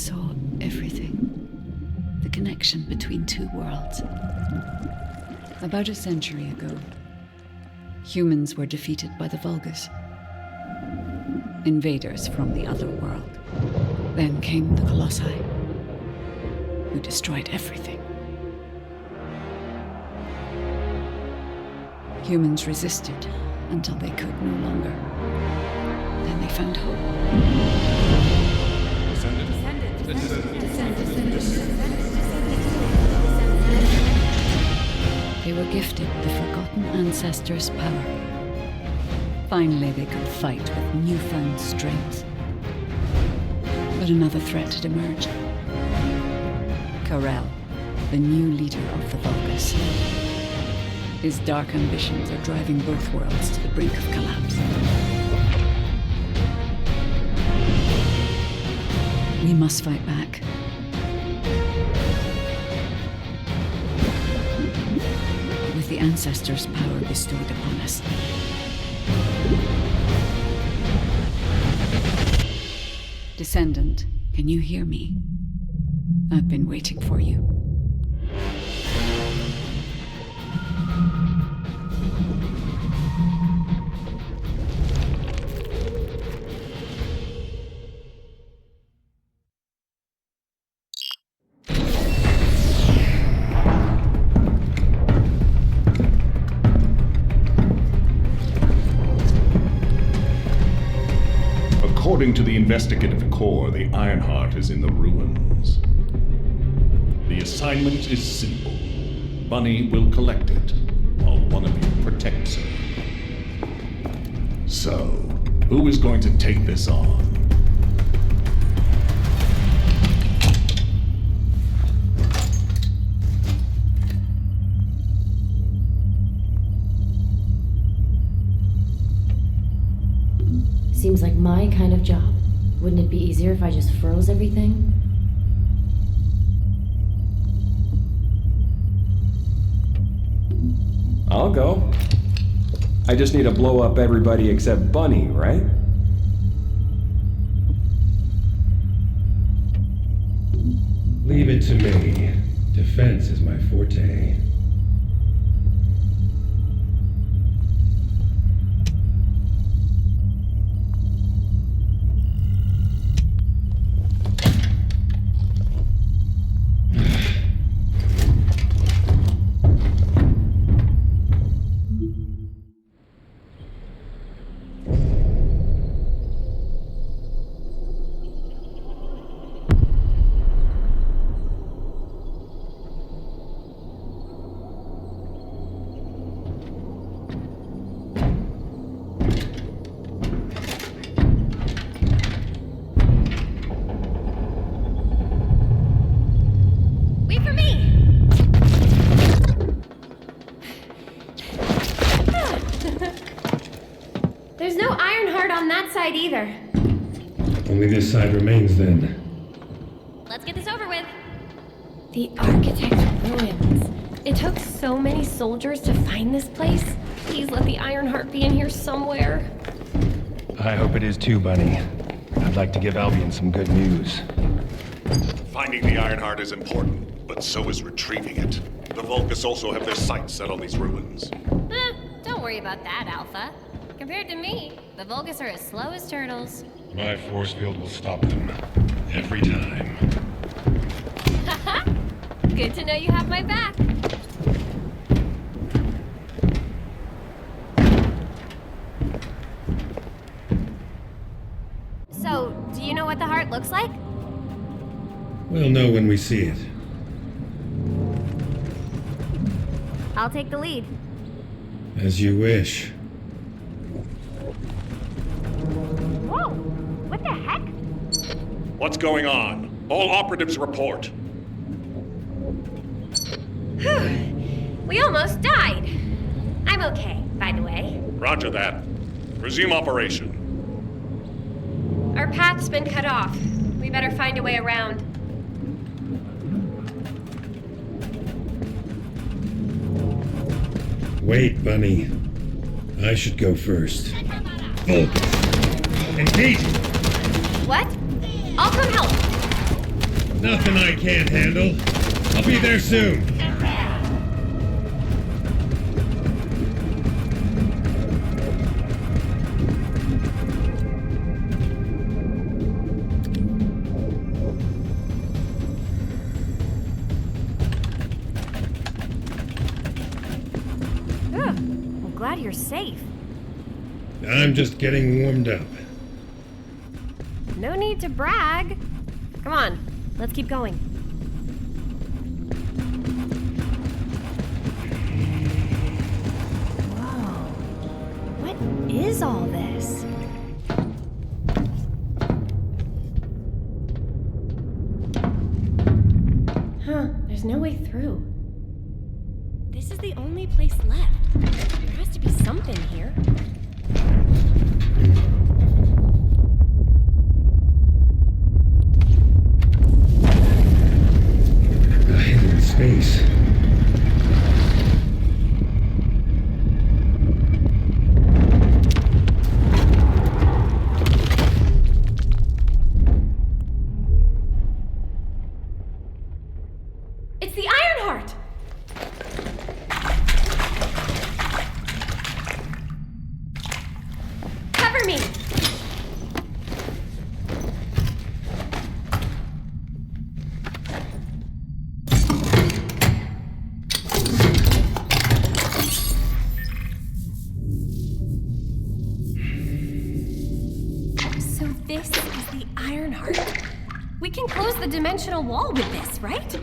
saw everything. The connection between two worlds. About a century ago, humans were defeated by the Vulgus. Invaders from the other world. Then came the Colossi, who destroyed everything. Humans resisted until they could no longer. Then they found hope. They were gifted the forgotten ancestors' power. Finally, they could fight with newfound strength. But another threat had emerged. Karel, the new leader of the Vulgus. His dark ambitions are driving both worlds to the brink of collapse. We must fight back. With the ancestors' power bestowed upon us. Descendant, can you hear me? I've been waiting for you. According to the investigative core, the Ironheart is in the ruins. The assignment is simple. Bunny will collect it, while one of you protects her. So, who is going to take this on? Seems like my kind of job. Wouldn't it be easier if I just froze everything? I'll go. I just need to blow up everybody except Bunny, right? Leave it to me. Defense is my forte. There's no Ironheart on that side either. Only this side remains then. Let's get this over with. The Architect's ruins. It took so many soldiers to find this place. Please let the Ironheart be in here somewhere. I hope it is too, Bunny. I'd like to give Albion some good news. Finding the Ironheart is important, but so is retrieving it. The Vulgus also have their sights set on these ruins. Don't worry about that, Alpha. Compared to me, the Vulgus are as slow as turtles. My force field will stop them. Every time. Good to know you have my back. So, do you know what the heart looks like? We'll know when we see it. I'll take the lead. As you wish. Whoa! What the heck? What's going on? All operatives report. We almost died. I'm okay, by the way. Roger that. Resume operation. Our path's been cut off. We better find a way around. Wait, Bunny. I should go first. Vulgus. Engage! What? I'll come help. Nothing I can't handle. I'll be there soon. I'm glad you're safe. I'm just getting warmed up. No need to brag. Come on, let's keep going. Whoa. What is all this? Huh, there's no way through. This is the only place left. There has to be something here. In space. It's the Ironheart! Cover me! So this is the Ironheart. We can close the dimensional wall with this, right?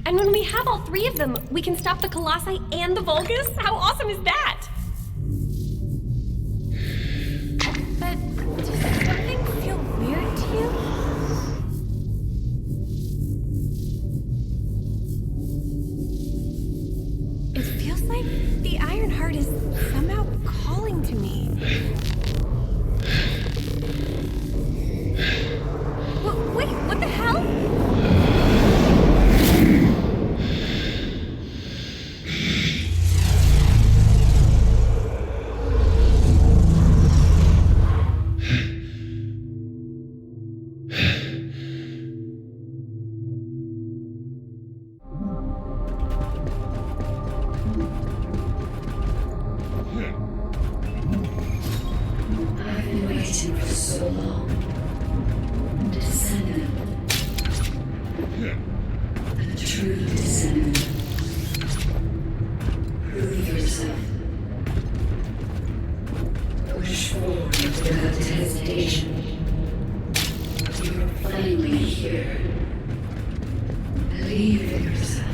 And when we have all three of them, we can stop the Colossi and the Vulgus? How awesome is that? But does something feel weird to you? It feels like the Ironheart is somehow calling to me. Wait, what the hell? I've been waiting for so long. Descendant. A true descendant. Prove yourself. Push forward without hesitation. You're finally here. Believe in yourself.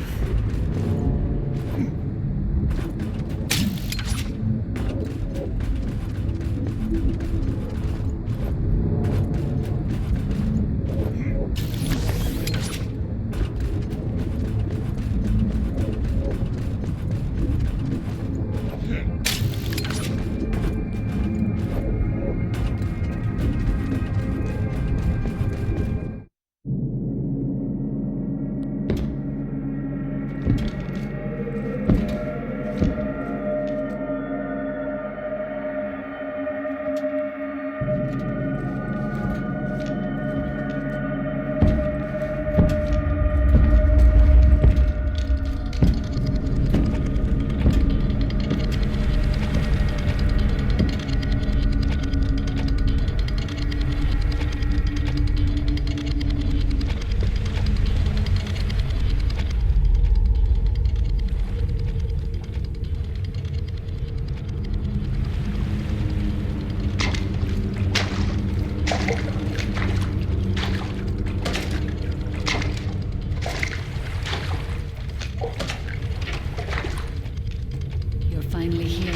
Finally here.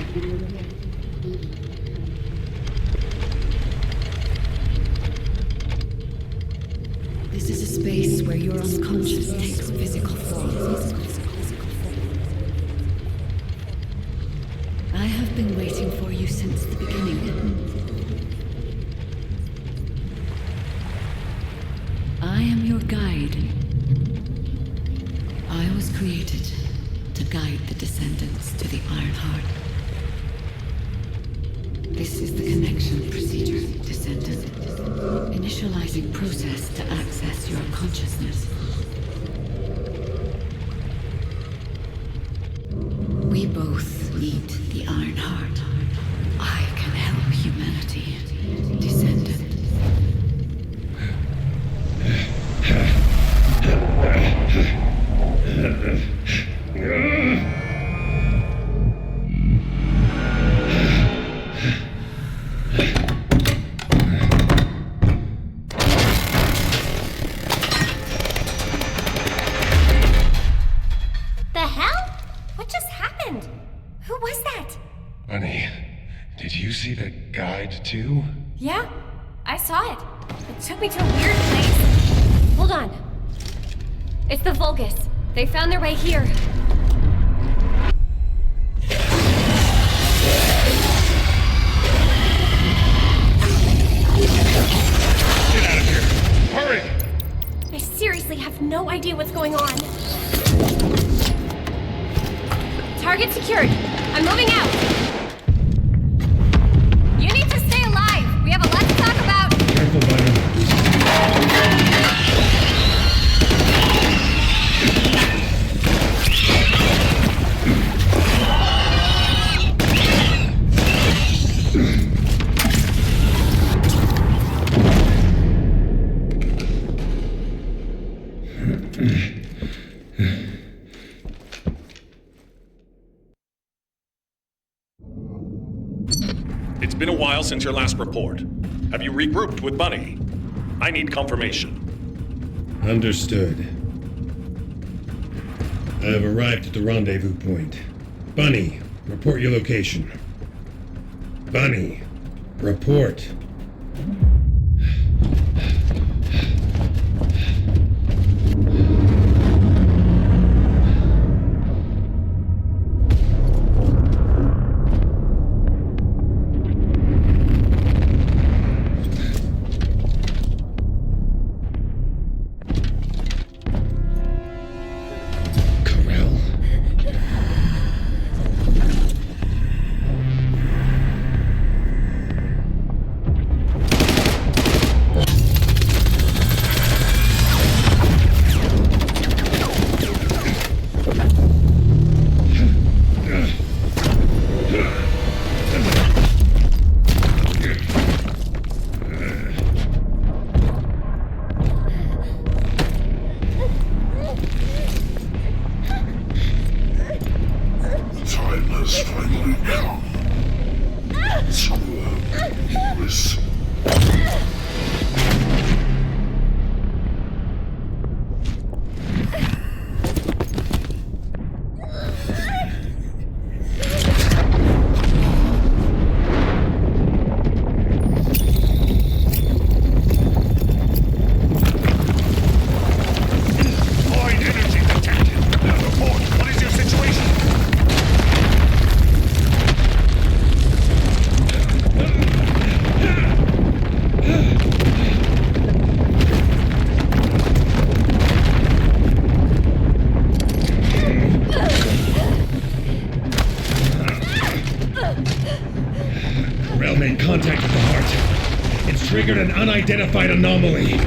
This is a space where your unconscious takes physical form. I have been waiting for you since the beginning. I am your guide. I was created to guide the descendants to the Ironheart. This is the connection procedure, Descendant. Initializing process to access your consciousness. We both need the Iron Heart. I can help humanity, Descendant. The hell? What just happened? Who was that? Bunny, did you see the guide too? Yeah, I saw it. It took me to a weird place. Hold on. It's the Vulgus. They found their way here. Get out of here! Hurry! I seriously have no idea what's going on. Target secured. I'm moving out. You need to stay alive. We have a lot to talk about. Careful, Bunny. It's been a while since your last report. Have you regrouped with Bunny? I need confirmation. Understood. I have arrived at the rendezvous point. Bunny, report your location. Bunny, report. Made contact with the heart. It's triggered an unidentified anomaly.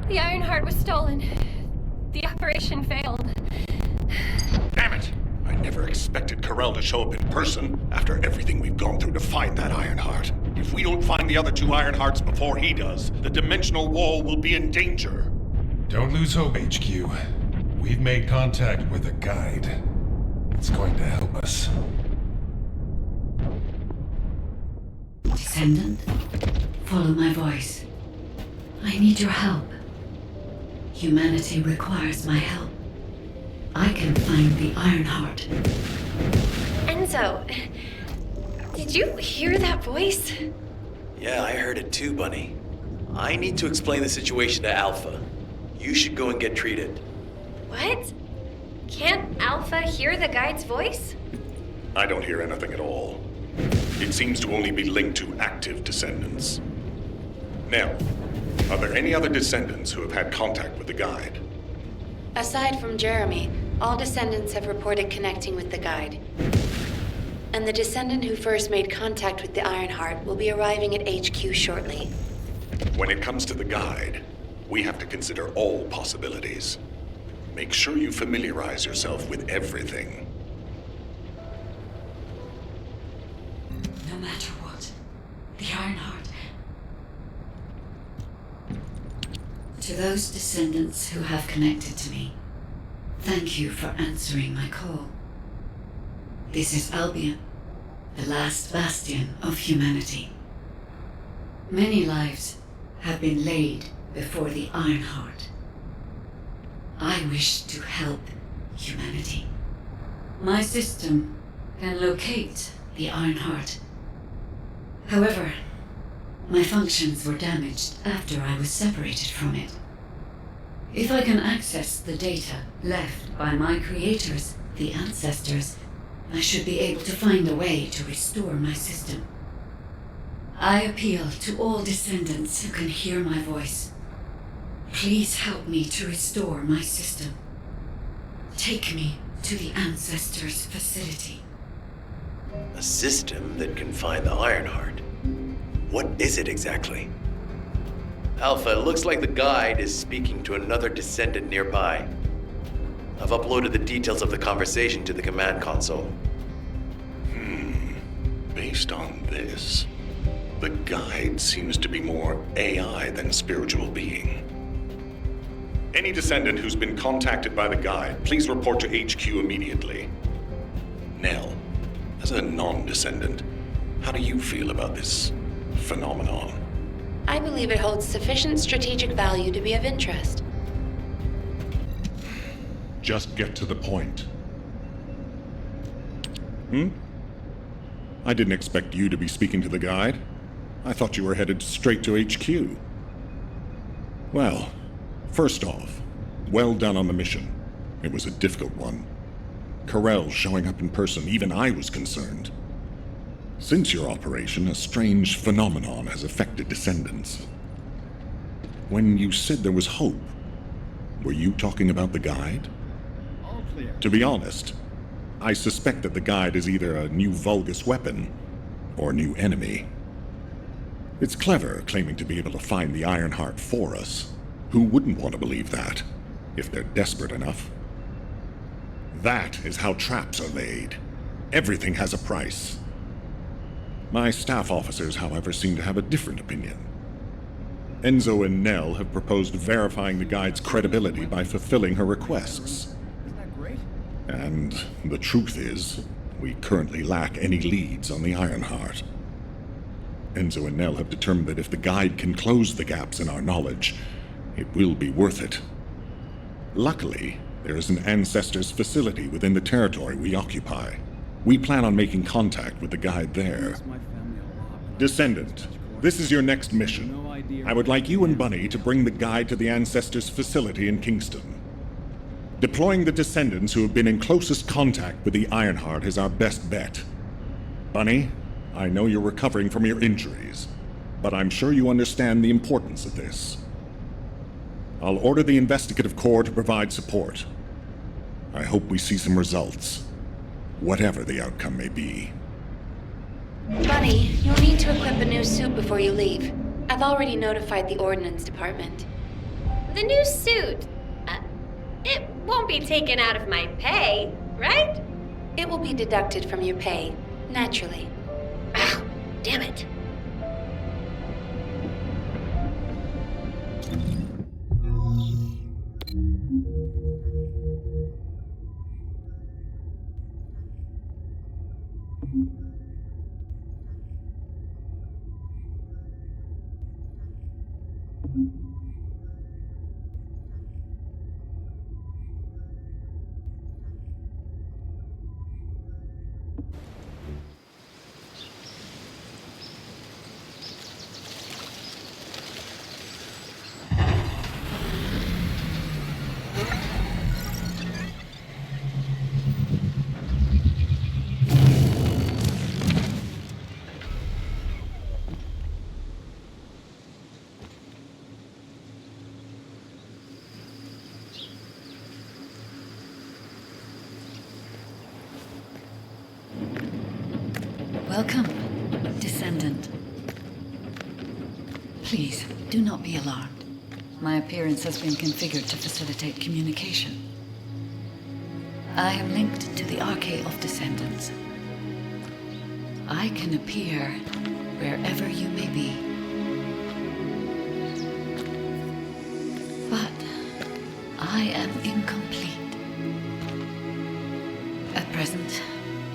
The Ironheart was stolen. The operation failed. Damn it! I never expected Corell to show up in person after everything we've gone through to find that Ironheart. If we don't find the other two Ironhearts before he does, the dimensional wall will be in danger. Don't lose hope, HQ. We've made contact with a guide. It's going to help us. Descendant, follow my voice. I need your help. Humanity requires my help. I can find the Ironheart. Enzo, did you hear that voice? Yeah, I heard it too, Bunny. I need to explain the situation to Alpha. You should go and get treated. What? Can't Alpha hear the guide's voice? I don't hear anything at all. It seems to only be linked to active descendants. Nell, are there any other descendants who have had contact with the guide? Aside from Jeremy, all descendants have reported connecting with the guide. And the descendant who first made contact with the Ironheart will be arriving at HQ shortly. When it comes to the guide, we have to consider all possibilities. Make sure you familiarize yourself with everything. No matter what, the Ironheart. To those descendants who have connected to me, thank you for answering my call. This is Albion, the last bastion of humanity. Many lives have been laid before the Ironheart. I wish to help humanity. My system can locate the Ironheart. However, my functions were damaged after I was separated from it. If I can access the data left by my creators, the ancestors, I should be able to find a way to restore my system. I appeal to all descendants who can hear my voice. Please help me to restore my system. Take me to the ancestors' facility. A system that can find the Ironheart. What is it exactly? Alpha, it looks like the guide is speaking to another descendant nearby. I've uploaded the details of the conversation to the command console. Based on this, the guide seems to be more AI than spiritual being. Any descendant who's been contacted by the guide, please report to HQ immediately. Nell, as a non-descendant, how do you feel about this phenomenon? I believe it holds sufficient strategic value to be of interest. Just get to the point. I didn't expect you to be speaking to the guide. I thought you were headed straight to HQ. Well, first off, well done on the mission. It was a difficult one. Corell showing up in person, even I was concerned. Since your operation, a strange phenomenon has affected descendants. When you said there was hope, were you talking about the guide? All clear. To be honest, I suspect that the guide is either a new Vulgus weapon or a new enemy. It's clever claiming to be able to find the Ironheart for us. Who wouldn't want to believe that, if they're desperate enough? That is how traps are laid. Everything has a price. My staff officers, however, seem to have a different opinion. Enzo and Nell have proposed verifying the guide's credibility by fulfilling her requests. Isn't that great? And the truth is, we currently lack any leads on the Ironheart. Enzo and Nell have determined that if the guide can close the gaps in our knowledge, it will be worth it. Luckily, there is an Ancestors facility within the territory we occupy. We plan on making contact with the guide there. Miss my family a lot, but I- Descendant, this is your next mission. No idea. I would like you and Bunny to bring the guide to the Ancestors facility in Kingston. Deploying the Descendants who have been in closest contact with the Ironheart is our best bet. Bunny, I know you're recovering from your injuries, but I'm sure you understand the importance of this. I'll order the Investigative Corps to provide support. I hope we see some results, whatever the outcome may be. Bunny, you'll need to equip a new suit before you leave. I've already notified the Ordnance Department. The new suit. It won't be taken out of my pay, right? It will be deducted from your pay, naturally. Ah, damn it. Welcome, Descendant. Please, do not be alarmed. My appearance has been configured to facilitate communication. I am linked to the Arcade of Descendants. I can appear wherever you may be. But I am incomplete. At present,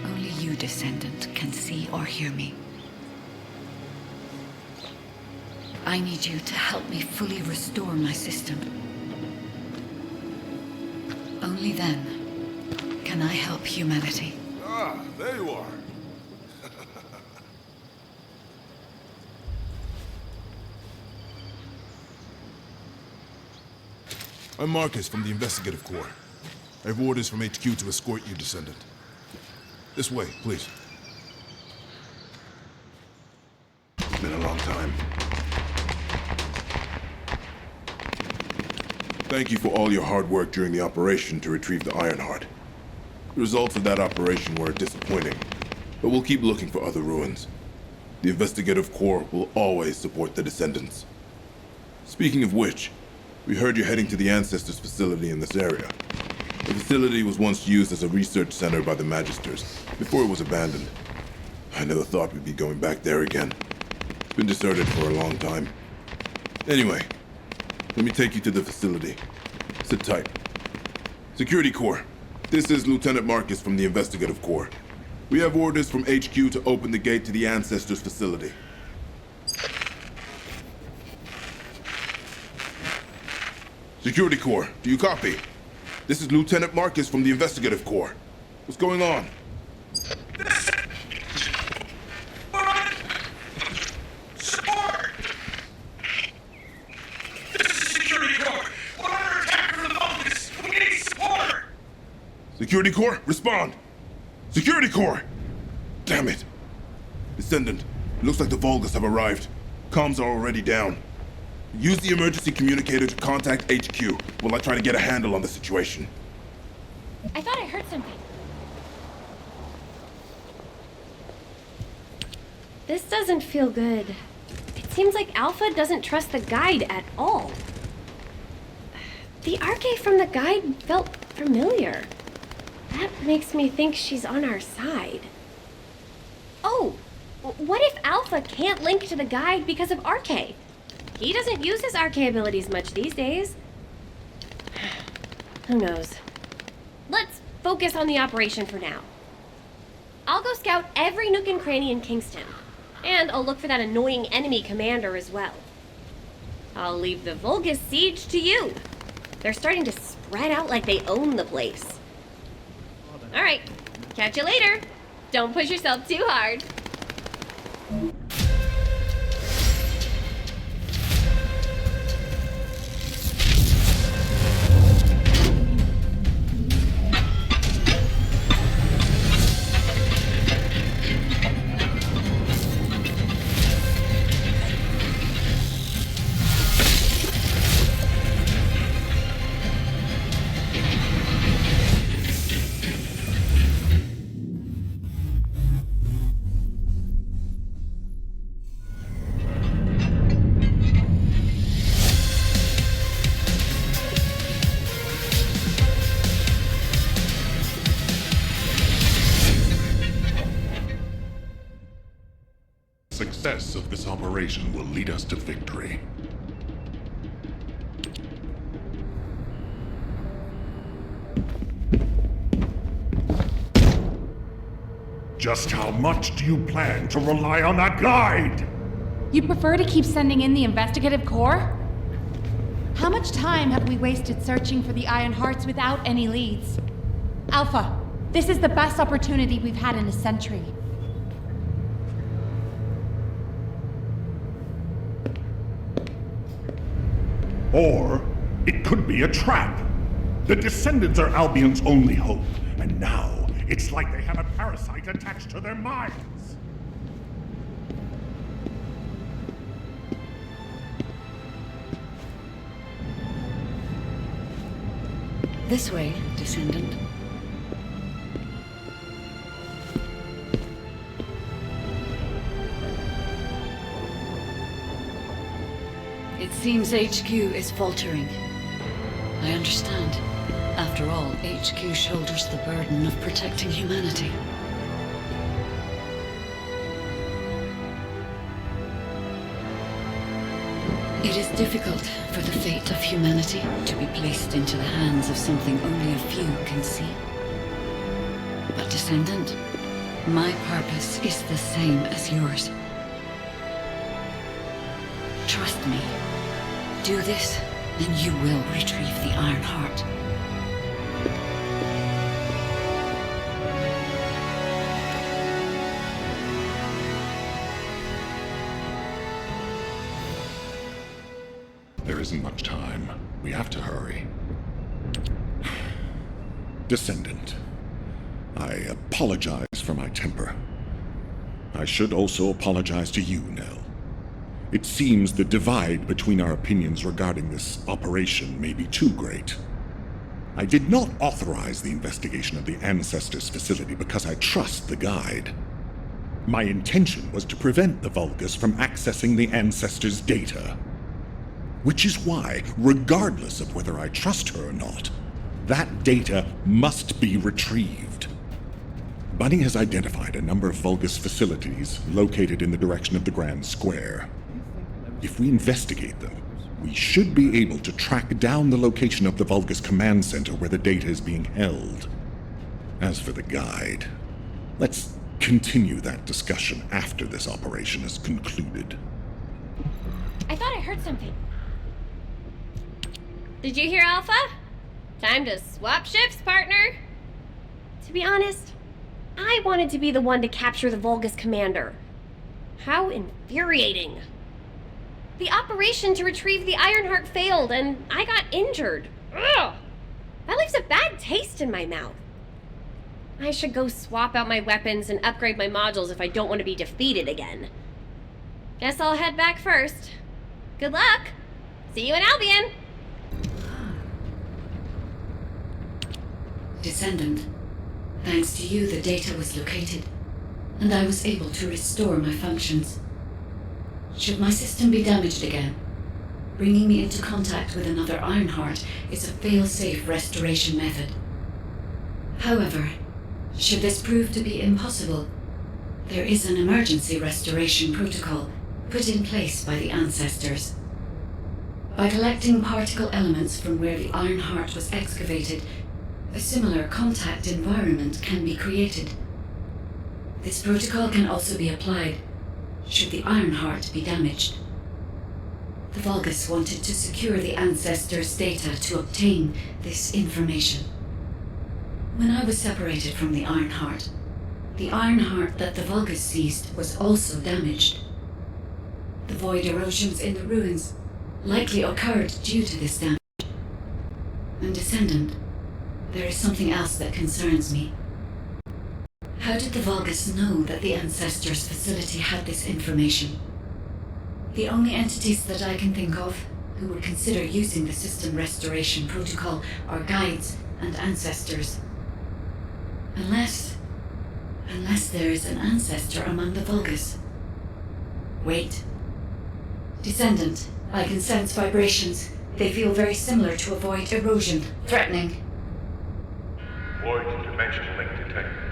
only you, Descendant, can see or hear me. I need you to help me fully restore my system. Only then can I help humanity. Ah, there you are. I'm Marcus from the Investigative Corps. I have orders from HQ to escort you, Descendant. This way, please. It's been a long time. Thank you for all your hard work during the operation to retrieve the Ironheart. The results of that operation were disappointing, but we'll keep looking for other ruins. The Investigative Corps will always support the Descendants. Speaking of which, we heard you're heading to the Ancestors facility in this area. The facility was once used as a research center by the Magisters, before it was abandoned. I never thought we'd be going back there again. It's been deserted for a long time. Anyway, let me take you to the facility. Sit tight. Security Corps, this is Lieutenant Marcus from the Investigative Corps. We have orders from HQ to open the gate to the Ancestors facility. Security Corps, do you copy? This is Lieutenant Marcus from the Investigative Corps. What's going on? Support! This is Security Corps. We're under attack from the Vulcans. We need support! Security Corps, respond! Security Corps! Damn it! Descendant, it looks like the Vulgus have arrived. Comms are already down. Use the emergency communicator to contact HQ while I try to get a handle on the situation. I thought I heard something. This doesn't feel good. It seems like Alpha doesn't trust the guide at all. The Arcade from the guide felt familiar. That makes me think she's on our side. Oh, what if Alpha can't link to the guide because of Arcade? He doesn't use his Arcade abilities much these days. Who knows? Let's focus on the operation for now. I'll go scout every nook and cranny in Kingston. And I'll look for that annoying enemy commander as well. I'll leave the Vulgus siege to you. They're starting to spread out like they own the place. Alright, catch you later. Don't push yourself too hard. lead us to victory. Just how much do you plan to rely on that guide? You'd prefer to keep sending in the investigative corps? How much time have we wasted searching for the Iron Hearts without any leads? Alpha, this is the best opportunity we've had in a century. Or it could be a trap. The Descendants are Albion's only hope, and now it's like they have a parasite attached to their minds. This way, Descendant. It seems HQ is faltering. I understand. After all, HQ shoulders the burden of protecting humanity. It is difficult for the fate of humanity to be placed into the hands of something only a few can see. But Descendant, my purpose is the same as yours. Trust me. Do this, and you will retrieve the Iron Heart. There isn't much time. We have to hurry. Descendant, I apologize for my temper. I should also apologize to you, Nell. It seems the divide between our opinions regarding this operation may be too great. I did not authorize the investigation of the Ancestors' facility because I trust the guide. My intention was to prevent the Vulgus from accessing the Ancestors' data. Which is why, regardless of whether I trust her or not, that data must be retrieved. Bunny has identified a number of Vulgus facilities located in the direction of the Grand Square. If we investigate them, we should be able to track down the location of the Vulgus command center where the data is being held. As for the guide, let's continue that discussion after this operation is concluded. I thought I heard something. Did you hear, Alpha? Time to swap ships, partner. To be honest, I wanted to be the one to capture the Vulgus commander. How infuriating. The operation to retrieve the Ironheart failed, and I got injured. Ugh! That leaves a bad taste in my mouth. I should go swap out my weapons and upgrade my modules if I don't want to be defeated again. Guess I'll head back first. Good luck! See you in Albion! Descendant, thanks to you the data was located, and I was able to restore my functions. Should my system be damaged again, bringing me into contact with another Ironheart is a fail-safe restoration method. However, should this prove to be impossible, there is an emergency restoration protocol put in place by the Ancestors. By collecting particle elements from where the Ironheart was excavated, a similar contact environment can be created. This protocol can also be applied should the Ironheart be damaged. The Vulgus wanted to secure the Ancestors' data to obtain this information. When I was separated from the Ironheart that the Vulgus seized was also damaged. The void erosions in the ruins likely occurred due to this damage. And Descendant, there is something else that concerns me. How did the Vulgus know that the Ancestors' facility had this information? The only entities that I can think of who would consider using the system restoration protocol are guides and Ancestors. Unless there is an Ancestor among the Vulgus. Wait. Descendant, I can sense vibrations. They feel very similar to a void erosion, threatening. Void dimension link detected.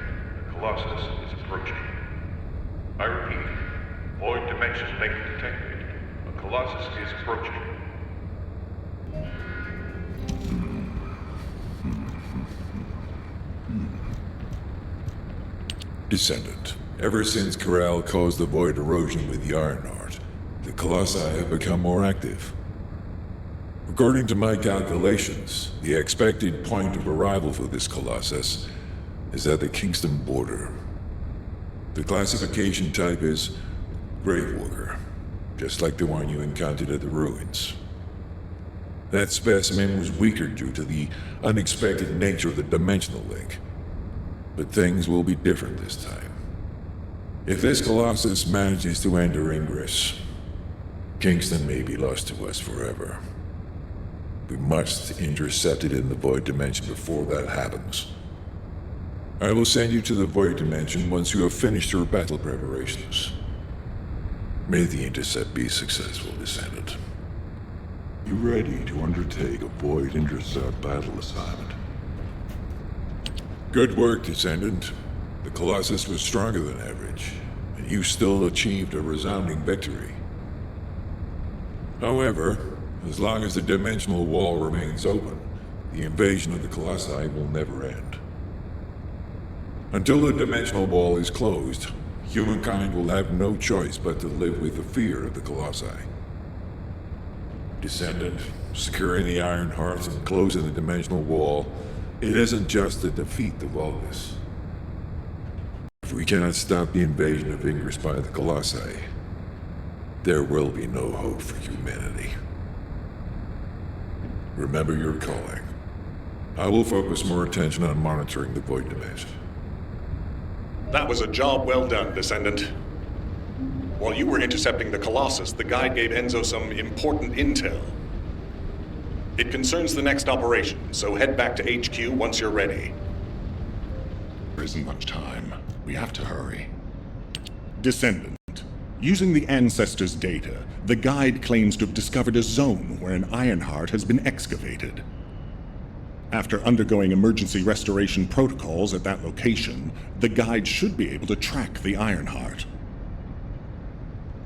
The Colossus is approaching. I repeat, void dimension link detected. Colossus is approaching. Descendant, ever since Corral caused the void erosion with the Ironheart, the Colossi have become more active. According to my calculations, the expected point of arrival for this Colossus is at the Kingston border. The classification type is Gravewalker, just like the one you encountered at the ruins. That specimen was weaker due to the unexpected nature of the dimensional link. But things will be different this time. If this Colossus manages to enter Ingress, Kingston may be lost to us forever. We must intercept it in the Void Dimension before that happens. I will send you to the Void Dimension once you have finished your battle preparations. May the intercept be successful, Descendant. You ready to undertake a Void Intercept battle assignment? Good work, Descendant. The Colossus was stronger than average, and you still achieved a resounding victory. However, as long as the dimensional wall remains open, the invasion of the Colossi will never end. Until the dimensional wall is closed, humankind will have no choice but to live with the fear of the Colossi. Descendant, securing the Iron Hearts and closing the dimensional wall, it isn't just to defeat the Vulgus. If we cannot stop the invasion of Ingress by the Colossi, there will be no hope for humanity. Remember your calling. I will focus more attention on monitoring the Void Dimension. That was a job well done, Descendant. While you were intercepting the Colossus, the guide gave Enzo some important intel. It concerns the next operation, so head back to HQ once you're ready. There isn't much time. We have to hurry. Descendant. Using the Ancestors' data, the guide claims to have discovered a zone where an Ironheart has been excavated. After undergoing emergency restoration protocols at that location, the guide should be able to track the Ironheart.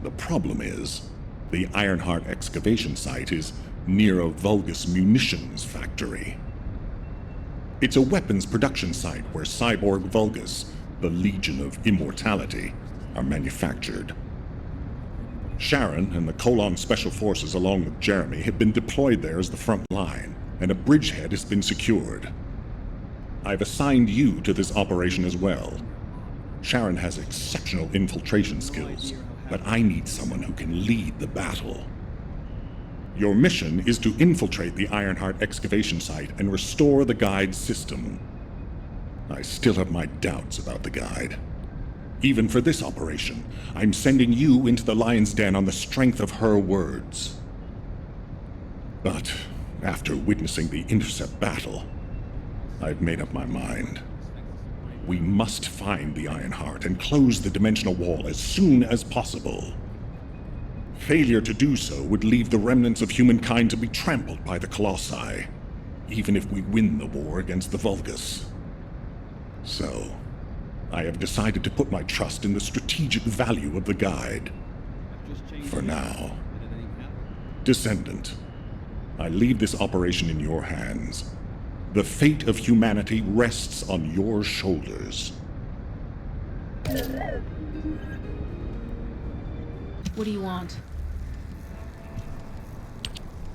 The problem is, the Ironheart excavation site is near a Vulgus munitions factory. It's a weapons production site where cyborg Vulgus, the Legion of Immortality, are manufactured. Sharon and the Colon Special Forces along with Jeremy have been deployed there as the front line, and a bridgehead has been secured. I've assigned you to this operation as well. Sharon has exceptional infiltration skills, but I need someone who can lead the battle. Your mission is to infiltrate the Ironheart excavation site and restore the guide's system. I still have my doubts about the guide. Even for this operation, I'm sending you into the Lion's Den on the strength of her words. But after witnessing the intercept battle, I've made up my mind. We must find the Ironheart and close the dimensional wall as soon as possible. Failure to do so would leave the remnants of humankind to be trampled by the Colossi, even if we win the war against the Vulgus. So, I have decided to put my trust in the strategic value of the guide. For now. Descendant, I leave this operation in your hands. The fate of humanity rests on your shoulders. What do you want?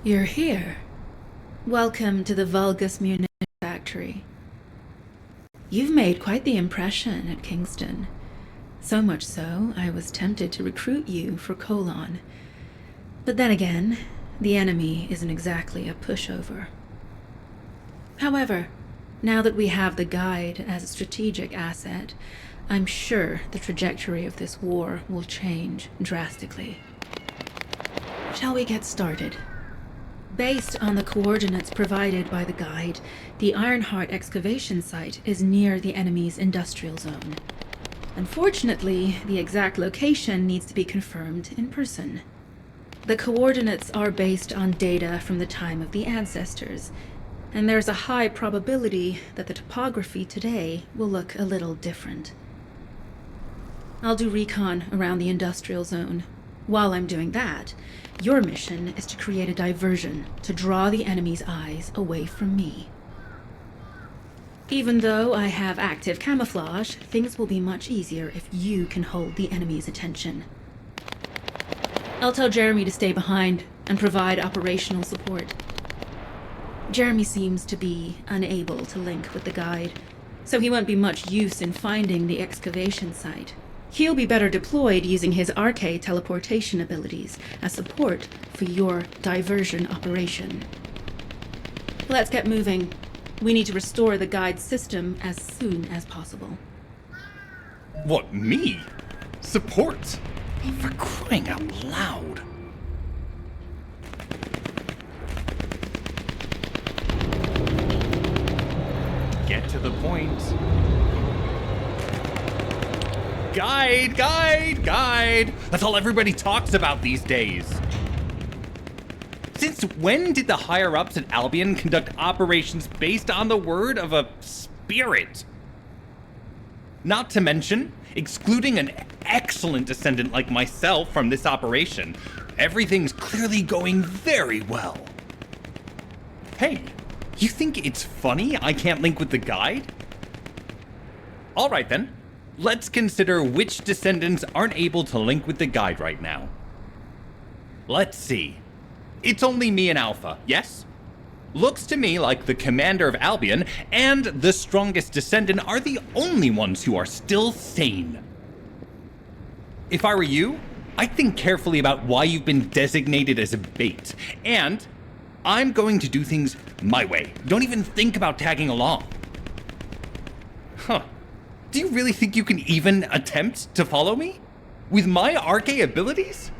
You're here. Welcome to the Vulgus Munition Factory. You've made quite the impression at Kingston. So much so, I was tempted to recruit you for Colon. But then again, the enemy isn't exactly a pushover. However, now that we have the guide as a strategic asset, I'm sure the trajectory of this war will change drastically. Shall we get started? Based on the coordinates provided by the guide, the Ironheart excavation site is near the enemy's industrial zone. Unfortunately, the exact location needs to be confirmed in person. The coordinates are based on data from the time of the ancestors, and there's a high probability that the topography today will look a little different. I'll do recon around the industrial zone. While I'm doing that, your mission is to create a diversion to draw the enemy's eyes away from me. Even though I have active camouflage, things will be much easier if you can hold the enemy's attention. I'll tell Jeremy to stay behind and provide operational support. Jeremy seems to be unable to link with the guide, so he won't be much use in finding the excavation site. He'll be better deployed using his RK teleportation abilities as support for your diversion operation. Let's get moving. We need to restore the guide's system as soon as possible. What, me? Support? For crying out loud. Get to the point. Guide, guide, guide! That's all everybody talks about these days. Since when did the higher-ups at Albion conduct operations based on the word of a spirit? Not to mention, excluding an excellent descendant like myself from this operation, everything's clearly going very well. Hey, you think it's funny I can't link with the guide? All right then. Let's consider which descendants aren't able to link with the guide right now. Let's see. It's only me and Alpha, yes? Looks to me like the commander of Albion and the strongest descendant are the only ones who are still sane. If I were you, I'd think carefully about why you've been designated as a bait, and I'm going to do things my way. Don't even think about tagging along. Huh. Do you really think you can even attempt to follow me? With my RK abilities?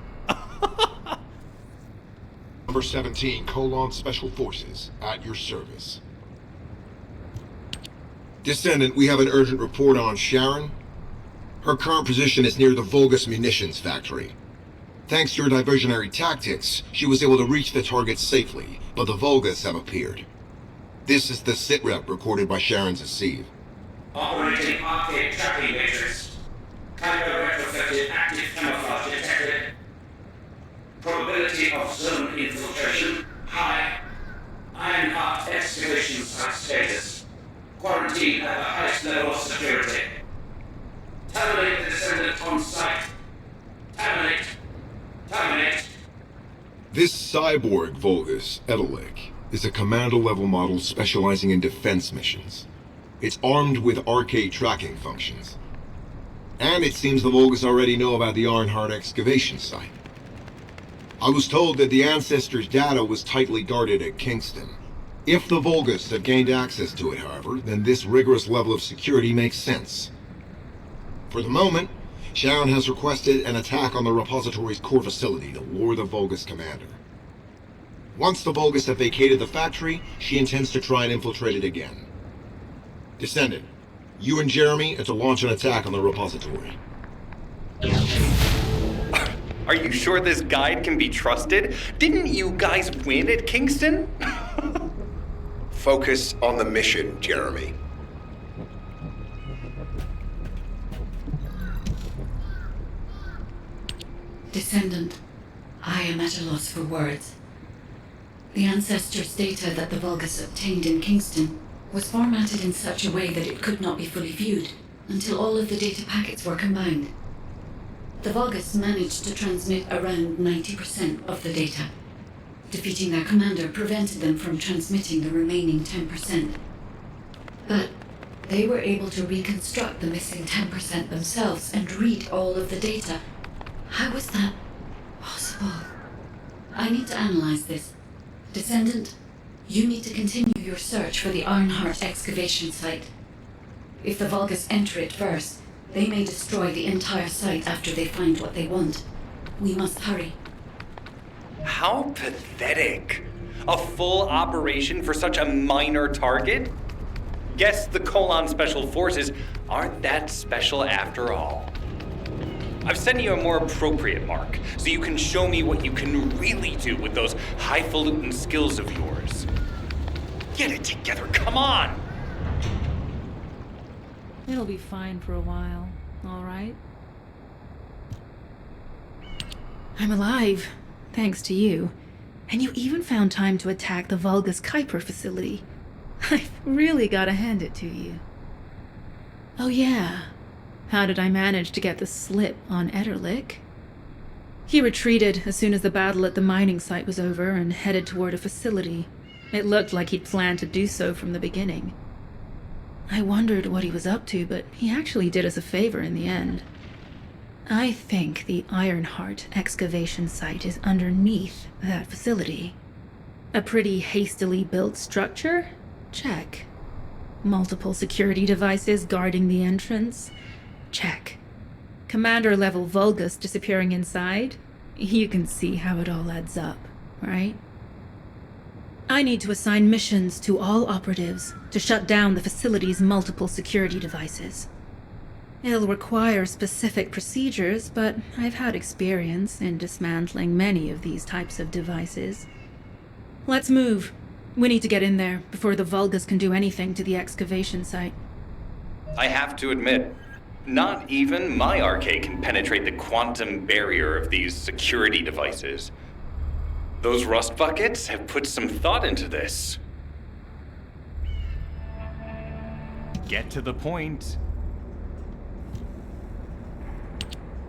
Number 17, Special Forces, at your service. Descendant, we have an urgent report on Sharon. Her current position is near the Vulgus munitions factory. Thanks to your diversionary tactics, she was able to reach the target safely, but the Vulgus have appeared. This is the sitrep recorded by Sharon's Asive. Operating arcade tracking matrix. Kyber retrofitted active camouflage detected. Probability of zone infiltration high. Ironheart excavation site status. Quarantine at the highest level of security. Terminate the descendant on site. Terminate. Terminate. This cyborg Vulgus, Edelek, is a commando-level model specializing in defense missions. It's armed with RK tracking functions. And it seems the Vulgus already know about the Ironheart excavation site. I was told that the Ancestors' data was tightly guarded at Kingston. If the Vulgus have gained access to it, however, then this rigorous level of security makes sense. For the moment, Sharon has requested an attack on the repository's core facility to lure the Vulgus commander. Once the Vulgus have vacated the factory, she intends to try and infiltrate it again. Descendant, you and Jeremy are to launch an attack on the repository. Are you sure this guide can be trusted? Didn't you guys win at Kingston? Focus on the mission, Jeremy. Descendant, I am at a loss for words. The Ancestors' data that the Vulgus obtained in Kingston was formatted in such a way that it could not be fully viewed until all of the data packets were combined. The Vulgus managed to transmit around 90% of the data. Defeating their commander prevented them from transmitting the remaining 10%. But they were able to reconstruct the missing 10% themselves and read all of the data. How was that possible? I need to analyze this. Descendant, you need to continue your search for the Ironheart excavation site. If the Vulgus enter it first, they may destroy the entire site after they find what they want. We must hurry. How pathetic. A full operation for such a minor target? Guess the Special Forces aren't that special after all. I've sent you a more appropriate mark, so you can show me what you can really do with those highfalutin skills of yours. Get it together, come on! It'll be fine for a while, all right? I'm alive, thanks to you. And you even found time to attack the Vulgus Kuiper facility. I've really gotta hand it to you. Oh yeah, how did I manage to get the slip on Ederlich? He retreated as soon as the battle at the mining site was over and headed toward a facility. It looked like he'd planned to do so from the beginning. I wondered what he was up to, but he actually did us a favor in the end. I think the Ironheart excavation site is underneath that facility. A pretty hastily built structure? Check. Multiple security devices guarding the entrance? Check. Commander-level Vulgus disappearing inside? You can see how it all adds up, right? I need to assign missions to all operatives to shut down the facility's multiple security devices. It'll require specific procedures, but I've had experience in dismantling many of these types of devices. Let's move. We need to get in there before the Vulgus can do anything to the excavation site. I have to admit, not even my arcade can penetrate the quantum barrier of these security devices. Those rust buckets have put some thought into this. Get to the point.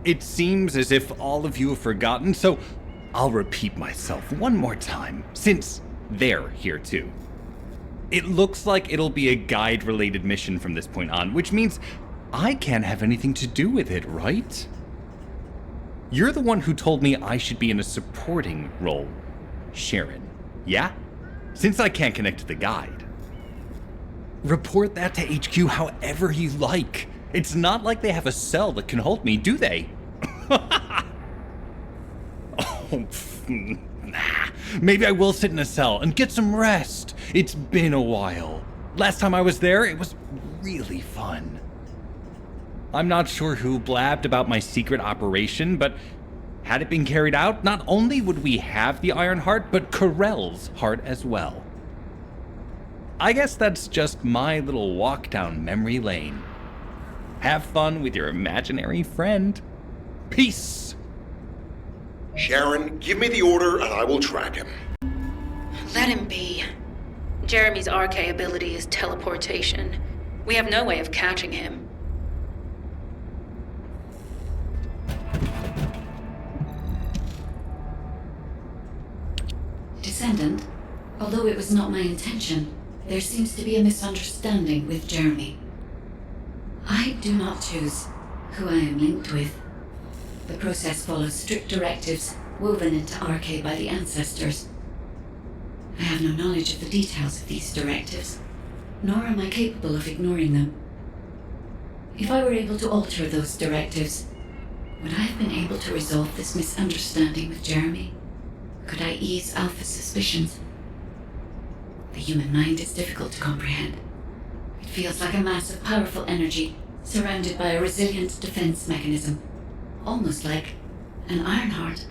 It seems as if all of you have forgotten, so I'll repeat myself one more time, since they're here too. It looks like it'll be a guide-related mission from this point on, which means I can't have anything to do with it, right? You're the one who told me I should be in a supporting role, Sharon, yeah? Since I can't connect to the guide. Report that to HQ however you like. It's not like they have a cell that can hold me, do they? Oh, nah. Maybe I will sit in a cell and get some rest. It's been a while. Last time I was there, it was really fun. I'm not sure who blabbed about my secret operation, but had it been carried out, not only would we have the Iron Heart, but Corell's heart as well. I guess that's just my little walk down memory lane. Have fun with your imaginary friend. Peace. Sharon, give me the order and I will track him. Let him be. Jeremy's RK ability is teleportation. We have no way of catching him. Descendant, although it was not my intention, there seems to be a misunderstanding with Jeremy. I do not choose who I am linked with. The process follows strict directives woven into RK by the ancestors. I have no knowledge of the details of these directives, nor am I capable of ignoring them. If I were able to alter those directives, would I have been able to resolve this misunderstanding with Jeremy? Could I ease Alpha's suspicions? The human mind is difficult to comprehend. It feels like a mass of powerful energy surrounded by a resilient defense mechanism, almost like an Ironheart.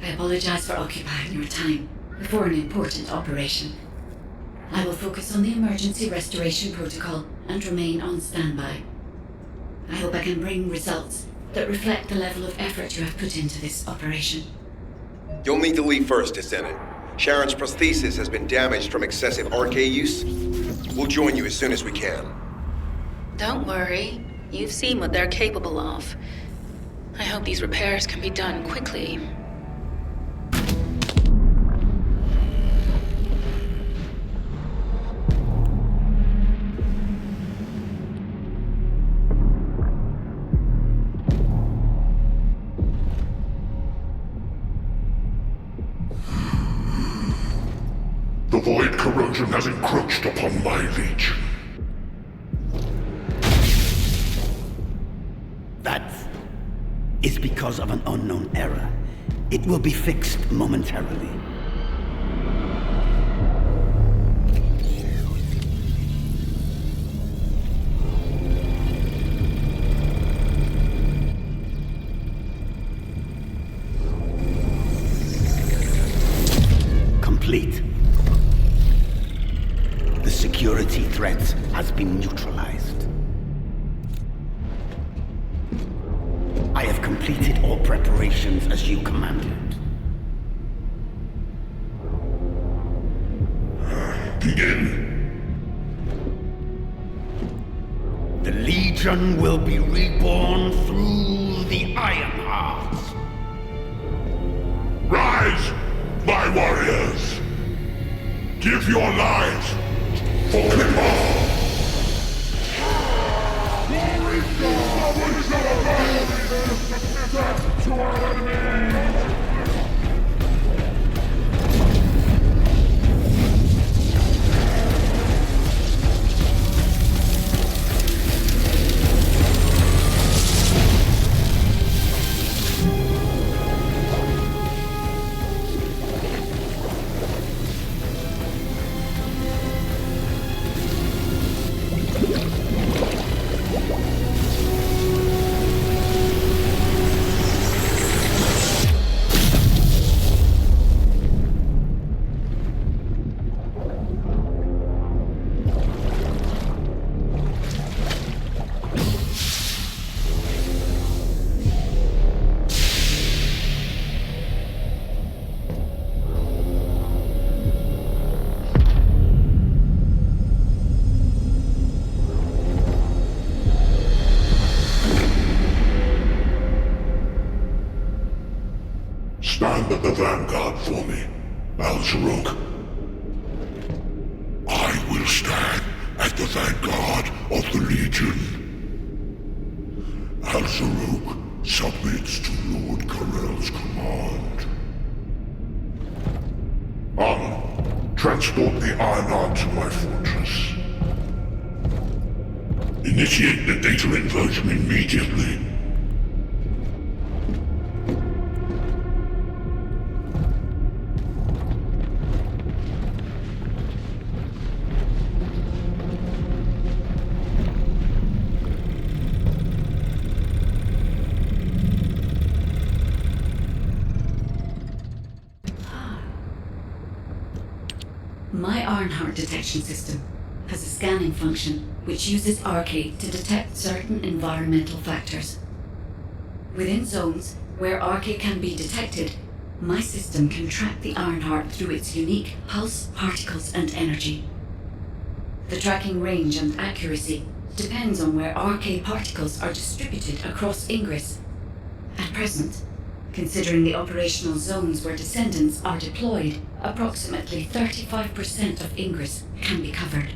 I apologize for occupying your time before an important operation. I will focus on the emergency restoration protocol and remain on standby. I hope I can bring results that reflect the level of effort you have put into this operation. You'll need to leave first, Descendant. Sharon's prosthesis has been damaged from excessive RK use. We'll join you as soon as we can. Don't worry. You've seen what they're capable of. I hope these repairs can be done quickly. The void corrosion has encroached upon my legion. That is because of an unknown error. It will be fixed momentarily. Complete. The security threat has been neutralized. I have completed all preparations as you commanded. Begin. The Legion will be reborn through the Ironheart. Rise, my warriors! Give your lives for Clipper! To our enemy! Stand at the vanguard for me, Al-Zaruk. I will stand at the vanguard of the Legion. Al-Zaruk submits to Lord Karel's command. Transport the Ironheart to my fortress. Initiate the data inversion immediately. My Ironheart detection system has a scanning function which uses Arcade to detect certain environmental factors. Within zones where Arcade can be detected, my system can track the Ironheart through its unique pulse, particles, and energy. The tracking range and accuracy depends on where Arcade particles are distributed across Ingress. At present, considering the operational zones where Descendants are deployed, approximately 35% of Ingress can be covered.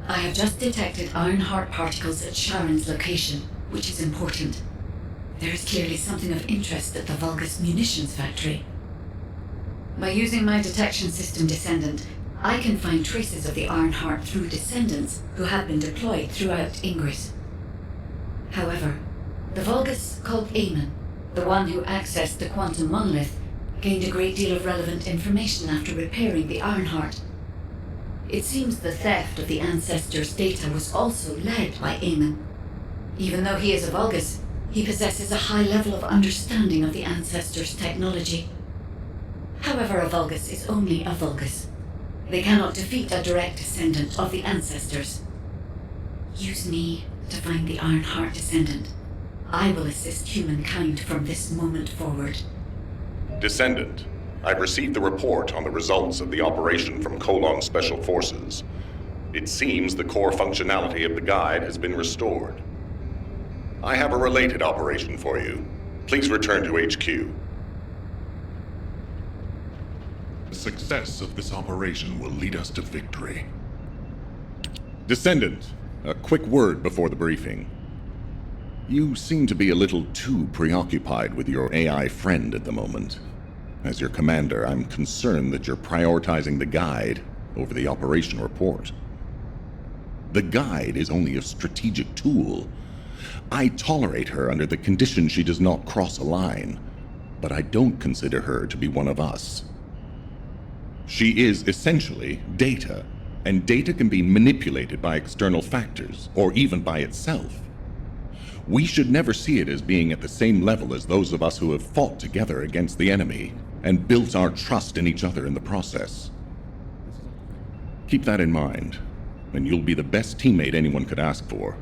I have just detected Ironheart particles at Sharon's location, which is important. There is clearly something of interest at the Vulgus munitions factory. By using my detection system Descendant, I can find traces of the Ironheart through Descendants who have been deployed throughout Ingress. However, the Vulgus called Amon, the one who accessed the quantum monolith, gained a great deal of relevant information after repairing the Ironheart. It seems the theft of the Ancestors' data was also led by Amon. Even though he is a Vulgus, he possesses a high level of understanding of the Ancestors' technology. However, a Vulgus is only a Vulgus. They cannot defeat a direct descendant of the Ancestors. Use me to find the Ironheart descendant. I will assist humankind from this moment forward. Descendant, I've received the report on the results of the operation from Colon Special Forces. It seems the core functionality of the guide has been restored. I have a related operation for you. Please return to HQ. The success of this operation will lead us to victory. Descendant, a quick word before the briefing. You seem to be a little too preoccupied with your AI friend at the moment. As your commander, I'm concerned that you're prioritizing the guide over the operation report. The guide is only a strategic tool. I tolerate her under the condition she does not cross a line, but I don't consider her to be one of us. She is essentially data, and data can be manipulated by external factors, or even by itself. We should never see it as being at the same level as those of us who have fought together against the enemy and built our trust in each other in the process. Keep that in mind, and you'll be the best teammate anyone could ask for.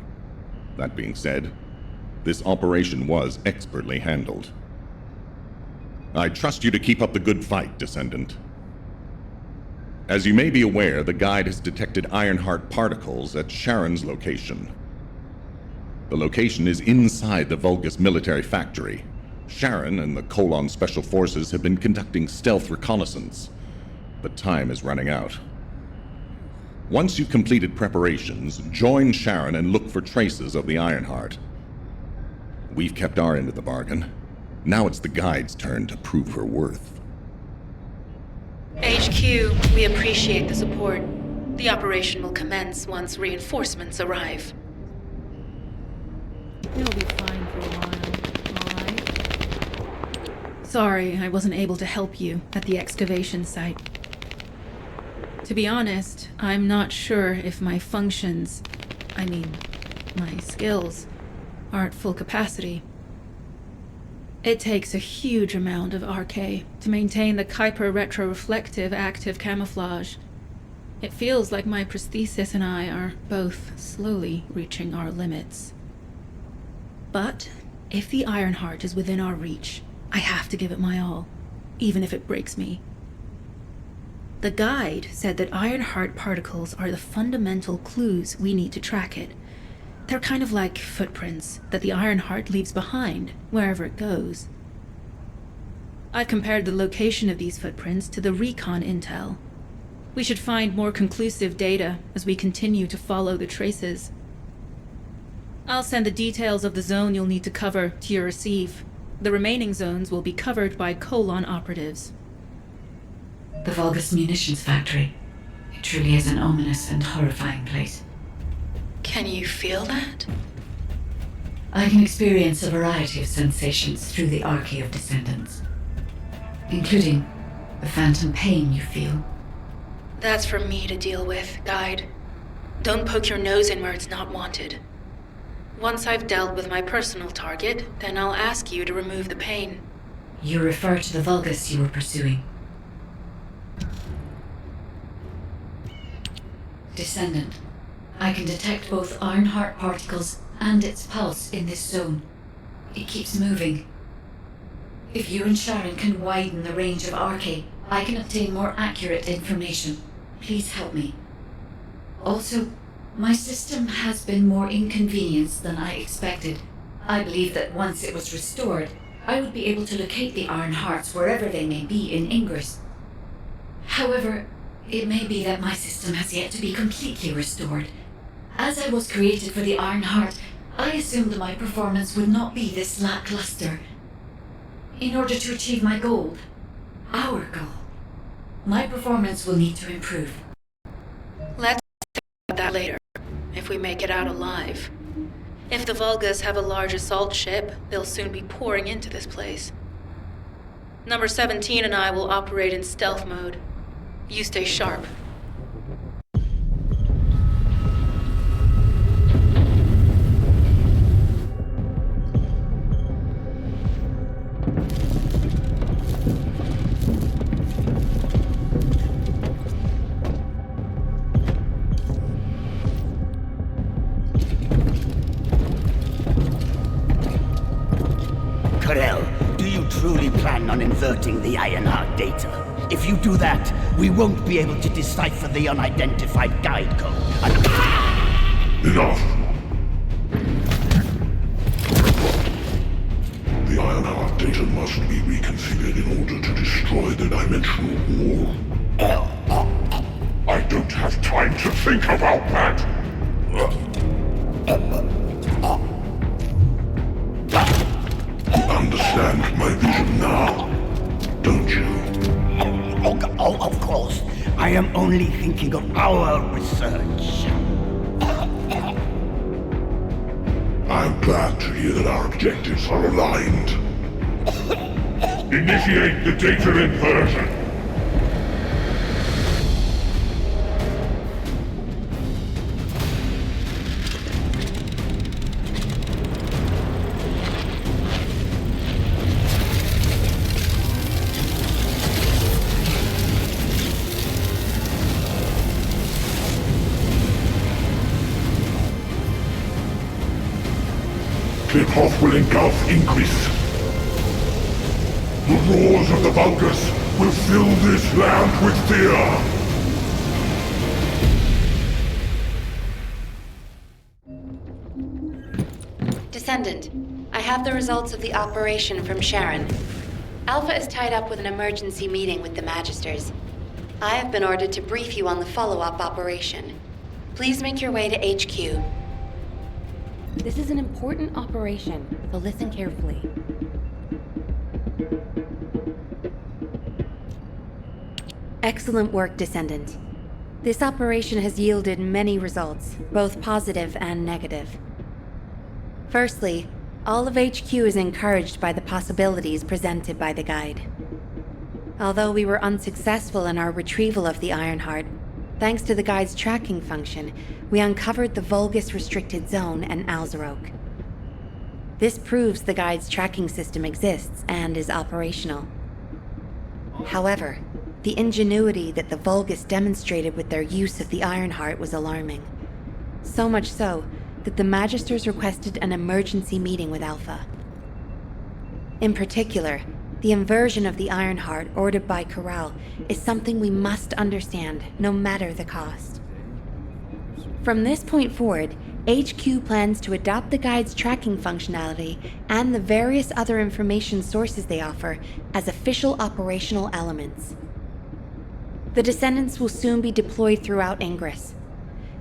That being said, This operation was expertly handled. I trust you to keep up the good fight, Descendant. As you may be aware, the Guide has detected Ironheart particles at Sharon's location. The location is inside the Vulgus military factory. Sharon and the Colon Special Forces have been conducting stealth reconnaissance, but time is running out. Once you've completed preparations, join Sharon and look for traces of the Ironheart. We've kept our end of the bargain. Now it's the Guide's turn to prove her worth. HQ, we appreciate the support. The operation will commence once reinforcements arrive. It'll be fine for a while, all right? Sorry, I wasn't able to help you at the excavation site. To be honest, I'm not sure if my functions, my skills, are at full capacity. It takes a huge amount of RK to maintain the Kuiper retroreflective active camouflage. It feels like my prosthesis and I are both slowly reaching our limits. But if the Ironheart is within our reach, I have to give it my all, even if it breaks me. The Guide said that Ironheart particles are the fundamental clues we need to track it. They're kind of like footprints that the Ironheart leaves behind, wherever it goes. I've compared the location of these footprints to the recon intel. We should find more conclusive data as we continue to follow the traces. I'll send the details of the zone you'll need to cover to your receive. The remaining zones will be covered by Colon operatives. The Vulgus munitions factory. It truly is an ominous and horrifying place. Can you feel that? I can experience a variety of sensations through the archy of Descendants, including the phantom pain you feel. That's for me to deal with, Guide. Don't poke your nose in where it's not wanted. Once I've dealt with my personal target, then I'll ask you to remove the pain. You refer to the Vulgus you were pursuing. Descendant, I can detect both Ironheart particles and its pulse in this zone. It keeps moving. If you and Sharon can widen the range of Arche, I can obtain more accurate information. Please help me. Also, my system has been more inconvenienced than I expected. I believe that once it was restored, I would be able to locate the Ironhearts wherever they may be in Ingress. However, it may be that my system has yet to be completely restored. As I was created for the Ironheart, I assumed my performance would not be this lackluster. In order to achieve my goal, our goal, my performance will need to improve. Let's think about that later, if we make it out alive. If the Vulgus have a large assault ship, they'll soon be pouring into this place. Number 17 and I will operate in stealth mode. You stay sharp. Corel, do you truly plan on inverting the Ironheart data? If you do that, we won't be able to decipher the unidentified guide code. Enough! The Ironheart data must be reconfigured in order to destroy the dimensional wall. I don't have time to think about that! You understand my vision now, don't you? Oh, of course. I am only thinking of our research. I'm glad to hear that our objectives are aligned. Initiate the data inversion! Click path will engulf increase. The roars of the Vulgus will fill this land with fear. Descendant, I have the results of the operation from Sharon. Alpha is tied up with an emergency meeting with the Magisters. I have been ordered to brief you on the follow-up operation. Please make your way to HQ. This is an important operation, so listen carefully. Excellent work, Descendant. This operation has yielded many results, both positive and negative. Firstly, all of HQ is encouraged by the possibilities presented by the Guide. Although we were unsuccessful in our retrieval of the Ironheart, thanks to the Guide's tracking function, we uncovered the Vulgus Restricted Zone and Alzarok. This proves the Guide's tracking system exists and is operational. However, the ingenuity that the Vulgus demonstrated with their use of the Ironheart was alarming. So much so that the Magisters requested an emergency meeting with Alpha. In particular, the inversion of the Ironheart ordered by Corral is something we must understand, no matter the cost. From this point forward, HQ plans to adopt the Guide's tracking functionality and the various other information sources they offer as official operational elements. The Descendants will soon be deployed throughout Ingress.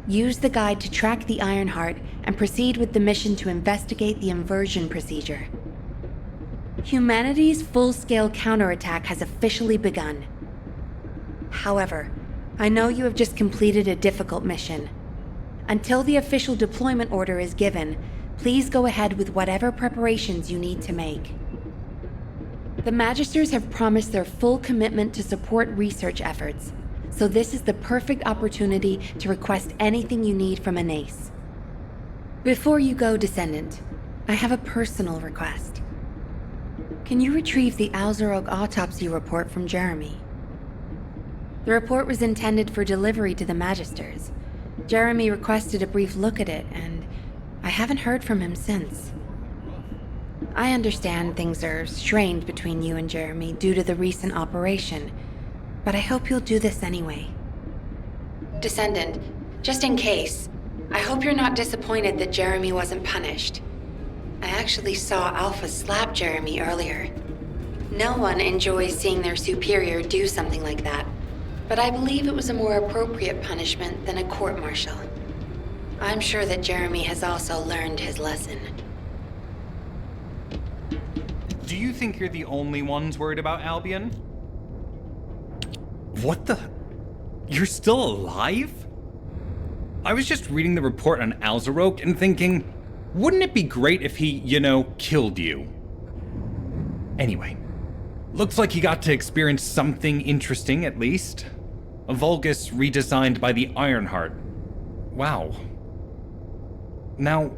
Use the Guide to track the Ironheart and proceed with the mission to investigate the inversion procedure. Humanity's full-scale counterattack has officially begun. However, I know you have just completed a difficult mission. Until the official deployment order is given, please go ahead with whatever preparations you need to make. The Magisters have promised their full commitment to support research efforts, so this is the perfect opportunity to request anything you need from an ace. Before you go, Descendant, I have a personal request. Can you retrieve the Alzarok autopsy report from Jeremy? The report was intended for delivery to the Magisters. Jeremy requested a brief look at it, and I haven't heard from him since. I understand things are strained between you and Jeremy due to the recent operation, but I hope you'll do this anyway. Descendant, just in case, I hope you're not disappointed that Jeremy wasn't punished. I actually saw Alpha slap Jeremy earlier. No one enjoys seeing their superior do something like that, but I believe it was a more appropriate punishment than a court-martial. I'm sure that Jeremy has also learned his lesson. Do you think you're the only ones worried about Albion? What the? You're still alive? I was just reading the report on Alzarok and thinking, wouldn't it be great if he, killed you? Anyway, looks like you got to experience something interesting at least. A Vulgus redesigned by the Ironheart. Wow. Now,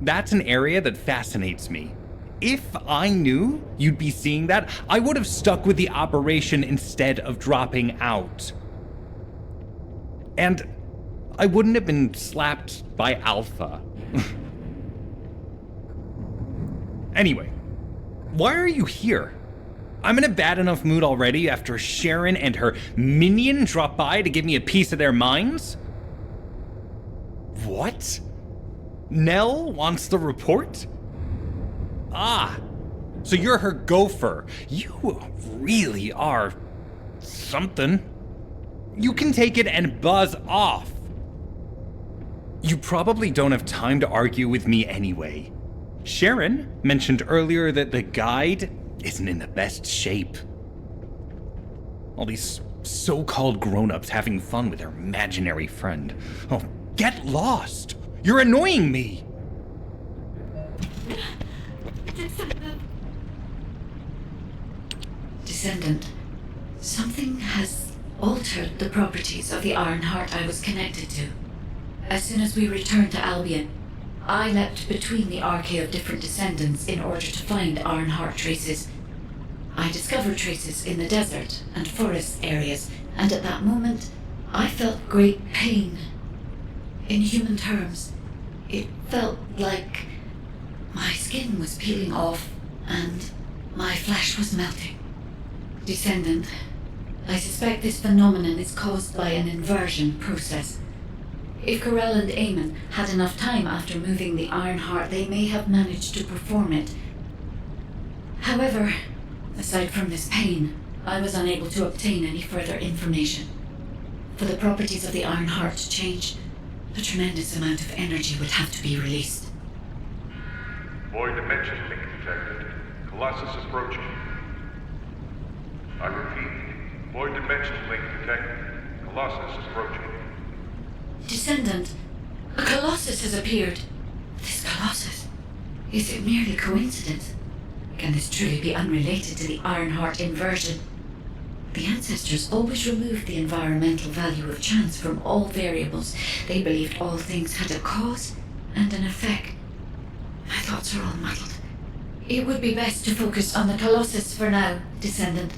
that's an area that fascinates me. If I knew you'd be seeing that, I would have stuck with the operation instead of dropping out. And I wouldn't have been slapped by Alpha. Anyway, why are you here? I'm in a bad enough mood already after Sharon and her minion drop by to give me a piece of their minds? What? Nell wants the report? Ah, so you're her gopher. You really are something. You can take it and buzz off. You probably don't have time to argue with me anyway. Sharon mentioned earlier that the Guide isn't in the best shape. All these so-called grown-ups having fun with their imaginary friend. Oh, get lost! You're annoying me! Descendant, something has altered the properties of the Ironheart I was connected to. As soon as we returned to Albion, I leapt between the arcade of different Descendants in order to find Ironheart traces. I discovered traces in the desert and forest areas, and at that moment, I felt great pain. In human terms, it felt like My skin was peeling off, and my flesh was melting. Descendant, I suspect this phenomenon is caused by an inversion process. If Corell and Eamon had enough time after moving the Ironheart, they may have managed to perform it. However, aside from this pain, I was unable to obtain any further information. For the properties of the Ironheart to change, a tremendous amount of energy would have to be released. Void dimension link detected. Colossus approaching. I repeat, void dimension link detected. Colossus approaching. Descendant, a Colossus has appeared. This Colossus, is it merely coincidence? Can this truly be unrelated to the Ironheart inversion? The ancestors always removed the environmental value of chance from all variables. They believed all things had a cause and an effect. My thoughts are all muddled. It would be best to focus on the Colossus for now, Descendant.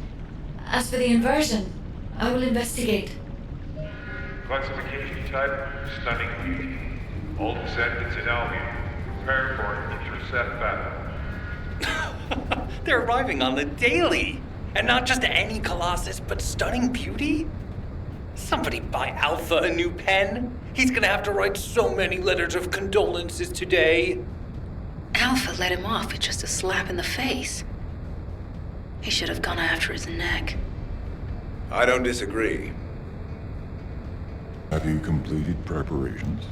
As for the inversion, I will investigate. Classification type, stunning beauty. All descendants in Albion. Prepare for an intercept battle. They're arriving on the daily! And not just any Colossus, but stunning beauty? Somebody buy Alpha a new pen. He's gonna have to write so many letters of condolences today. Alpha let him off with just a slap in the face. He should have gone after his neck. I don't disagree. Have you completed preparations?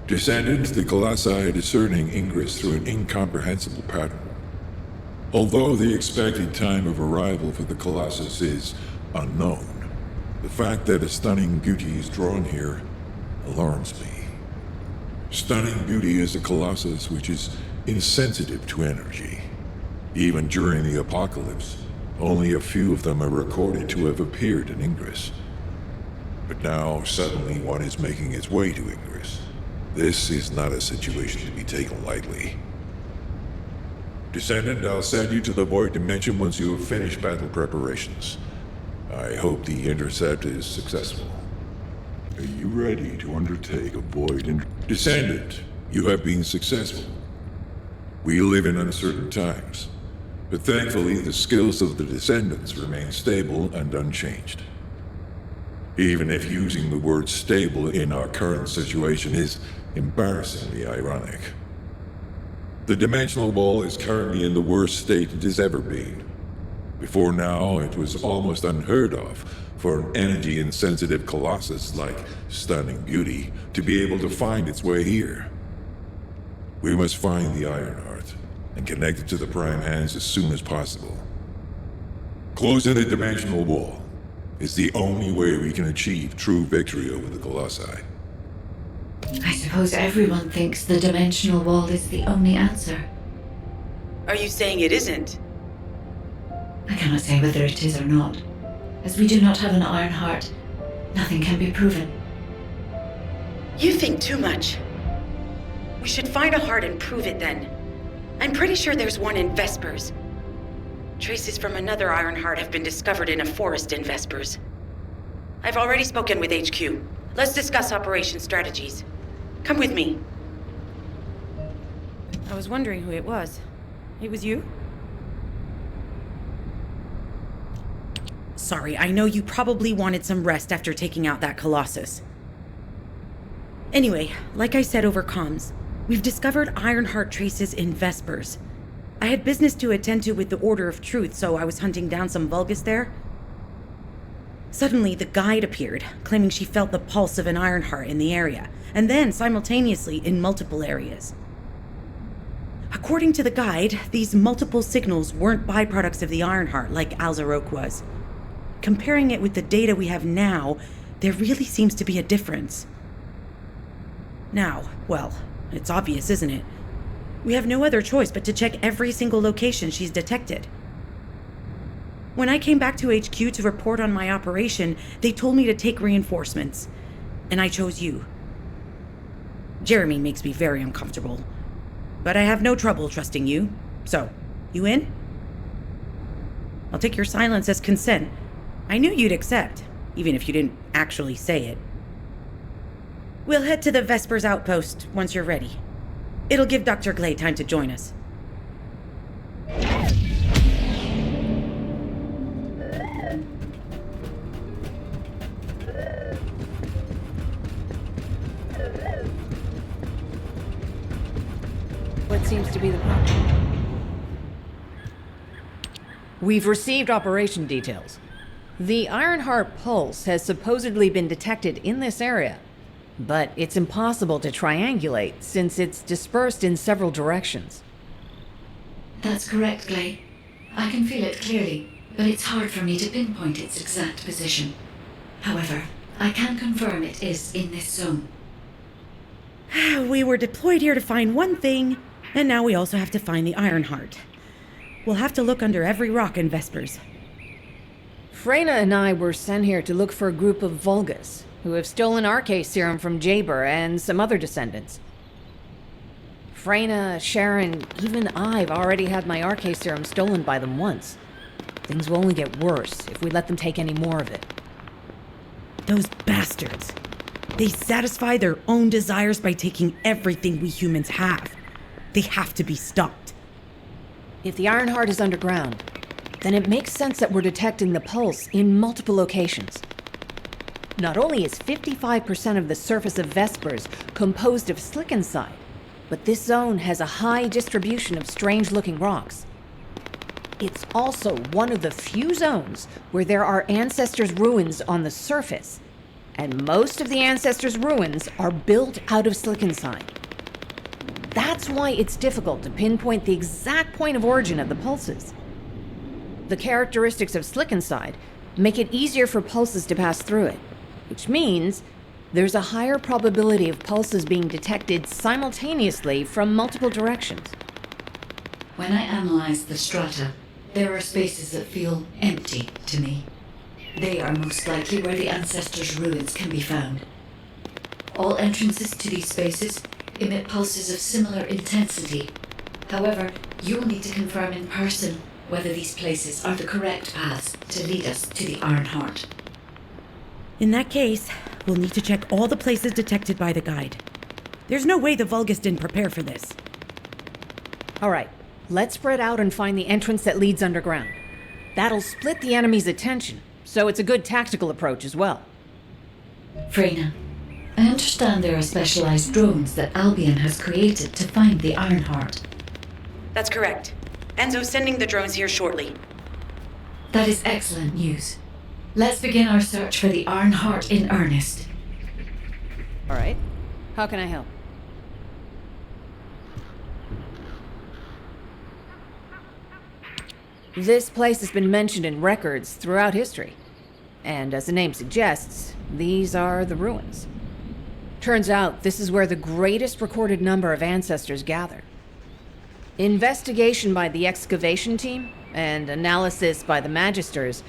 Descendants, the Colossi are discerning ingress through an incomprehensible pattern. Although the expected time of arrival for the Colossus is unknown, the fact that a stunning beauty is drawn here alarms me. Stunning beauty is a Colossus which is insensitive to energy. Even during the apocalypse, only a few of them are recorded to have appeared in Ingress. But now, suddenly, one is making its way to Ingress. This is not a situation to be taken lightly. Descendant, I'll send you to the Void Dimension once you have finished battle preparations. I hope the intercept is successful. Are you ready to undertake a Void Descendant, you have been successful. We live in uncertain times, but thankfully the skills of the Descendants remain stable and unchanged. Even if using the word stable in our current situation is embarrassingly ironic. The dimensional wall is currently in the worst state it has ever been. Before now, it was almost unheard of for an energy-insensitive colossus like Stunning Beauty to be able to find its way here. We must find the Ironheart and connect it to the Prime Hands as soon as possible. Closing the dimensional wall is the only way we can achieve true victory over the Colossi. I suppose everyone thinks the dimensional wall is the only answer. Are you saying it isn't? I cannot say whether it is or not. As we do not have an Ironheart, nothing can be proven. You think too much. We should find a heart and prove it then. I'm pretty sure there's one in Vespers. Traces from another Ironheart have been discovered in a forest in Vespers. I've already spoken with HQ. Let's discuss operation strategies. Come with me. I was wondering who it was. It was you? Sorry, I know you probably wanted some rest after taking out that Colossus. Anyway, like I said over comms, we've discovered Ironheart traces in Vespers. I had business to attend to with the Order of Truth, so I was hunting down some Vulgus there. Suddenly, the guide appeared, claiming she felt the pulse of an Ironheart in the area, and then simultaneously in multiple areas. According to the guide, these multiple signals weren't byproducts of the Ironheart like Alzarok was. Comparing it with the data we have now, there really seems to be a difference. Now, well, it's obvious, isn't it? We have no other choice but to check every single location she's detected. When I came back to HQ to report on my operation, they told me to take reinforcements, and I chose you. Jeremy makes me very uncomfortable, but I have no trouble trusting you. So, you in? I'll take your silence as consent. I knew you'd accept, even if you didn't actually say it. We'll head to the Vespers outpost once you're ready. It'll give Dr. Glay time to join us. What seems to be the problem? We've received operation details. The Ironheart pulse has supposedly been detected in this area, but it's impossible to triangulate since it's dispersed in several directions. That's correct, Glay. I can feel it clearly, but it's hard for me to pinpoint its exact position. However, I can confirm it is in this zone. We were deployed here to find one thing, and now we also have to find the Ironheart. We'll have to look under every rock in Vespers. Freyna and I were sent here to look for a group of Vulgus, who have stolen RK serum from Jaber and some other descendants. Freyna, Sharon, even I've already had my RK serum stolen by them once. Things will only get worse if we let them take any more of it. Those bastards. They satisfy their own desires by taking everything we humans have. They have to be stopped. If the Ironheart is underground, then it makes sense that we're detecting the pulse in multiple locations. Not only is 55% of the surface of Vespers composed of slickenside, but this zone has a high distribution of strange-looking rocks. It's also one of the few zones where there are Ancestors' ruins on the surface, and most of the Ancestors' ruins are built out of slickenside. That's why it's difficult to pinpoint the exact point of origin of the pulses. The characteristics of slickenside make it easier for pulses to pass through it, which means there's a higher probability of pulses being detected simultaneously from multiple directions. When I analyze the strata, there are spaces that feel empty to me. They are most likely where the Ancestors' ruins can be found. All entrances to these spaces emit pulses of similar intensity. However, you'll need to confirm in person whether these places are the correct paths to lead us to the Ironheart. In that case, we'll need to check all the places detected by the guide. There's no way the Vulgus didn't prepare for this. All right, let's spread out and find the entrance that leads underground. That'll split the enemy's attention, so it's a good tactical approach as well. Freyna, I understand there are specialized drones that Albion has created to find the Ironheart. That's correct. Enzo's sending the drones here shortly. That is excellent news. Let's begin our search for the Ironheart in earnest. All right. How can I help? This place has been mentioned in records throughout history. And as the name suggests, these are the ruins. Turns out this is where the greatest recorded number of ancestors gather. Investigation by the excavation team and analysis by the magisters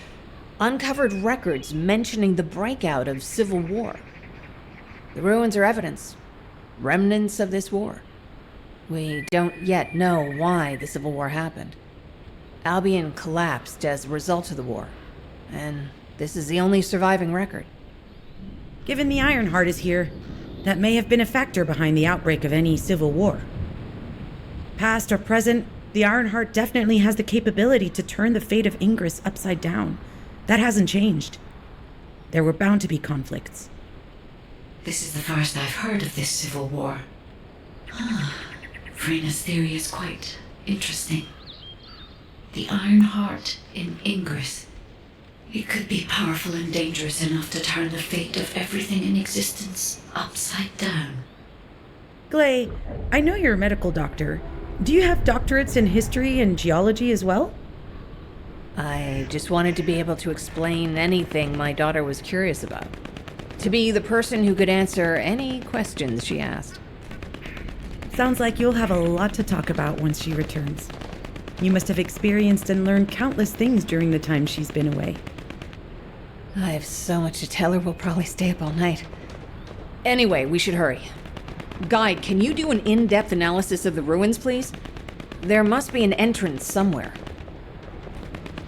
uncovered records mentioning the breakout of civil war. The ruins are evidence, remnants of this war. We don't yet know why the civil war happened. Albion collapsed as a result of the war, and this is the only surviving record. Given the Ironheart is here, that may have been a factor behind the outbreak of any civil war. Past or present, the Ironheart definitely has the capability to turn the fate of Ingress upside down. That hasn't changed. There were bound to be conflicts. This is the first I've heard of this civil war. Freyna's theory is quite interesting. The Ironheart in Ingress. It could be powerful and dangerous enough to turn the fate of everything in existence upside down. Glay, I know you're a medical doctor. Do you have doctorates in history and geology as well? I just wanted to be able to explain anything my daughter was curious about. To be the person who could answer any questions she asked. Sounds like you'll have a lot to talk about once she returns. You must have experienced and learned countless things during the time she's been away. I have so much to tell her, we'll probably stay up all night. Anyway, we should hurry. Guide, can you do an in-depth analysis of the ruins, please? There must be an entrance somewhere.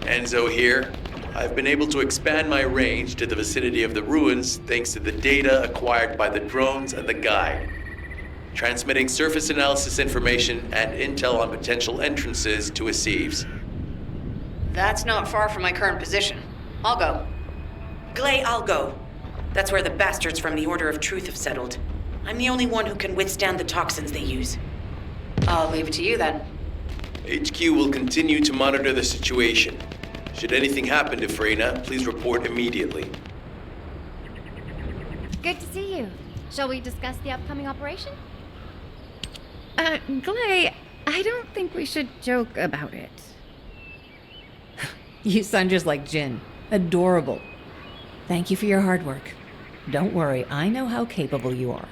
Enzo here. I've been able to expand my range to the vicinity of the ruins thanks to the data acquired by the drones and the guide. Transmitting surface analysis information and intel on potential entrances to Aceves. That's not far from my current position. I'll go. Glay, I'll go. That's where the bastards from the Order of Truth have settled. I'm the only one who can withstand the toxins they use. I'll leave it to you then. HQ will continue to monitor the situation. Should anything happen to Freyna, please report immediately. Good to see you. Shall we discuss the upcoming operation? Glay, I don't think we should joke about it. You sound just like Jin. Adorable. Thank you for your hard work. Don't worry, I know how capable you are.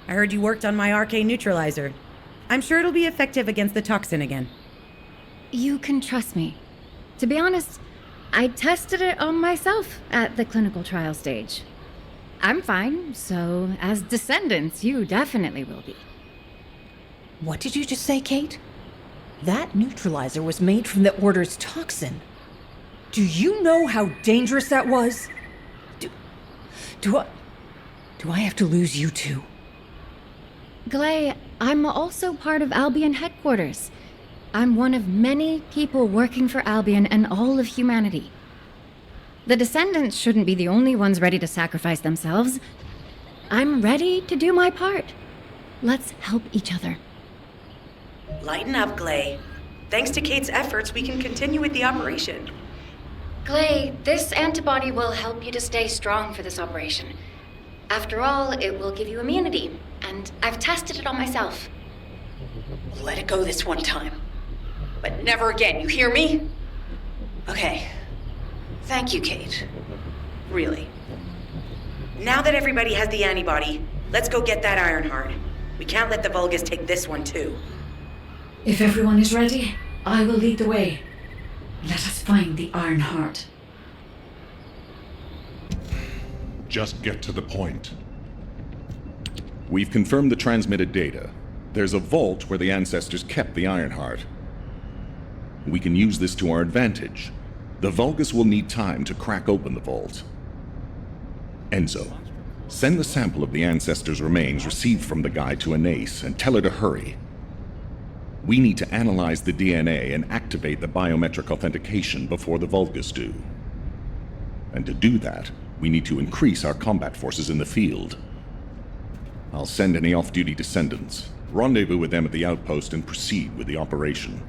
I heard you worked on my RK neutralizer. I'm sure it'll be effective against the toxin again. You can trust me. To be honest, I tested it on myself at the clinical trial stage. I'm fine, so as Descendants, you definitely will be. What did you just say, Kate? That neutralizer was made from the Order's toxin. Do you know how dangerous that was? Do I have to lose you too? Glay, I'm also part of Albion headquarters. I'm one of many people working for Albion and all of humanity. The Descendants shouldn't be the only ones ready to sacrifice themselves. I'm ready to do my part. Let's help each other. Lighten up, Glay. Thanks to Kate's efforts, we can continue with the operation. Glay, this antibody will help you to stay strong for this operation. After all, it will give you immunity, and I've tested it on myself. Let it go this one time. But never again, you hear me? Okay. Thank you, Kate. Really. Now that everybody has the antibody, let's go get that Ironheart. We can't let the Vulgus take this one, too. If everyone is ready, I will lead the way. Let us find the Ironheart. Just get to the point. We've confirmed the transmitted data. There's a vault where the ancestors kept the Ironheart. We can use this to our advantage. The Vulgus will need time to crack open the vault. Enzo, send the sample of the ancestors' remains received from the guide to Anais and tell her to hurry. We need to analyze the DNA and activate the biometric authentication before the Vulgus do. And to do that, we need to increase our combat forces in the field. I'll send any off-duty Descendants, rendezvous with them at the outpost, and proceed with the operation.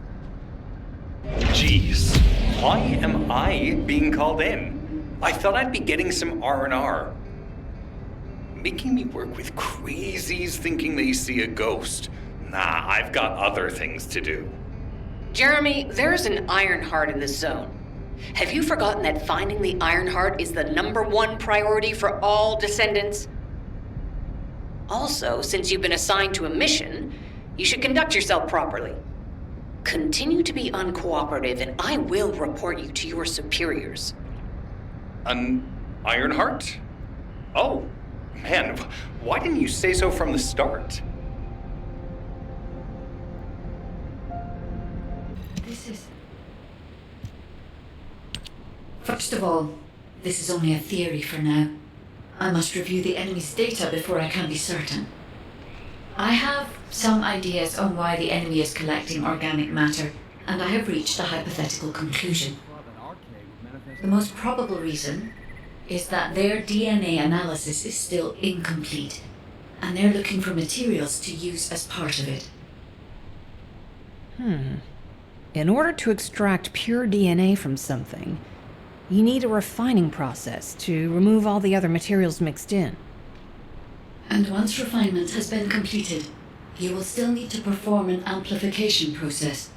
Jeez, why am I being called in? I thought I'd be getting some R&R. Making me work with crazies thinking they see a ghost. Nah, I've got other things to do. Jeremy, there's an Ironheart in this zone. Have you forgotten that finding the Ironheart is the #1 priority for all Descendants? Also, since you've been assigned to a mission, you should conduct yourself properly. Continue to be uncooperative, and I will report you to your superiors. An Ironheart? Oh, man, why didn't you say so from the start? First of all, this is only a theory for now. I must review the enemy's data before I can be certain. I have some ideas on why the enemy is collecting organic matter, and I have reached a hypothetical conclusion. The most probable reason is that their DNA analysis is still incomplete, and they're looking for materials to use as part of it. In order to extract pure DNA from something, you need a refining process to remove all the other materials mixed in. And once refinement has been completed, you will still need to perform an amplification process.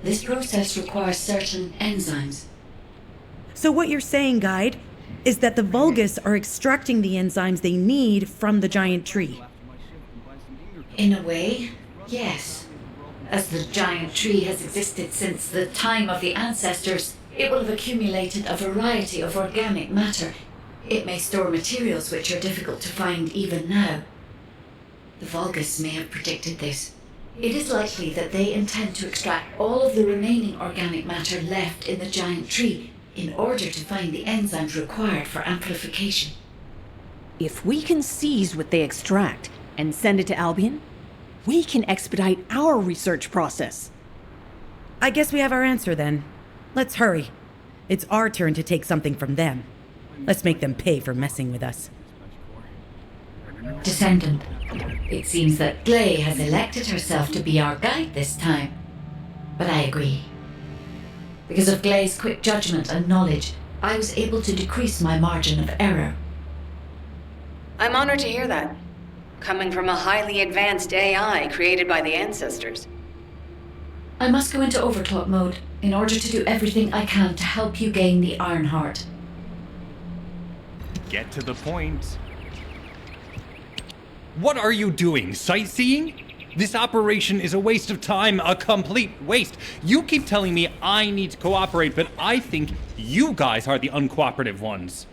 This process requires certain enzymes. So what you're saying, Guide, is that the Vulgus are extracting the enzymes they need from the giant tree. In a way, yes. As the giant tree has existed since the time of the ancestors, it will have accumulated a variety of organic matter. It may store materials which are difficult to find even now. The Vulgus may have predicted this. It is likely that they intend to extract all of the remaining organic matter left in the giant tree in order to find the enzymes required for amplification. If we can seize what they extract and send it to Albion, we can expedite our research process. I guess we have our answer then. Let's hurry. It's our turn to take something from them. Let's make them pay for messing with us. Descendant, it seems that Gley has elected herself to be our guide this time. But I agree. Because of Gley's quick judgment and knowledge, I was able to decrease my margin of error. I'm honored to hear that. Coming from a highly advanced AI created by the ancestors. I must go into overclock mode in order to do everything I can to help you gain the Iron Heart. Get to the point. What are you doing? Sightseeing? This operation is a waste of time, a complete waste. You keep telling me I need to cooperate, but I think you guys are the uncooperative ones.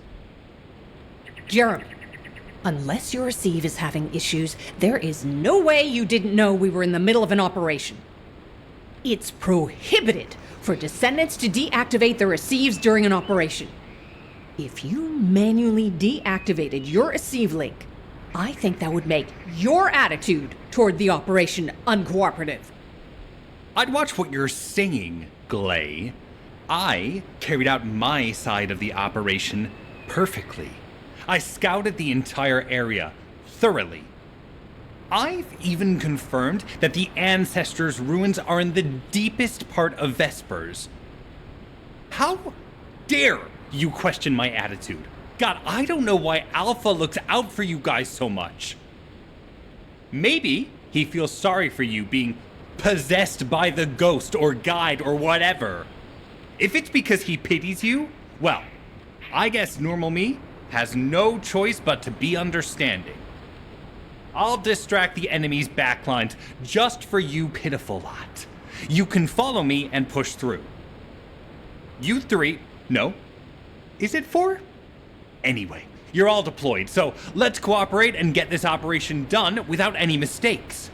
Jeremy, unless your receive is having issues, there is no way you didn't know we were in the middle of an operation. It's prohibited for Descendants to deactivate the receives during an operation. If you manually deactivated your receive link, I think that would make your attitude toward the operation uncooperative. I'd watch what you're saying, Gley. I carried out my side of the operation perfectly. I scouted the entire area thoroughly. I've even confirmed that the Ancestors' ruins are in the deepest part of Vespers. How dare you question my attitude? God, I don't know why Alpha looks out for you guys so much. Maybe he feels sorry for you being possessed by the ghost or guide or whatever. If it's because he pities you, well, I guess normal me has no choice but to be understanding. I'll distract the enemy's backlines just for you pitiful lot. You can follow me and push through. You three, no. Is it four? Anyway, you're all deployed, so let's cooperate and get this operation done without any mistakes.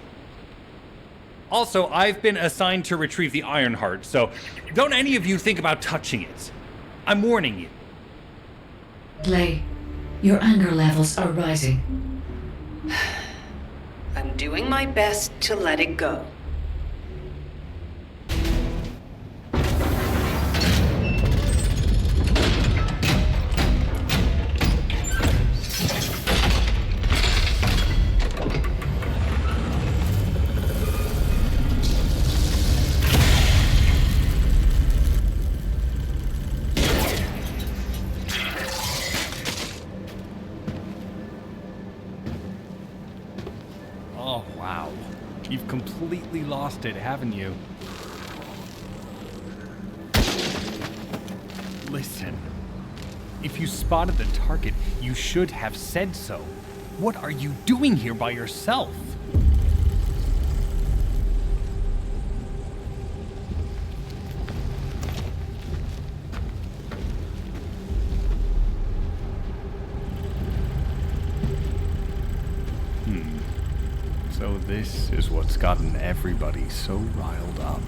Also, I've been assigned to retrieve the Iron Heart, so don't any of you think about touching it. I'm warning you. Gley, your anger levels are rising. I'm doing my best to let it go. Oh, wow. You've completely lost it, haven't you? Listen. If you spotted the target, you should have said so. What are you doing here by yourself? So this is what's gotten everybody so riled up.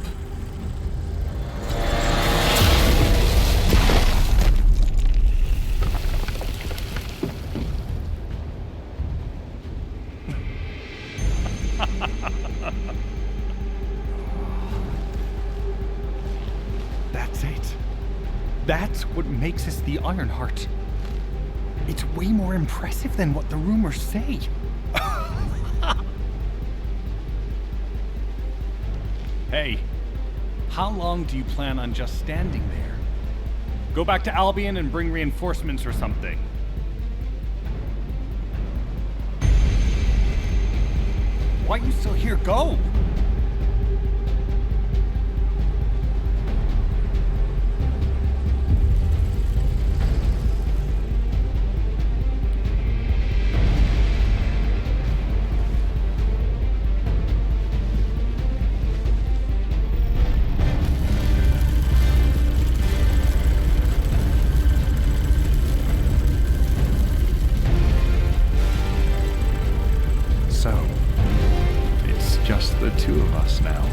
That's it. That's what makes us the Ironheart. It's way more impressive than what the rumors say. Hey, how long do you plan on just standing there? Go back to Albion and bring reinforcements or something. Why are you still here? Go! So, it's just the two of us now.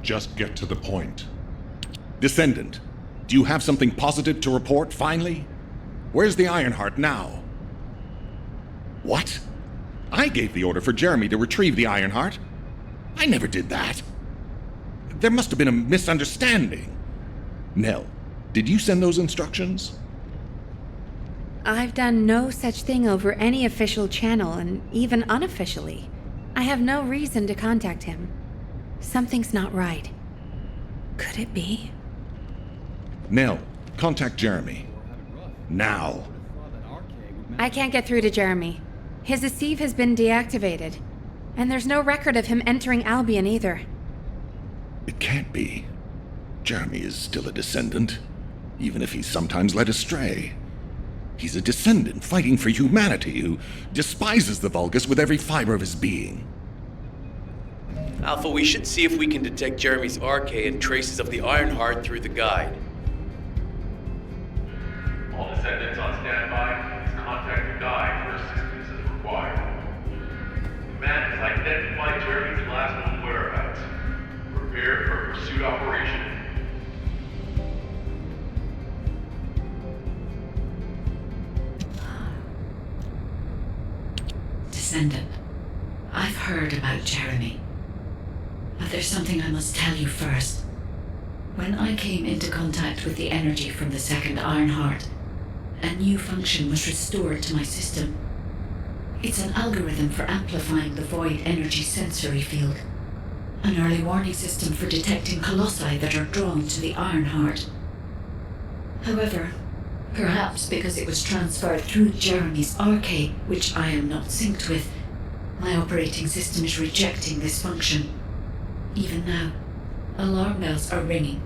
Just get to the point. Descendant, do you have something positive to report, finally? Where's the Ironheart now? What? I gave the order for Jeremy to retrieve the Ironheart. I never did that. There must have been a misunderstanding. Nell, did you send those instructions? I've done no such thing over any official channel, and even unofficially. I have no reason to contact him. Something's not right. Could it be? Nell, contact Jeremy. Now. I can't get through to Jeremy. His Deceive has been deactivated, and there's no record of him entering Albion either. It can't be. Jeremy is still a Descendant, even if he's sometimes led astray. He's a Descendant fighting for humanity who despises the Vulgus with every fiber of his being. Alpha, we should see if we can detect Jeremy's RK and traces of the Ironheart through the guide. All Descendants on standby. Please contact the guide for assistance as required. The man has identified Jeremy's last known whereabouts. Prepare for pursuit operation. Descendant, I've heard about Jeremy. But there's something I must tell you first. When I came into contact with the energy from the second Ironheart, a new function was restored to my system. It's an algorithm for amplifying the void energy sensory field. An early warning system for detecting colossi that are drawn to the Ironheart. However, perhaps because it was transferred through Jeremy's RK, which I am not synced with, my operating system is rejecting this function. Even now, alarm bells are ringing.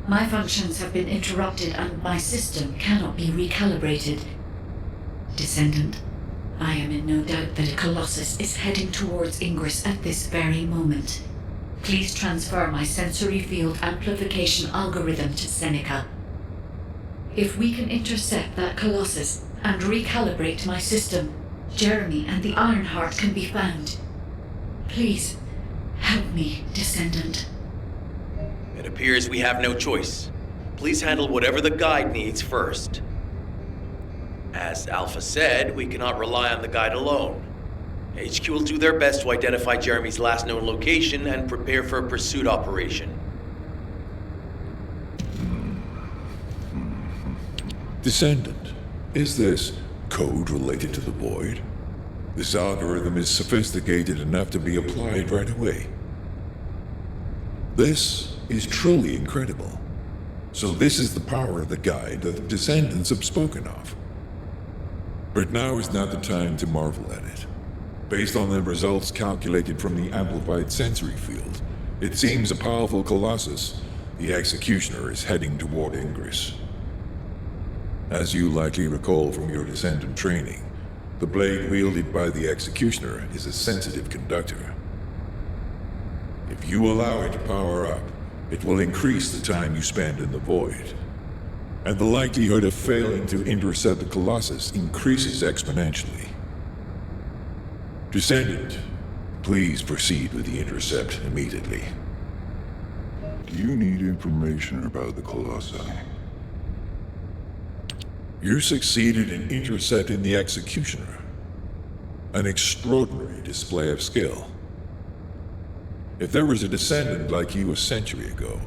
My functions have been interrupted and my system cannot be recalibrated. Descendant, I am in no doubt that a Colossus is heading towards Ingress at this very moment. Please transfer my sensory field amplification algorithm to Seneca. If we can intercept that Colossus and recalibrate my system, Jeremy and the Ironheart can be found. Please, help me, Descendant. It appears we have no choice. Please handle whatever the guide needs first. As Alpha said, we cannot rely on the guide alone. HQ will do their best to identify Jeremy's last known location and prepare for a pursuit operation. Descendant, is this code related to the Void? This algorithm is sophisticated enough to be applied right away. This is truly incredible. So this is the power of the guide that the Descendants have spoken of. But now is not the time to marvel at it. Based on the results calculated from the amplified sensory field, it seems a powerful Colossus, the Executioner, is heading toward Ingress. As you likely recall from your Descendant training, the blade wielded by the Executioner is a sensitive conductor. If you allow it to power up, it will increase the time you spend in the Void. And the likelihood of failing to intercept the Colossus increases exponentially. Descendant, please proceed with the intercept immediately. Do you need information about the Colossi? You succeeded in intercepting the Executioner. An extraordinary display of skill. If there was a Descendant like you a century ago,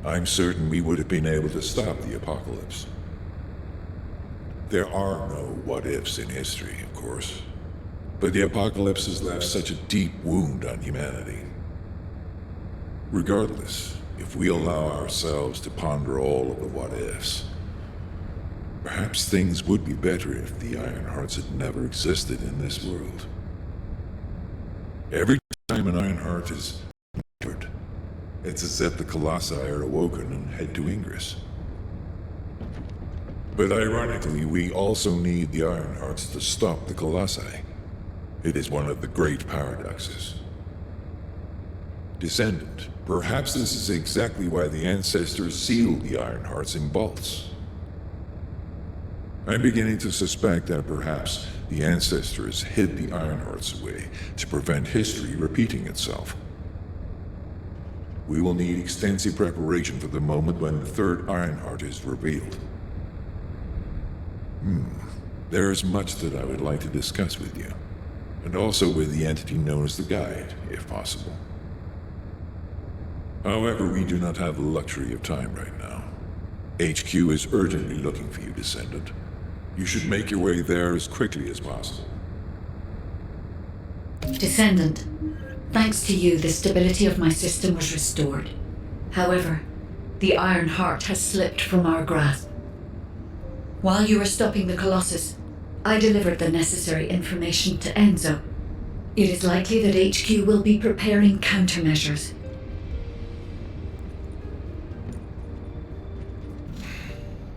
I'm certain we would have been able to stop the apocalypse. There are no what-ifs in history, of course, but the apocalypse has left such a deep wound on humanity. Regardless, if we allow ourselves to ponder all of the what-ifs, perhaps things would be better if the Ironhearts had never existed in this world. Every time an Ironheart is murdered, it's as if the Colossi are awoken and head to Ingress. But ironically, we also need the Ironhearts to stop the Colossi. It is one of the great paradoxes. Descendant, perhaps this is exactly why the ancestors sealed the Ironhearts in vaults. I'm beginning to suspect that perhaps the ancestors hid the Ironhearts away to prevent history repeating itself. We will need extensive preparation for the moment when the third Ironheart is revealed. There is much that I would like to discuss with you, and also with the entity known as the Guide, if possible. However, we do not have the luxury of time right now. HQ is urgently looking for you, Descendant. You should make your way there as quickly as possible. Descendant, thanks to you, the stability of my system was restored. However, the Iron Heart has slipped from our grasp. While you were stopping the Colossus, I delivered the necessary information to Enzo. It is likely that HQ will be preparing countermeasures.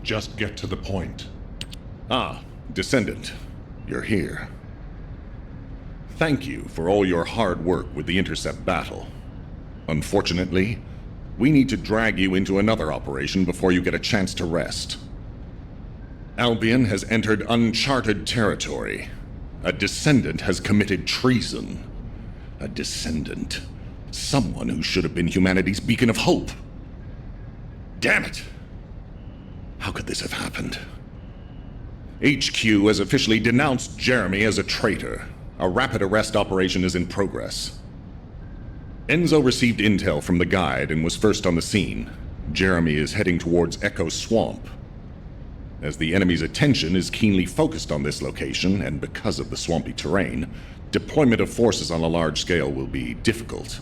Just get to the point. Ah, Descendant, you're here. Thank you for all your hard work with the intercept battle. Unfortunately, we need to drag you into another operation before you get a chance to rest. Albion has entered uncharted territory. A Descendant has committed treason. A Descendant. Someone who should have been humanity's beacon of hope. Damn it! How could this have happened? HQ has officially denounced Jeremy as a traitor. A rapid arrest operation is in progress. Enzo received intel from the guide and was first on the scene. Jeremy is heading towards Echo Swamp. As the enemy's attention is keenly focused on this location, and because of the swampy terrain, deployment of forces on a large scale will be difficult.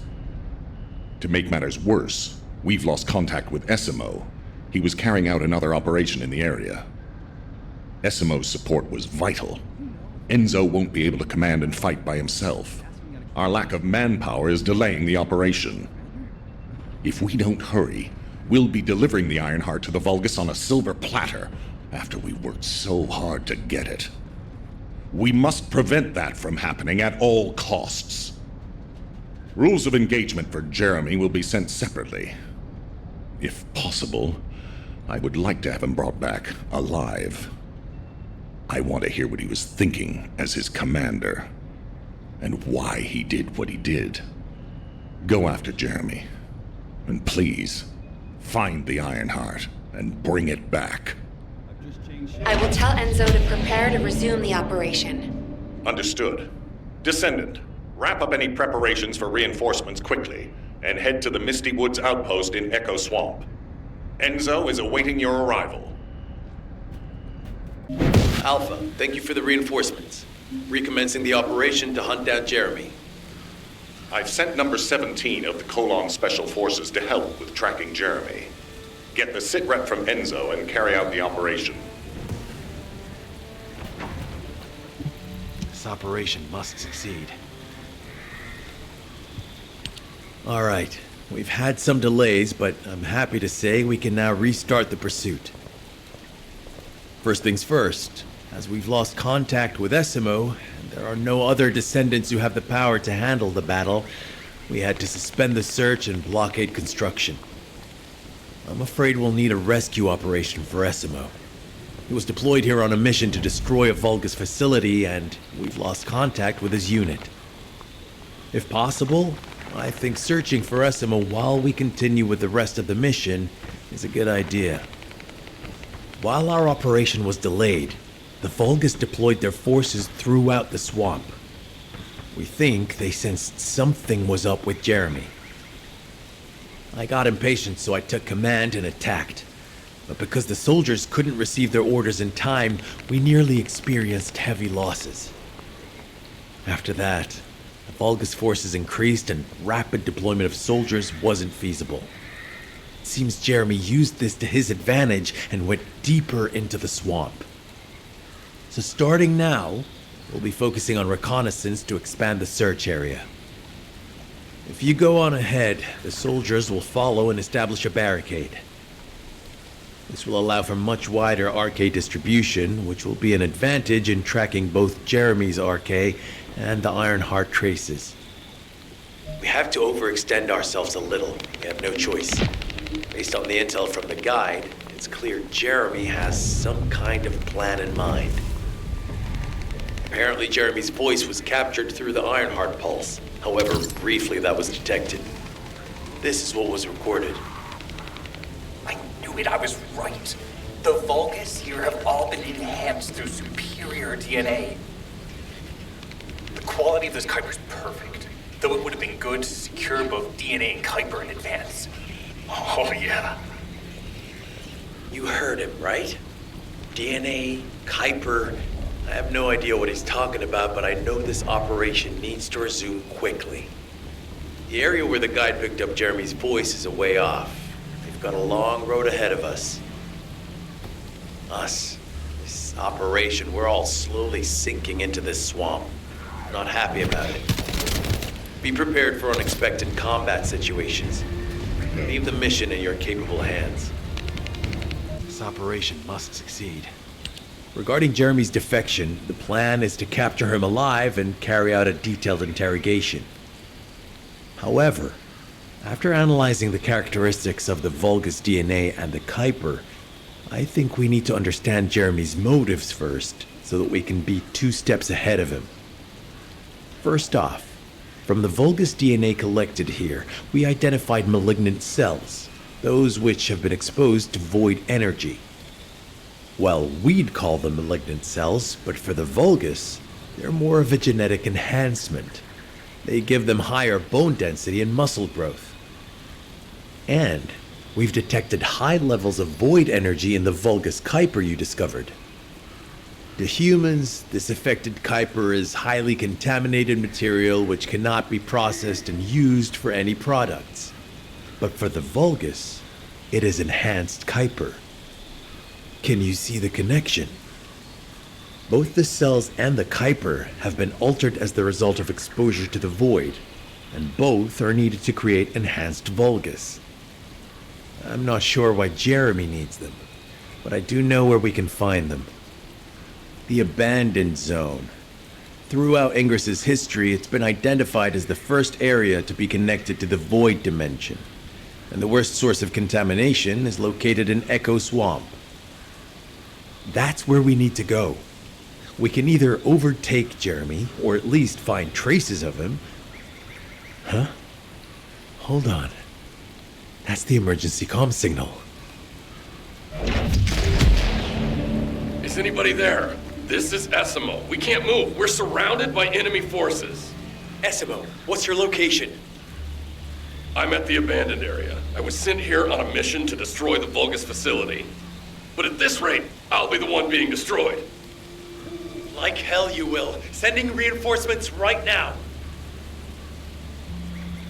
To make matters worse, we've lost contact with Essimo. He was carrying out another operation in the area. Essimo's support was vital. Enzo won't be able to command and fight by himself. Our lack of manpower is delaying the operation. If we don't hurry, we'll be delivering the Ironheart to the Vulgus on a silver platter after we worked so hard to get it. We must prevent that from happening at all costs. Rules of engagement for Jeremy will be sent separately. If possible, I would like to have him brought back alive. I want to hear what he was thinking as his commander, and why he did what he did. Go after Jeremy, and please, find the Ironheart and bring it back. I will tell Enzo to prepare to resume the operation. Understood. Descendant, wrap up any preparations for reinforcements quickly, and head to the Misty Woods outpost in Echo Swamp. Enzo is awaiting your arrival. Alpha, thank you for the reinforcements. Recommencing the operation to hunt down Jeremy. I've sent number 17 of the Colon Special Forces to help with tracking Jeremy. Get the sitrep from Enzo and carry out the operation. This operation must succeed. All right. We've had some delays, but I'm happy to say we can now restart the pursuit. First things first, as we've lost contact with Essimo, and there are no other Descendants who have the power to handle the battle, we had to suspend the search and blockade construction. I'm afraid we'll need a rescue operation for Essimo. He was deployed here on a mission to destroy a Vulgus facility, and we've lost contact with his unit. If possible, I think searching for Essimo while we continue with the rest of the mission is a good idea. While our operation was delayed, the Vulgus deployed their forces throughout the swamp. We think they sensed something was up with Jeremy. I got impatient, so I took command and attacked. But because the soldiers couldn't receive their orders in time, we nearly experienced heavy losses. After that, the Vulgus forces increased and rapid deployment of soldiers wasn't feasible. It seems Jeremy used this to his advantage and went deeper into the swamp. So starting now, we'll be focusing on reconnaissance to expand the search area. If you go on ahead, the soldiers will follow and establish a barricade. This will allow for much wider RK distribution, which will be an advantage in tracking both Jeremy's RK and the Ironheart traces. We have to overextend ourselves a little. We have no choice. Based on the intel from the guide, it's clear Jeremy has some kind of plan in mind. Apparently Jeremy's voice was captured through the Ironheart pulse. However, briefly that was detected. This is what was recorded. I knew it, I was right. The Vulgus here have all been enhanced through superior DNA. The quality of this kyber is perfect. Though it would have been good to secure both DNA and Kuiper in advance. Oh, yeah. You heard him, right? DNA, Kuiper. I have no idea what he's talking about, but I know this operation needs to resume quickly. The area where the guide picked up Jeremy's voice is a way off. We've got a long road ahead of us. This operation, we're all slowly sinking into this swamp. Not happy about it. Be prepared for unexpected combat situations. Leave the mission in your capable hands. This operation must succeed. Regarding Jeremy's defection, the plan is to capture him alive and carry out a detailed interrogation. However, after analyzing the characteristics of the Vulgus DNA and the Kuiper, I think we need to understand Jeremy's motives first, so that we can be 2 steps ahead of him. First off, from the Vulgus DNA collected here, we identified malignant cells, those which have been exposed to void energy. Well, we'd call them malignant cells, but for the Vulgus, they're more of a genetic enhancement. They give them higher bone density and muscle growth. And we've detected high levels of void energy in the Vulgus Kuiper you discovered. To humans, this affected Kuiper is highly contaminated material which cannot be processed and used for any products. But for the Vulgus, it is enhanced Kuiper. Can you see the connection? Both the cells and the Kuiper have been altered as the result of exposure to the void, and both are needed to create enhanced Vulgus. I'm not sure why Jeremy needs them, but I do know where we can find them. The Abandoned Zone. Throughout Ingris's history, it's been identified as the first area to be connected to the Void Dimension, and the worst source of contamination is located in Echo Swamp. That's where we need to go. We can either overtake Jeremy, or at least find traces of him. Huh? Hold on. That's the emergency comm signal. Is anybody there? This is Essimo. We can't move. We're surrounded by enemy forces. Essimo, what's your location? I'm at the abandoned area. I was sent here on a mission to destroy the Vulgus facility. But at this rate, I'll be the one being destroyed. Like hell you will. Sending reinforcements right now.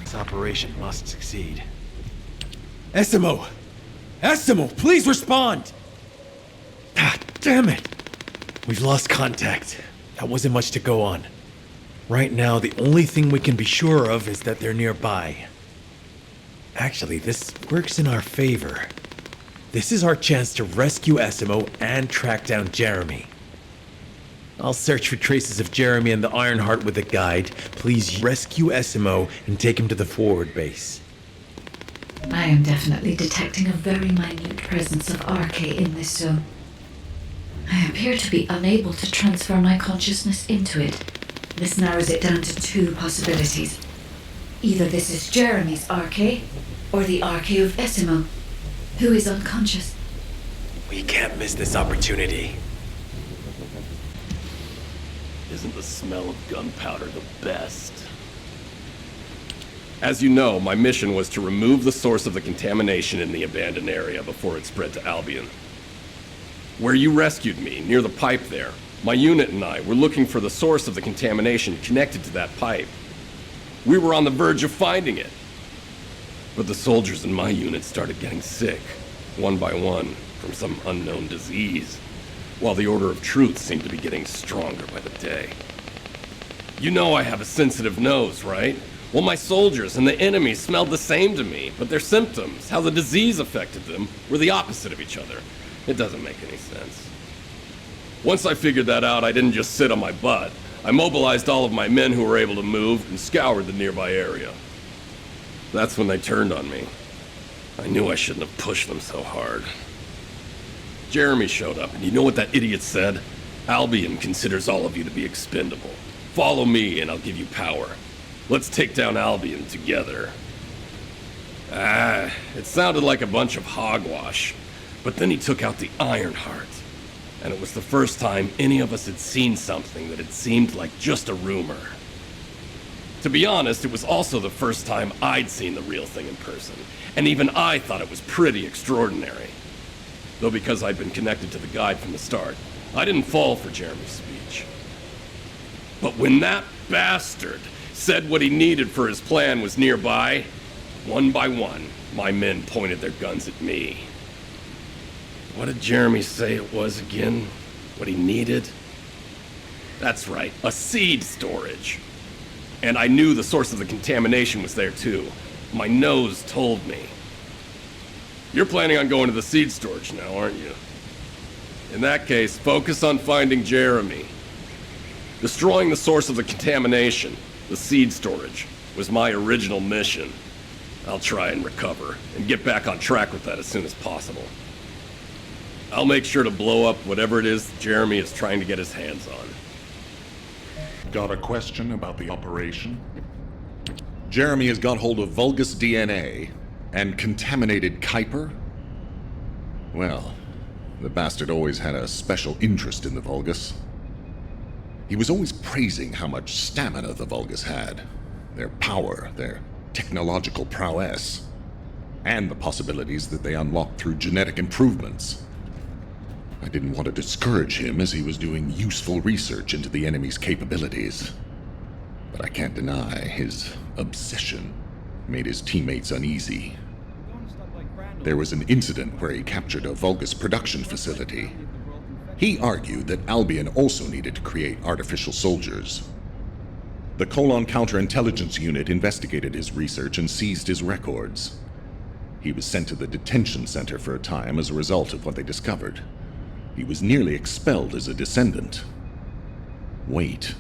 This operation must succeed. Essimo! Essimo, please respond! Ah, damn it! We've lost contact. That wasn't much to go on. Right now, the only thing we can be sure of is that they're nearby. Actually, this works in our favor. This is our chance to rescue Essimo and track down Jeremy. I'll search for traces of Jeremy and the Ironheart with a guide. Please rescue Essimo and take him to the forward base. I am definitely detecting a very minute presence of RK in this zone. I appear to be unable to transfer my consciousness into it. This narrows it down to 2 possibilities. Either this is Jeremy's RK, or the RK of Essimo, who is unconscious. We can't miss this opportunity. Isn't the smell of gunpowder the best? As you know, my mission was to remove the source of the contamination in the abandoned area before it spread to Albion. Where you rescued me, near the pipe there, my unit and I were looking for the source of the contamination connected to that pipe. We were on the verge of finding it. But the soldiers in my unit started getting sick, one by one, from some unknown disease, while the Order of Truth seemed to be getting stronger by the day. You know I have a sensitive nose, right? Well, my soldiers and the enemy smelled the same to me, but their symptoms, how the disease affected them, were the opposite of each other. It doesn't make any sense. Once I figured that out, I didn't just sit on my butt. I mobilized all of my men who were able to move and scoured the nearby area. That's when they turned on me. I knew I shouldn't have pushed them so hard. Jeremy showed up, and you know what that idiot said? Albion considers all of you to be expendable. Follow me, and I'll give you power. Let's take down Albion together. It sounded like a bunch of hogwash. But then he took out the Ironheart. And it was the first time any of us had seen something that had seemed like just a rumor. To be honest, it was also the first time I'd seen the real thing in person, and even I thought it was pretty extraordinary. Though because I'd been connected to the guide from the start, I didn't fall for Jeremy's speech. But when that bastard said what he needed for his plan was nearby, one by one, my men pointed their guns at me. What did Jeremy say it was again? What he needed? That's right, a seed storage. And I knew the source of the contamination was there too. My nose told me. You're planning on going to the seed storage now, aren't you? In that case, focus on finding Jeremy. Destroying the source of the contamination, the seed storage, was my original mission. I'll try and recover, and get back on track with that as soon as possible. I'll make sure to blow up whatever it is Jeremy is trying to get his hands on. Got a question about the operation? Jeremy has got hold of Vulgus DNA and contaminated Kuiper? Well, the bastard always had a special interest in the Vulgus. He was always praising how much stamina the Vulgus had, their power, their technological prowess, and the possibilities that they unlocked through genetic improvements. I didn't want to discourage him as he was doing useful research into the enemy's capabilities. But I can't deny his obsession made his teammates uneasy. There was an incident where he captured a Vulgus production facility. He argued that Albion also needed to create artificial soldiers. The Colon Counterintelligence Unit investigated his research and seized his records. He was sent to the detention center for a time as a result of what they discovered. He was nearly expelled as a Descendant. Wait.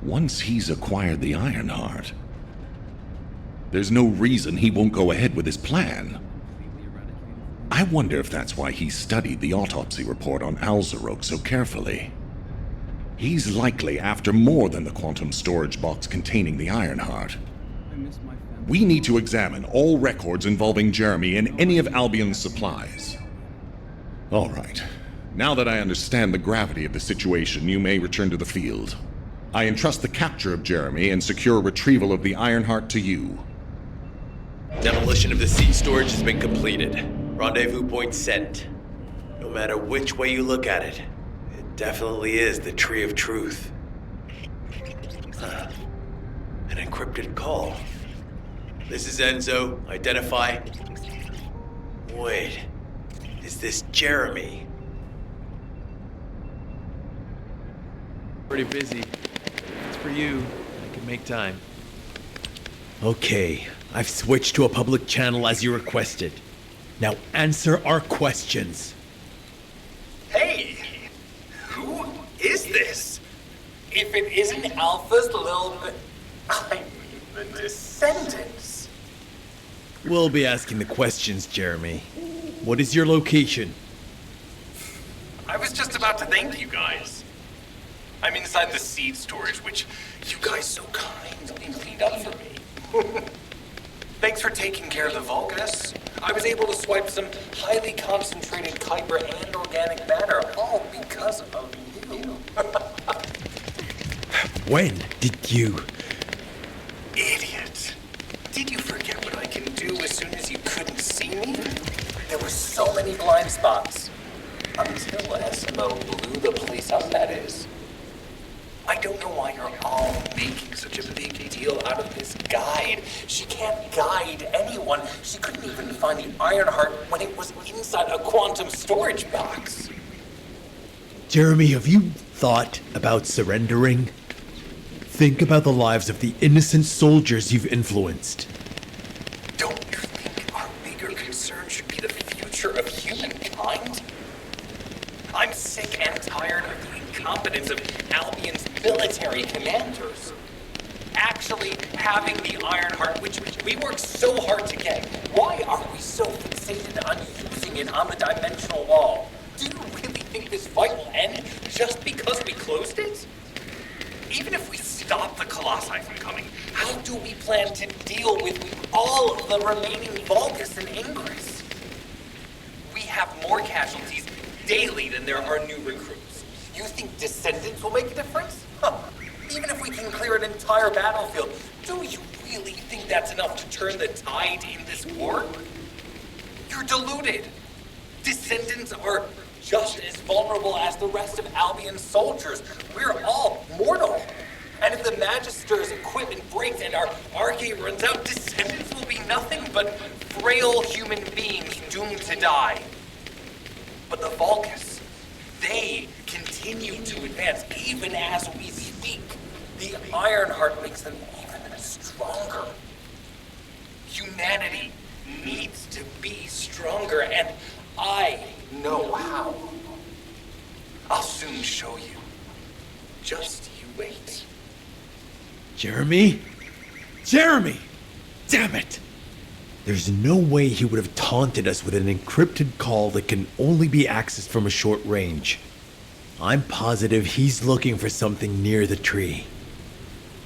Once he's acquired the Ironheart, there's no reason he won't go ahead with his plan. I wonder if that's why he studied the autopsy report on Alzarok so carefully. He's likely after more than the quantum storage box containing the Ironheart. We need to examine all records involving Jeremy and any of Albion's supplies. All right. Now that I understand the gravity of the situation, you may return to the field. I entrust the capture of Jeremy and secure retrieval of the Ironheart to you. Demolition of the seed storage has been completed. Rendezvous point set. No matter which way you look at it, it definitely is the Tree of Truth. An encrypted call. This is Enzo. Identify. Wait. Is this Jeremy? Pretty busy. It's for you. I can make time. Okay, I've switched to a public channel as you requested. Now answer our questions. Hey! Who is this? If it isn't Alpha's little bit... I mean, the Descendants. We'll be asking the questions, Jeremy. What is your location? I was just about to thank you guys. I'm inside the seed storage, which you guys so kindly cleaned up for me. Thanks for taking care of the Vulgus. I was able to swipe some highly concentrated Kuiper and organic matter, all because of you. When did you... Idiot. Did you forget what I can do as soon as you couldn't see me? There were so many blind spots. Until SMO blew the place up, that is. I don't know why you're all making such a big deal out of this guide. She can't guide anyone. She couldn't even find the Ironheart when it was inside a quantum storage box. Jeremy, have you thought about surrendering? Think about the lives of the innocent soldiers you've influenced. Don't you think our bigger concern should be the future of humankind? I'm sick and tired of the incompetence of Albion's military commanders. Actually having the Ironheart, which we worked so hard to get, why are we so fixated on using it on the dimensional wall? Do you really think this fight will end just because we closed it? Even if we stop the Colossi from coming, how do we plan to deal with all of the remaining Vulgus and Ingress? We have more casualties daily than there are new recruits. You think Descendants will make a difference? Huh. Even if we can clear an entire battlefield, Do you really think that's enough to turn the tide in this war? You're deluded. Descendants are just as vulnerable as the rest of Albion's soldiers. We're all mortal. And if the Magister's equipment breaks and our arcade runs out, Descendants will be nothing but frail human beings doomed to die. But the Vulgus, they continue to advance even as we speak. The Ironheart makes them even stronger. Humanity needs to be stronger, and I know how. I'll soon show you. Just you wait. Jeremy? Jeremy! Damn it! There's no way he would have taunted us with an encrypted call that can only be accessed from a short range. I'm positive he's looking for something near the tree.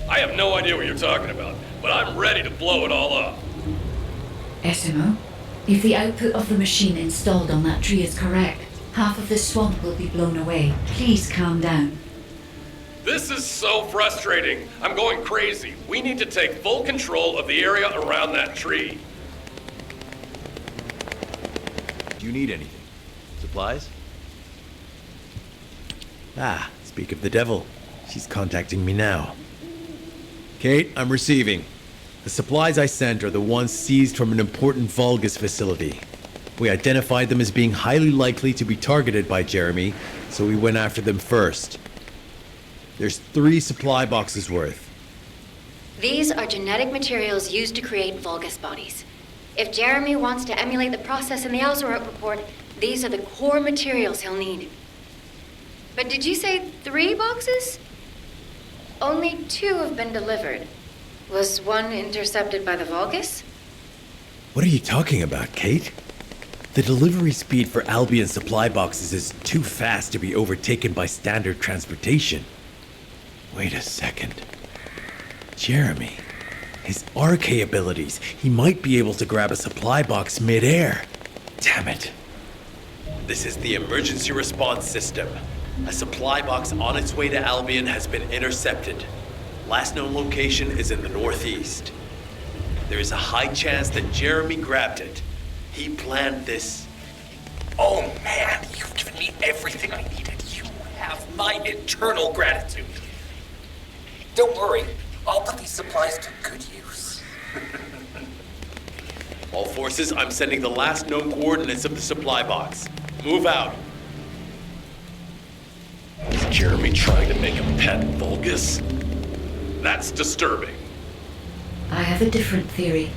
I have no idea what you're talking about, but I'm ready to blow it all up. Esimo, if the output of the machine installed on that tree is correct, half of the swamp will be blown away. Please calm down. This is so frustrating. I'm going crazy. We need to take full control of the area around that tree. Do you need anything? Supplies? Ah, speak of the devil. She's contacting me now. Kate, I'm receiving. The supplies I sent are the ones seized from an important Vulgus facility. We identified them as being highly likely to be targeted by Jeremy, so we went after them first. There's 3 supply boxes worth. These are genetic materials used to create Vulgus bodies. If Jeremy wants to emulate the process in the Alzarok report, these are the core materials he'll need. But did you say 3 boxes? Only 2 have been delivered. Was one intercepted by the Vulgus? What are you talking about, Kate? The delivery speed for Albion supply boxes is too fast to be overtaken by standard transportation. Wait a second. Jeremy. His RK abilities. He might be able to grab a supply box mid-air. Damn it. This is the emergency response system. A supply box on its way to Albion has been intercepted. Last known location is in the northeast. There is a high chance that Jeremy grabbed it. He planned this. Oh man, you've given me everything I needed. You have my eternal gratitude. Don't worry, I'll put these supplies to good use. All forces, I'm sending the last known coordinates of the supply box. Move out. Is Jeremy trying to make a pet Vulgus? That's disturbing. I have a different theory.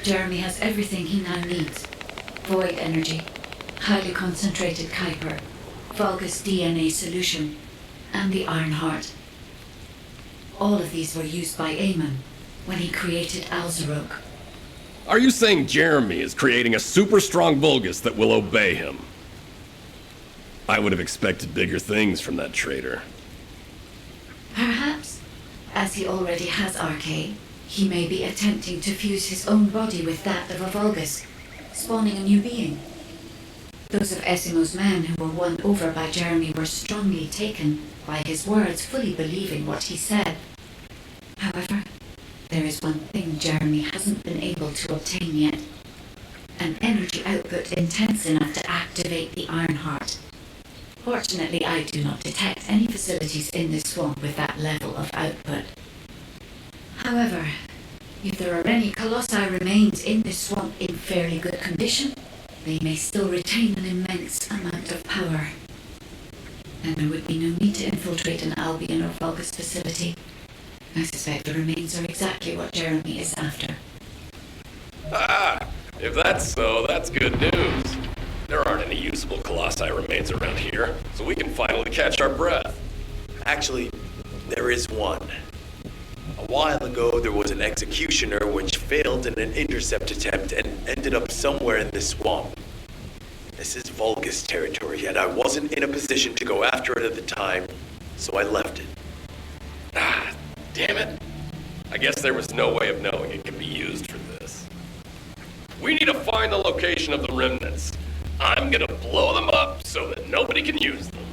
Jeremy has everything he now needs. Void energy, highly concentrated Kuiper, Vulgus DNA solution, and the Ironheart. All of these were used by Eamon when he created Alzarok. Are you saying Jeremy is creating a super strong Vulgus that will obey him? I would have expected bigger things from that traitor. Perhaps, as he already has RK, he may be attempting to fuse his own body with that of a Vulgus, spawning a new being. Those of Esimo's men who were won over by Jeremy were strongly taken by his words, fully believing what he said. However, there is one thing Jeremy hasn't been able to obtain yet. An energy output intense enough to activate the Ironheart. Fortunately, I do not detect any facilities in this swamp with that level of output. However, if there are any Colossi remains in this swamp in fairly good condition, they may still retain an immense amount of power. And there would be no need to infiltrate an Albion or Vulgus facility. I suspect the remains are exactly what Jeremy is after. Ah, if that's so, that's good news. There aren't any usable Colossi remains around here, so we can finally catch our breath. Actually, there is one. A while ago, there was an executioner which failed in an intercept attempt and ended up somewhere in this swamp. This is Vulgus territory, and I wasn't in a position to go after it at the time, so I left it. Ah, damn it. I guess there was no way of knowing it could be used for this. We need to find the location of the remnants. I'm gonna blow them up so that nobody can use them.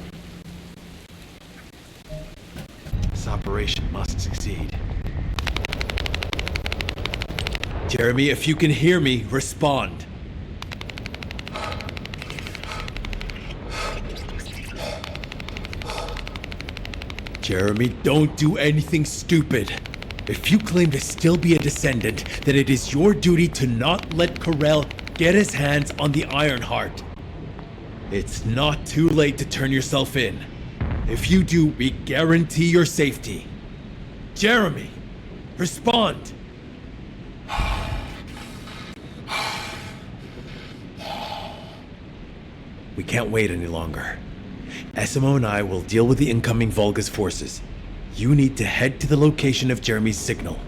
operation must succeed. Jeremy, if you can hear me, respond. Jeremy, don't do anything stupid. If you claim to still be a descendant, then it is your duty to not let Corell get his hands on the Ironheart. It's not too late to turn yourself in. If you do, we guarantee your safety. Jeremy, respond! We can't wait any longer. SMO and I will deal with the incoming Vulgus forces. You need to head to the location of Jeremy's signal.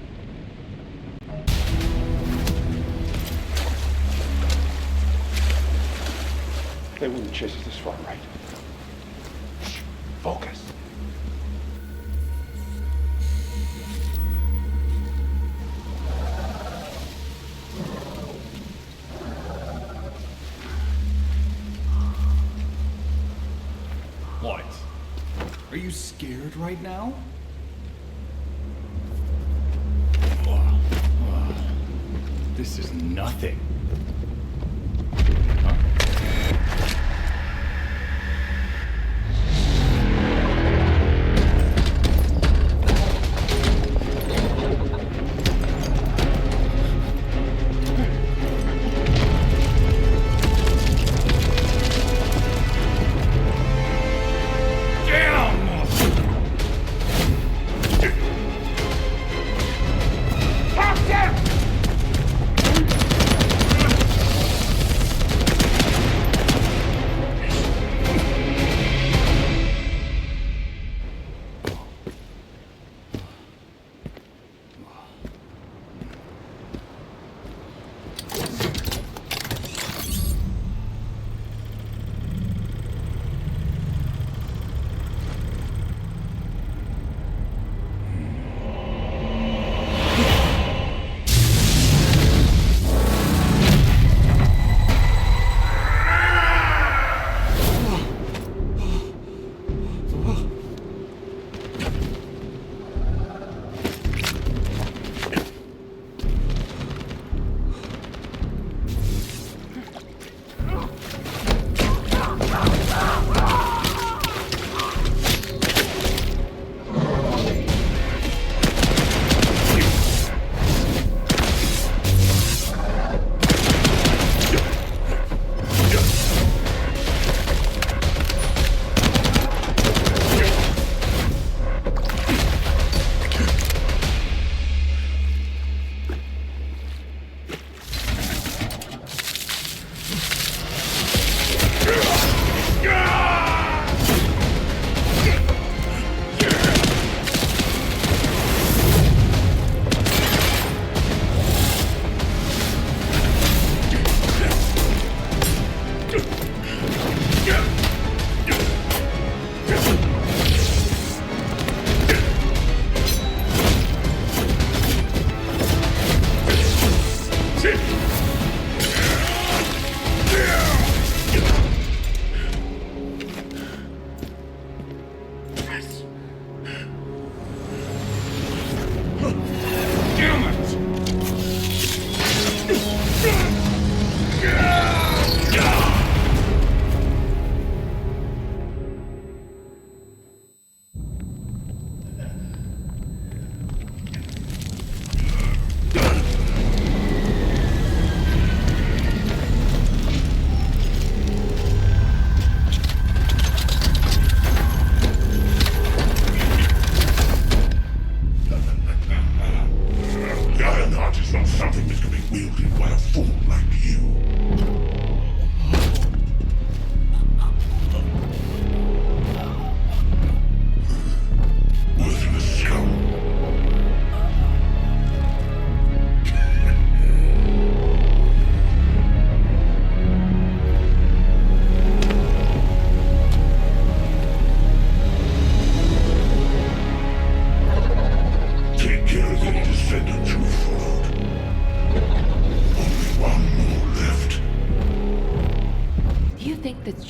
They wouldn't chase us this far, right? Focus. What? Are you scared right now? This is nothing.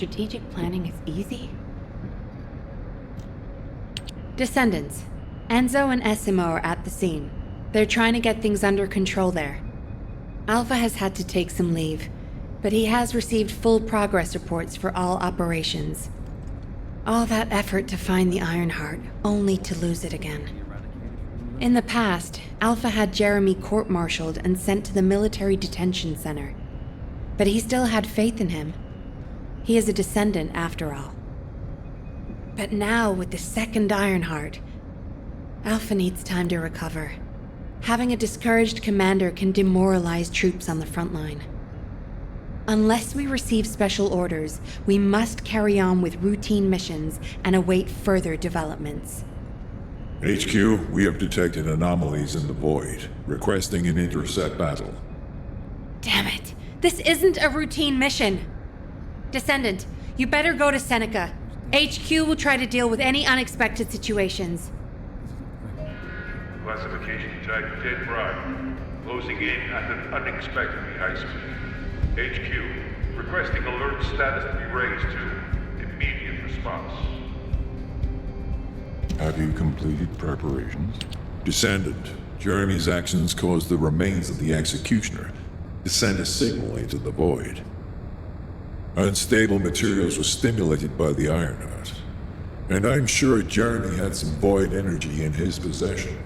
strategic planning is easy? Descendants, Enzo and Essimo are at the scene. They're trying to get things under control there. Alpha has had to take some leave, but he has received full progress reports for all operations. All that effort to find the Ironheart, only to lose it again. In the past, Alpha had Jeremy court-martialed and sent to the military detention center. But he still had faith in him. He is a Descendant after all. But now, with the second Ironheart, Alpha needs time to recover. Having a discouraged commander can demoralize troops on the front line. Unless we receive special orders, we must carry on with routine missions and await further developments. HQ, we have detected anomalies in the void, requesting an intercept battle. Damn it! This isn't a routine mission! Descendant, you better go to Seneca. HQ will try to deal with any unexpected situations. Classification type Dead Bride. Closing in at an unexpectedly high speed. HQ, requesting alert status to be raised to immediate response. Have you completed preparations? Descendant, Jeremy's actions caused the remains of the executioner to send a signal into the void. Unstable materials were stimulated by the Ironheart, and I'm sure Jeremy had some void energy in his possession.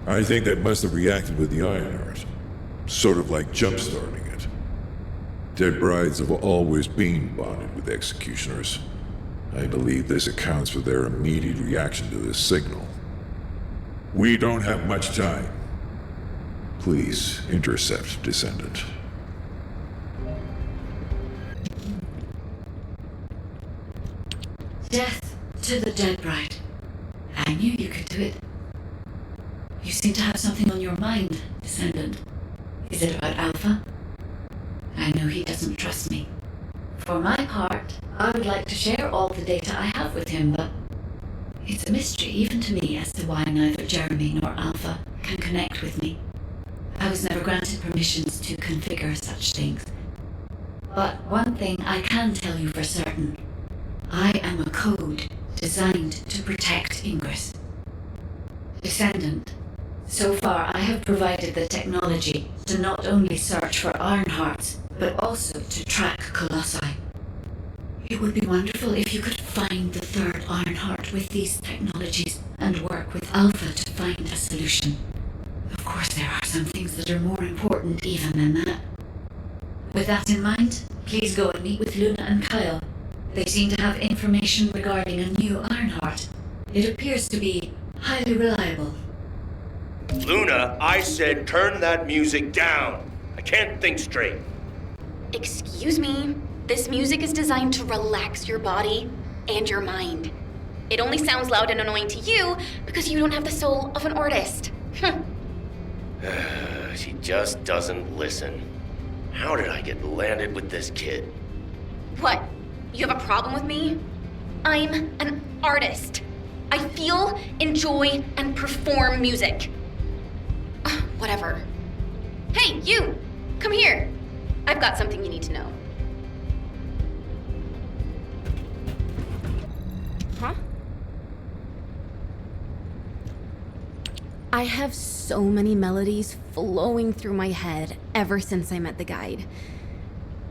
I think that must have reacted with the Ironheart, sort of like jump-starting it. Dead brides have always been bonded with executioners. I believe this accounts for their immediate reaction to this signal. We don't have much time. Please intercept Descendant. Death to the Dead Bride. I knew you could do it. You seem to have something on your mind, Descendant. Is it about Alpha? I know he doesn't trust me. For my part, I would like to share all the data I have with him, but it's a mystery even to me as to why neither Jeremy nor Alpha can connect with me. I was never granted permissions to configure such things. But one thing I can tell you for certain. I am a code designed to protect Ingress. Descendant, so far I have provided the technology to not only search for Ironhearts, but also to track Colossi. It would be wonderful if you could find the third Ironheart with these technologies and work with Alpha to find a solution. Of course, there are some things that are more important even than that. With that in mind, please go and meet with Luna and Kyle. They seem to have information regarding a new Ironheart. It appears to be highly reliable. Luna, I said turn that music down. I can't think straight. Excuse me. This music is designed to relax your body and your mind. It only sounds loud and annoying to you because you don't have the soul of an artist. She just doesn't listen. How did I get landed with this kid? What? You have a problem with me? I'm an artist. I feel, enjoy, and perform music. Whatever. Hey, you! Come here. I've got something you need to know. Huh? I have so many melodies flowing through my head ever since I met the guide.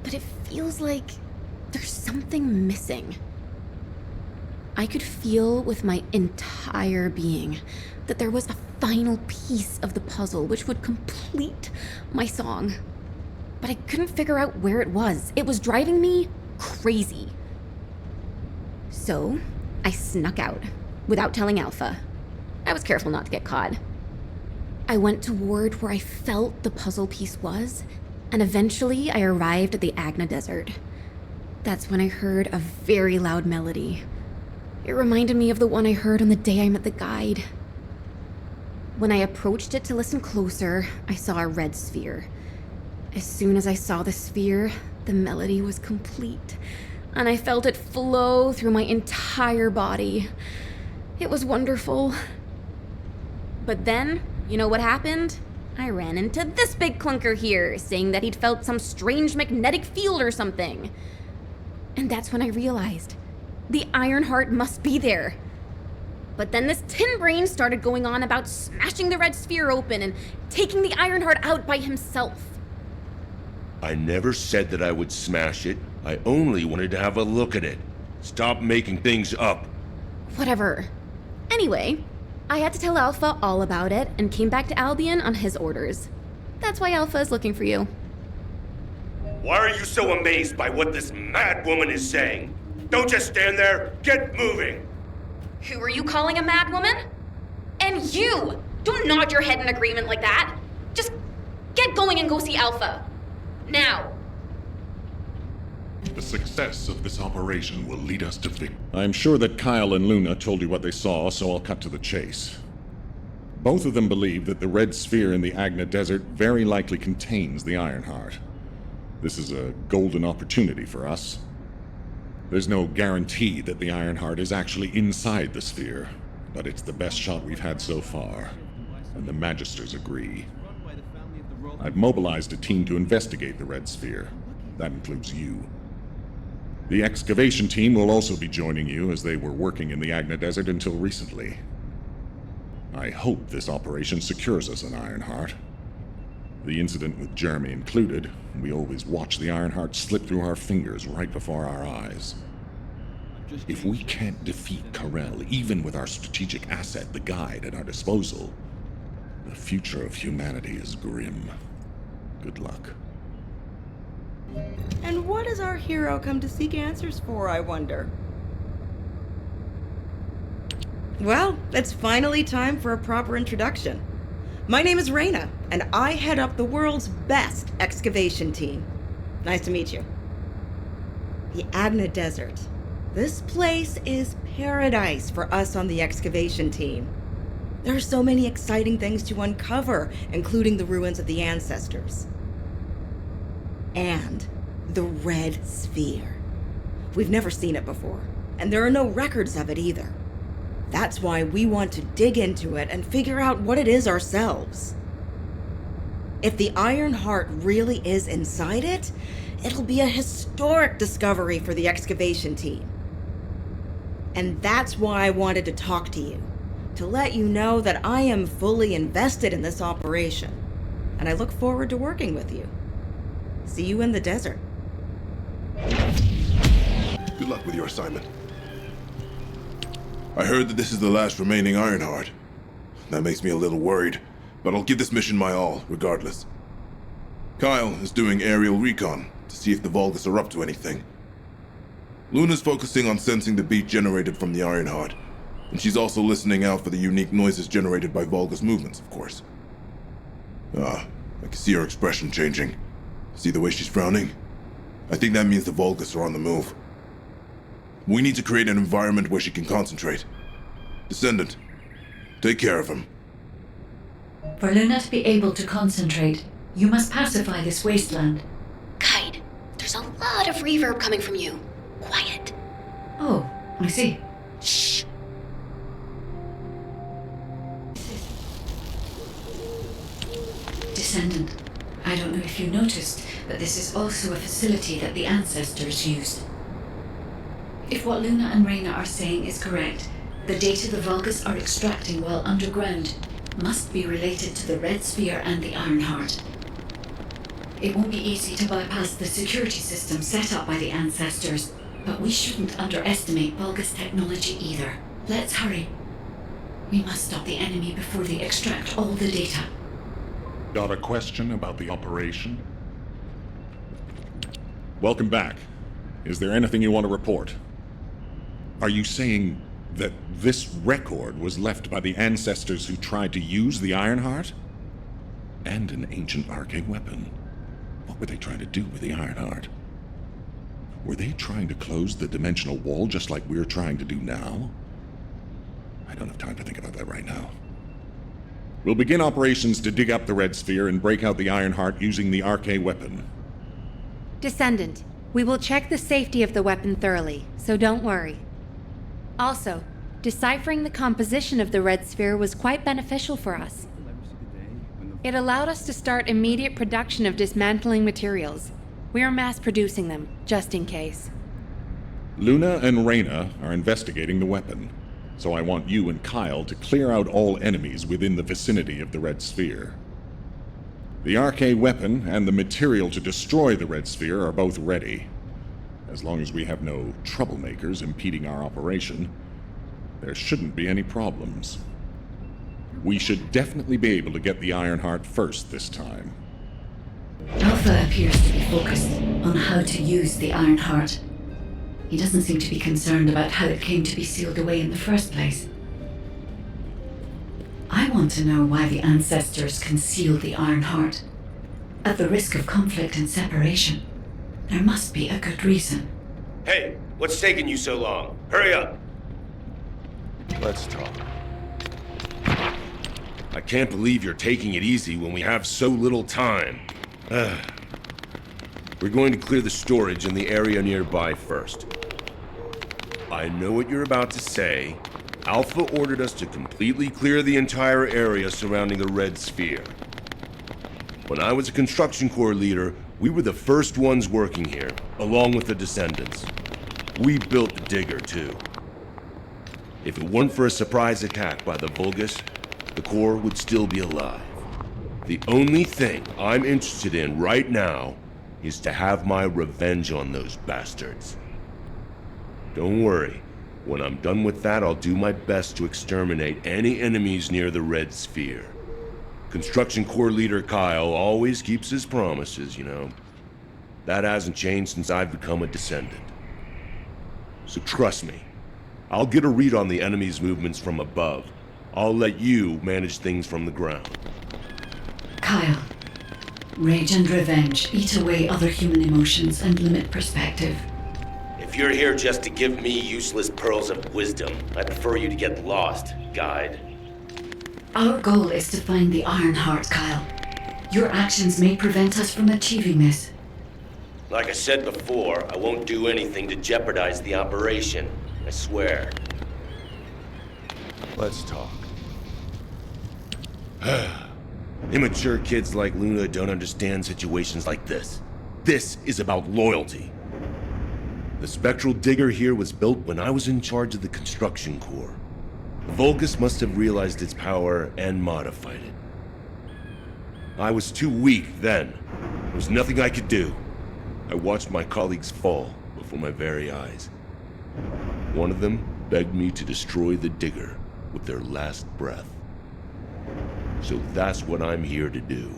But it feels like there's something missing. I could feel with my entire being that there was a final piece of the puzzle which would complete my song. But I couldn't figure out where it was. It was driving me crazy. So, I snuck out without telling Alpha. I was careful not to get caught. I went toward where I felt the puzzle piece was, and eventually I arrived at the Agna Desert. That's when I heard a very loud melody. It reminded me of the one I heard on the day I met the guide. When I approached it to listen closer, I saw a red sphere. As soon as I saw the sphere, the melody was complete, and I felt it flow through my entire body. It was wonderful. But then, you know what happened? I ran into this big clunker here, saying that he'd felt some strange magnetic field or something. And that's when I realized the Ironheart must be there. But then this tin brain started going on about smashing the red sphere open and taking the Ironheart out by himself. I never said that I would smash it. I only wanted to have a look at it. Stop making things up. Whatever. Anyway, I had to tell Alpha all about it and came back to Albion on his orders. That's why Alpha is looking for you. Why are you so amazed by what this mad woman is saying? Don't just stand there. Get moving. Who are you calling a mad woman? And you! Don't nod your head in agreement like that. Just get going and go see Alpha. Now. The success of this operation will lead us to victory. I'm sure that Kyle and Luna told you what they saw, so I'll cut to the chase. Both of them believe that the red sphere in the Agna Desert very likely contains the Ironheart. This is a golden opportunity for us. There's no guarantee that the Ironheart is actually inside the sphere, but it's the best shot we've had so far, and the Magisters agree. I've mobilized a team to investigate the red sphere. That includes you. The excavation team will also be joining you, as they were working in the Agna Desert until recently. I hope this operation secures us an Ironheart. The incident with Jeremy included, we always watch the Ironheart slip through our fingers right before our eyes. If we can't defeat Karel, even with our strategic asset, the Guide, at our disposal, the future of humanity is grim. Good luck. And what has our hero come to seek answers for, I wonder? Well, it's finally time for a proper introduction. My name is Reyna, and I head up the world's best excavation team. Nice to meet you. The Agna Desert. This place is paradise for us on the excavation team. There are so many exciting things to uncover, including the ruins of the ancestors. And the red sphere. We've never seen it before, and there are no records of it either. That's why we want to dig into it and figure out what it is ourselves. If the Ironheart really is inside it, it'll be a historic discovery for the excavation team. And that's why I wanted to talk to you, to let you know that I am fully invested in this operation, and I look forward to working with you. See you in the desert. Good luck with your assignment. I heard that this is the last remaining Ironheart. That makes me a little worried, but I'll give this mission my all, regardless. Kyle is doing aerial recon to see if the Vulgus are up to anything. Luna's focusing on sensing the beat generated from the Ironheart, and she's also listening out for the unique noises generated by Vulgus movements, of course. I can see her expression changing. See the way she's frowning? I think that means the Vulgus are on the move. We need to create an environment where she can concentrate. Descendant, take care of him. For Luna to be able to concentrate, you must pacify this wasteland. Guide, there's a lot of reverb coming from you. Quiet. Oh, I see. Shh. Descendant, I don't know if you noticed, but this is also a facility that the ancestors used. If what Luna and Reyna are saying is correct, the data the Vulgus are extracting while underground must be related to the Red Sphere and the Ironheart. It won't be easy to bypass the security system set up by the ancestors, but we shouldn't underestimate Vulgus technology either. Let's hurry. We must stop the enemy before they extract all the data. Got a question about the operation? Welcome back. Is there anything you want to report? Are you saying that this record was left by the ancestors who tried to use the Ironheart? And an ancient arcane weapon. What were they trying to do with the Ironheart? Were they trying to close the dimensional wall just like we're trying to do now? I don't have time to think about that right now. We'll begin operations to dig up the Red Sphere and break out the Ironheart using the arcane weapon. Descendant, we will check the safety of the weapon thoroughly, so don't worry. Also, deciphering the composition of the Red Sphere was quite beneficial for us. It allowed us to start immediate production of dismantling materials. We are mass producing them, just in case. Luna and Reyna are investigating the weapon. So I want you and Kyle to clear out all enemies within the vicinity of the Red Sphere. The Arcane weapon and the material to destroy the Red Sphere are both ready. As long as we have no troublemakers impeding our operation, there shouldn't be any problems. We should definitely be able to get the Ironheart first this time. Alpha appears to be focused on how to use the Ironheart. He doesn't seem to be concerned about how it came to be sealed away in the first place. I want to know why the ancestors concealed the Ironheart. At the risk of conflict and separation, there must be a good reason. Hey, what's taking you so long? Hurry up! Let's talk. I can't believe you're taking it easy when we have so little time. We're going to clear the storage in the area nearby first. I know what you're about to say. Alpha ordered us to completely clear the entire area surrounding the Red Sphere. When I was a construction corps leader, we were the first ones working here, along with the Descendants. We built the digger, too. If it weren't for a surprise attack by the Vulgus, the Corps would still be alive. The only thing I'm interested in right now is to have my revenge on those bastards. Don't worry. When I'm done with that, I'll do my best to exterminate any enemies near the Red Sphere. Construction Corps leader Kyle always keeps his promises, you know. That hasn't changed since I've become a Descendant. So trust me, I'll get a read on the enemy's movements from above. I'll let you manage things from the ground. Kyle, rage and revenge eat away other human emotions and limit perspective. If you're here just to give me useless pearls of wisdom, I prefer you to get lost, guide. Our goal is to find the Ironheart, Kyle. Your actions may prevent us from achieving this. Like I said before, I won't do anything to jeopardize the operation. I swear. Let's talk. Immature kids like Luna don't understand situations like this. This is about loyalty. The spectral digger here was built when I was in charge of the construction corps. The Vulgus must have realized its power and modified it. I was too weak then. There was nothing I could do. I watched my colleagues fall before my very eyes. One of them begged me to destroy the digger with their last breath. So that's what I'm here to do.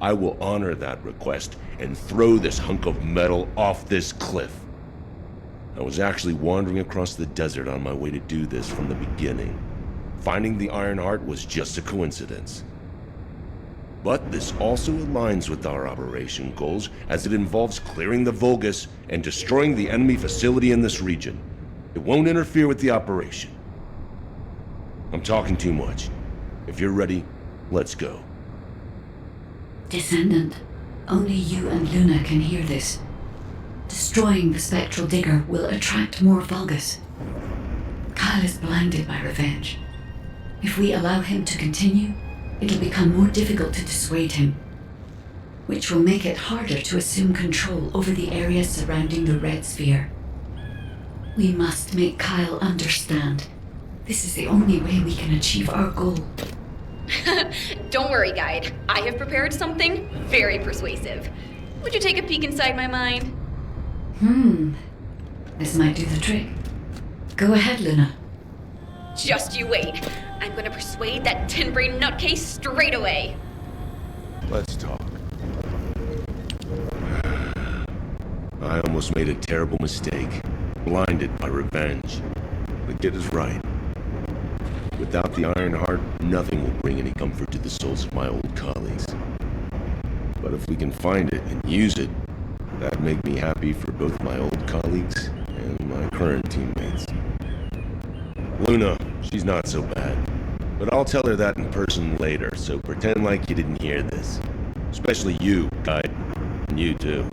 I will honor that request and throw this hunk of metal off this cliff. I was actually wandering across the desert on my way to do this from the beginning. Finding the Ironheart was just a coincidence. But this also aligns with our operation goals, as it involves clearing the Vulgus and destroying the enemy facility in this region. It won't interfere with the operation. I'm talking too much. If you're ready, let's go. Descendant, only you and Luna can hear this. Destroying the spectral digger will attract more Vulgus. Kyle is blinded by revenge. If we allow him to continue, it'll become more difficult to dissuade him, which will make it harder to assume control over the areas surrounding the Red Sphere. We must make Kyle understand. This is the only way we can achieve our goal. Don't worry, Guide. I have prepared something very persuasive. Would you take a peek inside my mind? This might do the trick. Go ahead, Luna. Just you wait. I'm gonna persuade that tin-brain nutcase straight away. Let's talk. I almost made a terrible mistake. Blinded by revenge. The kid is right. Without the Ironheart, nothing will bring any comfort to the souls of my old colleagues. But if we can find it and use it, that'd make me happy for both my old colleagues and my current teammates. Luna, she's not so bad. But I'll tell her that in person later, so pretend like you didn't hear this. Especially you, Guide. And you too.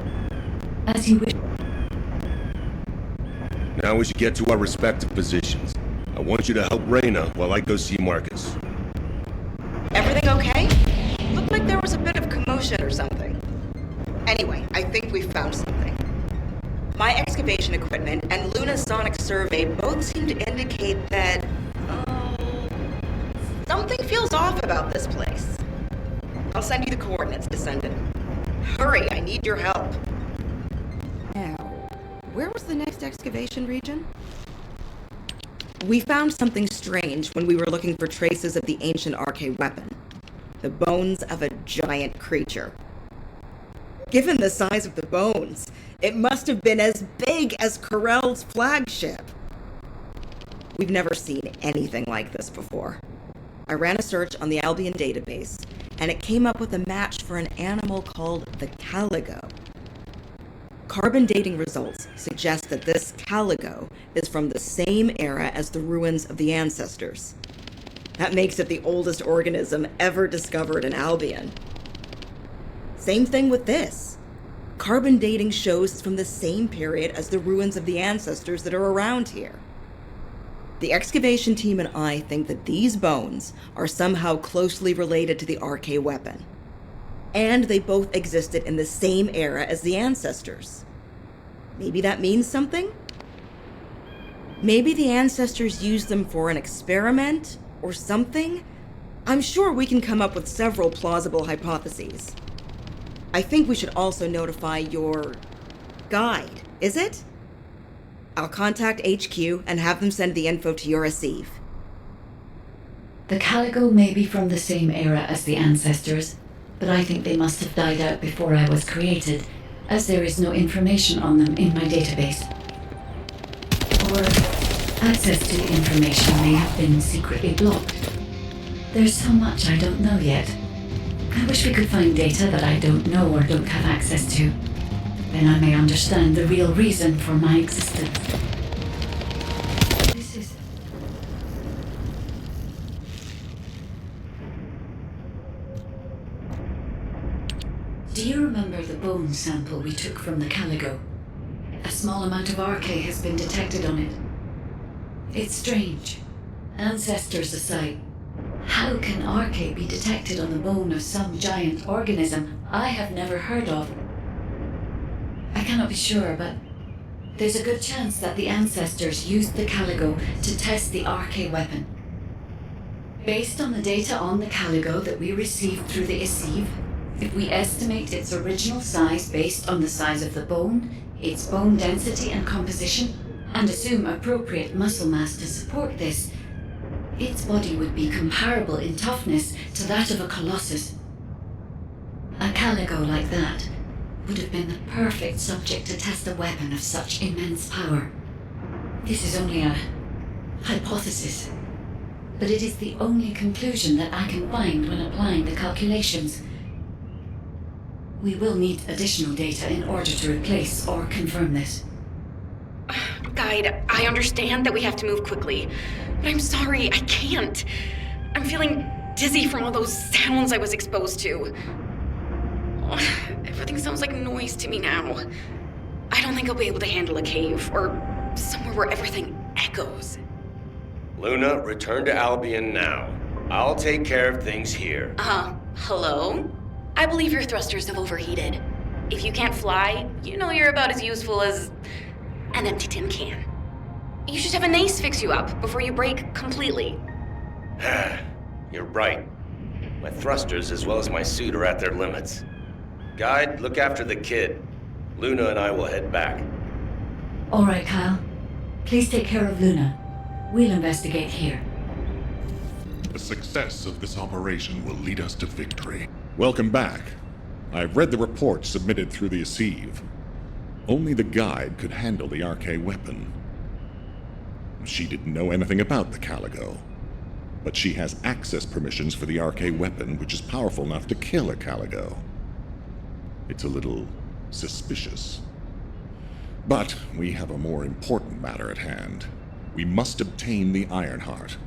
As you wish. Now we should get to our respective positions. I want you to help Reyna while I go see Marcus. Everything okay? Looked like there was a bit of commotion or something. Anyway, I think we found something. My excavation equipment and Luna's sonic survey both seem to indicate that feels off about this place. I'll send you the coordinates, Descendant. Hurry, I need your help. Now, where was the next excavation region? We found something strange when we were looking for traces of the ancient RK weapon. The bones of a giant creature. Given the size of the bones, it must have been as big as Corell's flagship. We've never seen anything like this before. I ran a search on the Albion database, and it came up with a match for an animal called the caligo. Carbon dating results suggest that this caligo is from the same era as the ruins of the ancestors. That makes it the oldest organism ever discovered in Albion. Same thing with this. Carbon dating shows it's from the same period as the ruins of the ancestors that are around here. The excavation team and I think that these bones are somehow closely related to the RK weapon. And they both existed in the same era as the ancestors. Maybe that means something? Maybe the ancestors used them for an experiment or something? I'm sure we can come up with several plausible hypotheses. I think we should also notify your guide, is it? I'll contact HQ and have them send the info to your receive. The caligo may be from the same era as the ancestors, but I think they must have died out before I was created, as there is no information on them in my database. Or access to the information may have been secretly blocked. There's so much I don't know yet. I wish we could find data that I don't know or don't have access to. Then I may understand the real reason for my existence. This is... Do you remember the bone sample we took from the caligo? A small amount of RK has been detected on it. It's strange. Ancestors aside, how can RK be detected on the bone of some giant organism I have never heard of? I cannot be sure, but there's a good chance that the ancestors used the caligo to test the RK weapon. Based on the data on the caligo that we received through the Isiv, if we estimate its original size based on the size of the bone, its bone density and composition, and assume appropriate muscle mass to support this, its body would be comparable in toughness to that of a colossus. A caligo like that would have been the perfect subject to test a weapon of such immense power. This is only a hypothesis, but it is the only conclusion that I can find when applying the calculations. We will need additional data in order to replace or confirm this. Guide, I understand that we have to move quickly, but I'm sorry, I can't. I'm feeling dizzy from all those sounds I was exposed to. Everything sounds like noise to me now. I don't think I'll be able to handle a cave, or somewhere where everything echoes. Luna, return to Albion now. I'll take care of things here. Hello? I believe your thrusters have overheated. If you can't fly, you know you're about as useful as an empty tin can. You should have an ace fix you up before you break completely. You're right. My thrusters as well as my suit are at their limits. Guide, look after the kid. Luna and I will head back. All right, Kyle. Please take care of Luna. We'll investigate here. The success of this operation will lead us to victory. Welcome back. I've read the report submitted through the Isiv. Only the guide could handle the RK weapon. She didn't know anything about the caligo, but she has access permissions for the RK weapon, which is powerful enough to kill a caligo. It's a little suspicious. But we have a more important matter at hand. We must obtain the Ironheart.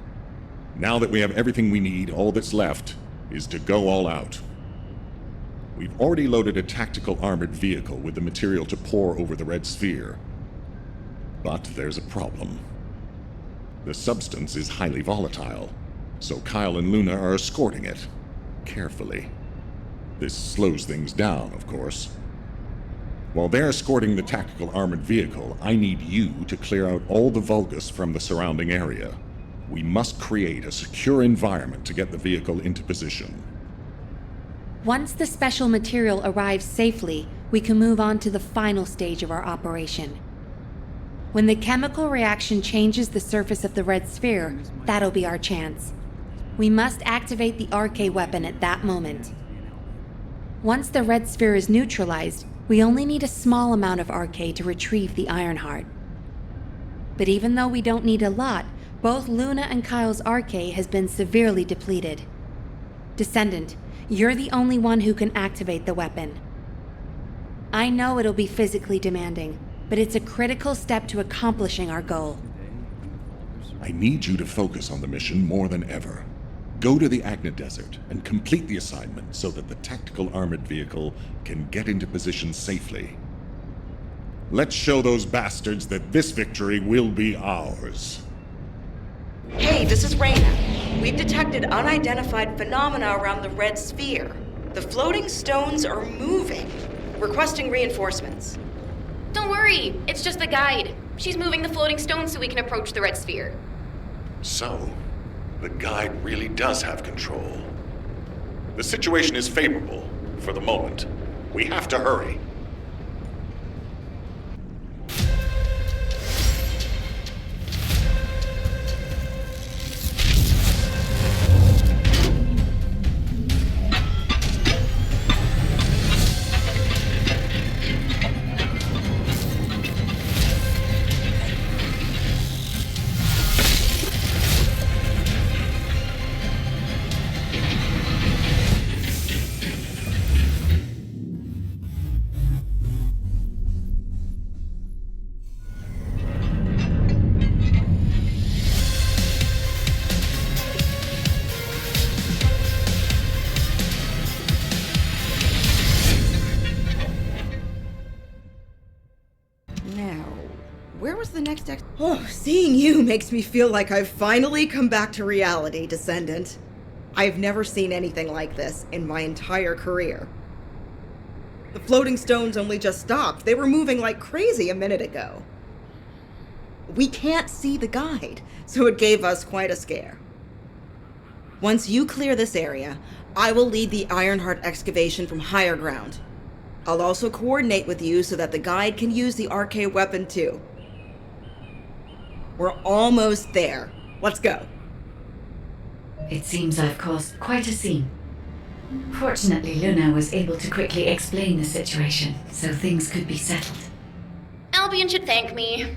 Now that we have everything we need, all that's left is to go all out. We've already loaded a tactical armored vehicle with the material to pour over the Red Sphere. But there's a problem. The substance is highly volatile, so Kyle and Luna are escorting it, carefully. This slows things down, of course. While they're escorting the tactical armored vehicle, I need you to clear out all the Vulgus from the surrounding area. We must create a secure environment to get the vehicle into position. Once the special material arrives safely, we can move on to the final stage of our operation. When the chemical reaction changes the surface of the red sphere, that'll be our chance. We must activate the RK weapon at that moment. Once the red sphere is neutralized, we only need a small amount of RK to retrieve the Ironheart. But even though we don't need a lot, both Luna and Kyle's RK has been severely depleted. Descendant, you're the only one who can activate the weapon. I know it'll be physically demanding, but it's a critical step to accomplishing our goal. I need you to focus on the mission more than ever. Go to the Agna Desert and complete the assignment so that the tactical armored vehicle can get into position safely. Let's show those bastards that this victory will be ours. Hey, this is Reyna. We've detected unidentified phenomena around the red sphere. The floating stones are moving. Requesting reinforcements. Don't worry, it's just the guide. She's moving the floating stones so we can approach the red sphere. So, the guide really does have control. The situation is favorable, for the moment. We have to hurry. Oh, seeing you makes me feel like I've finally come back to reality, Descendant. I've never seen anything like this in my entire career. The floating stones only just stopped. They were moving like crazy a minute ago. We can't see the guide, so it gave us quite a scare. Once you clear this area, I will lead the Ironheart excavation from higher ground. I'll also coordinate with you so that the guide can use the RK weapon too. We're almost there. Let's go. It seems I've caused quite a scene. Fortunately, Luna was able to quickly explain the situation, so things could be settled. Albion should thank me.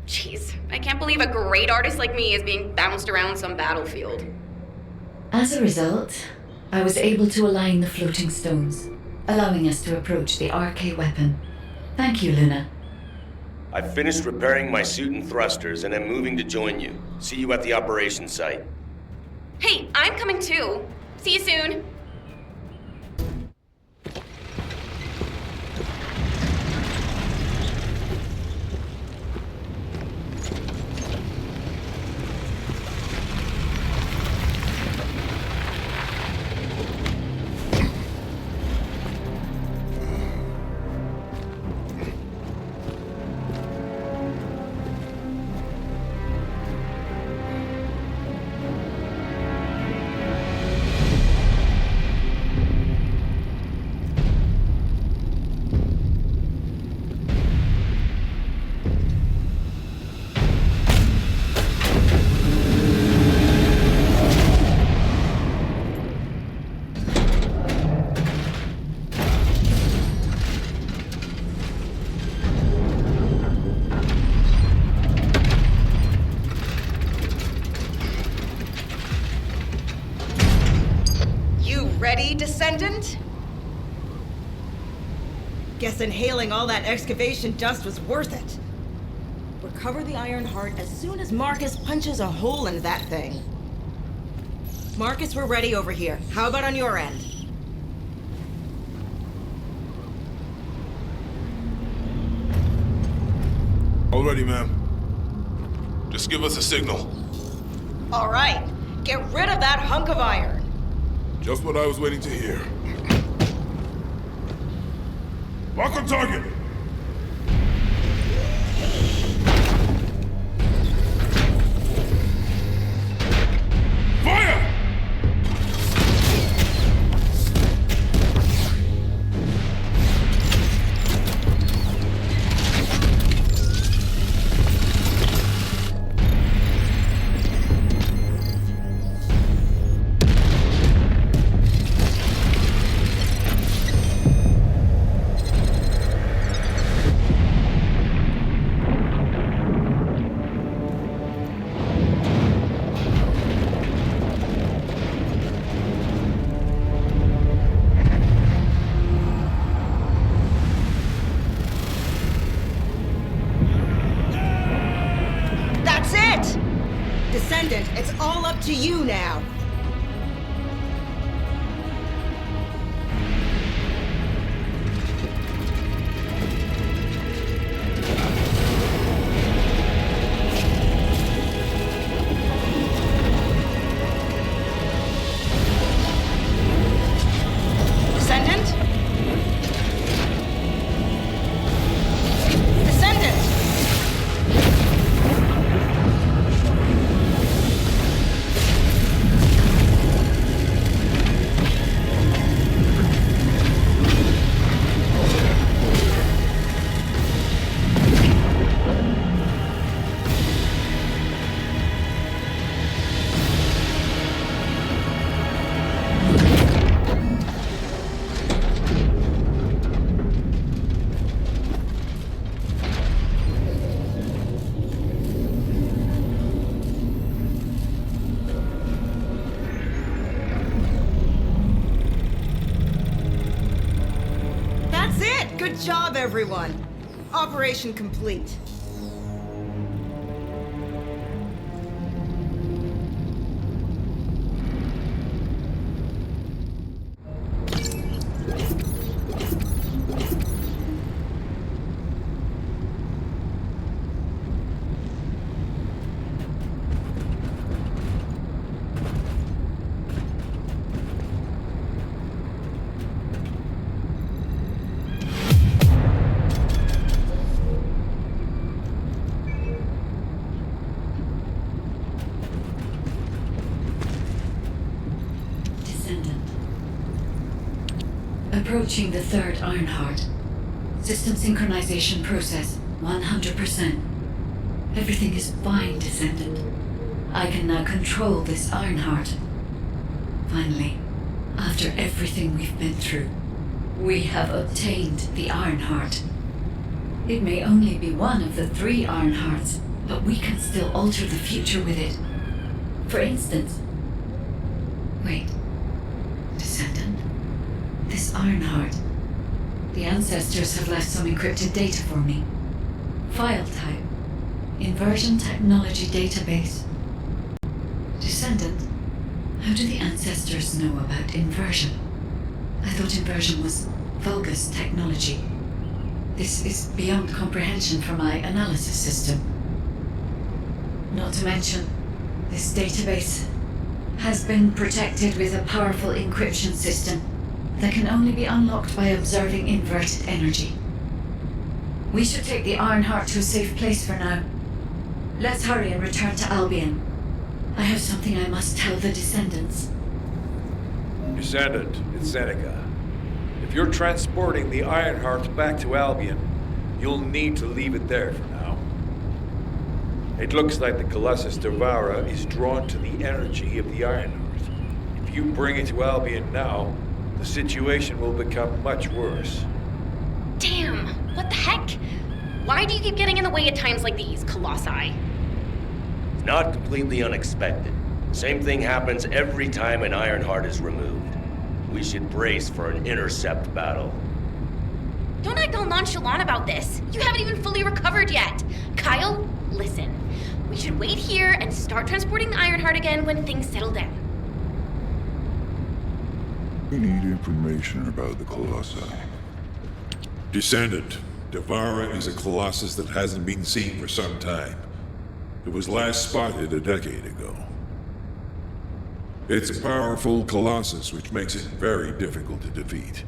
Jeez, I can't believe a great artist like me is being bounced around some battlefield. As a result, I was able to align the floating stones, allowing us to approach the RK weapon. Thank you, Luna. I've finished repairing my suit and thrusters and am moving to join you. See you at the operations site. Hey, I'm coming too. See you soon. Ready, Descendant? Guess inhaling all that excavation dust was worth it. Recover the Ironheart as soon as Marcus punches a hole in that thing. Marcus, we're ready over here. How about on your end? All ready, ma'am. Just give us a signal. All right. Get rid of that hunk of iron. Just what I was waiting to hear. Lock on target! to you now. Descendant? Descendant! That's it! Good job, everyone. Operation complete. Descendant. Approaching the third Ironheart. System synchronization process 100%. Everything is fine, Descendant. I can now control this Ironheart. Finally, after everything we've been through, we have obtained the Ironheart. It may only be one of the 3 Ironhearts, but we can still alter the future with it. For instance... Wait. Descendant? This Ironheart. The ancestors have left some encrypted data for me. File type. Inversion technology database. Descendant, how do the ancestors know about inversion? I thought inversion was Vulgus technology. This is beyond comprehension for my analysis system. Not to mention, this database has been protected with a powerful encryption system that can only be unlocked by observing inverted energy. We should take the Ironheart to a safe place for now. Let's hurry and return to Albion. I have something I must tell the Descendants. Descendant, it's Seneca. If you're transporting the Ironheart back to Albion, you'll need to leave it there for now. It looks like the Colossus Devourer is drawn to the energy of the Ironheart. If you bring it to Albion now, the situation will become much worse. Damn, what the heck? Why do you keep getting in the way at times like these, Colossi? It's not completely unexpected. Same thing happens every time an Ironheart is removed. We should brace for an intercept battle. Don't act all nonchalant about this. You haven't even fully recovered yet. Kyle, listen. We should wait here and start transporting the Ironheart again when things settle down. We need information about the Colossi. Descendant, Devourer is a Colossus that hasn't been seen for some time. It was last spotted a decade ago. It's a powerful Colossus, which makes it very difficult to defeat.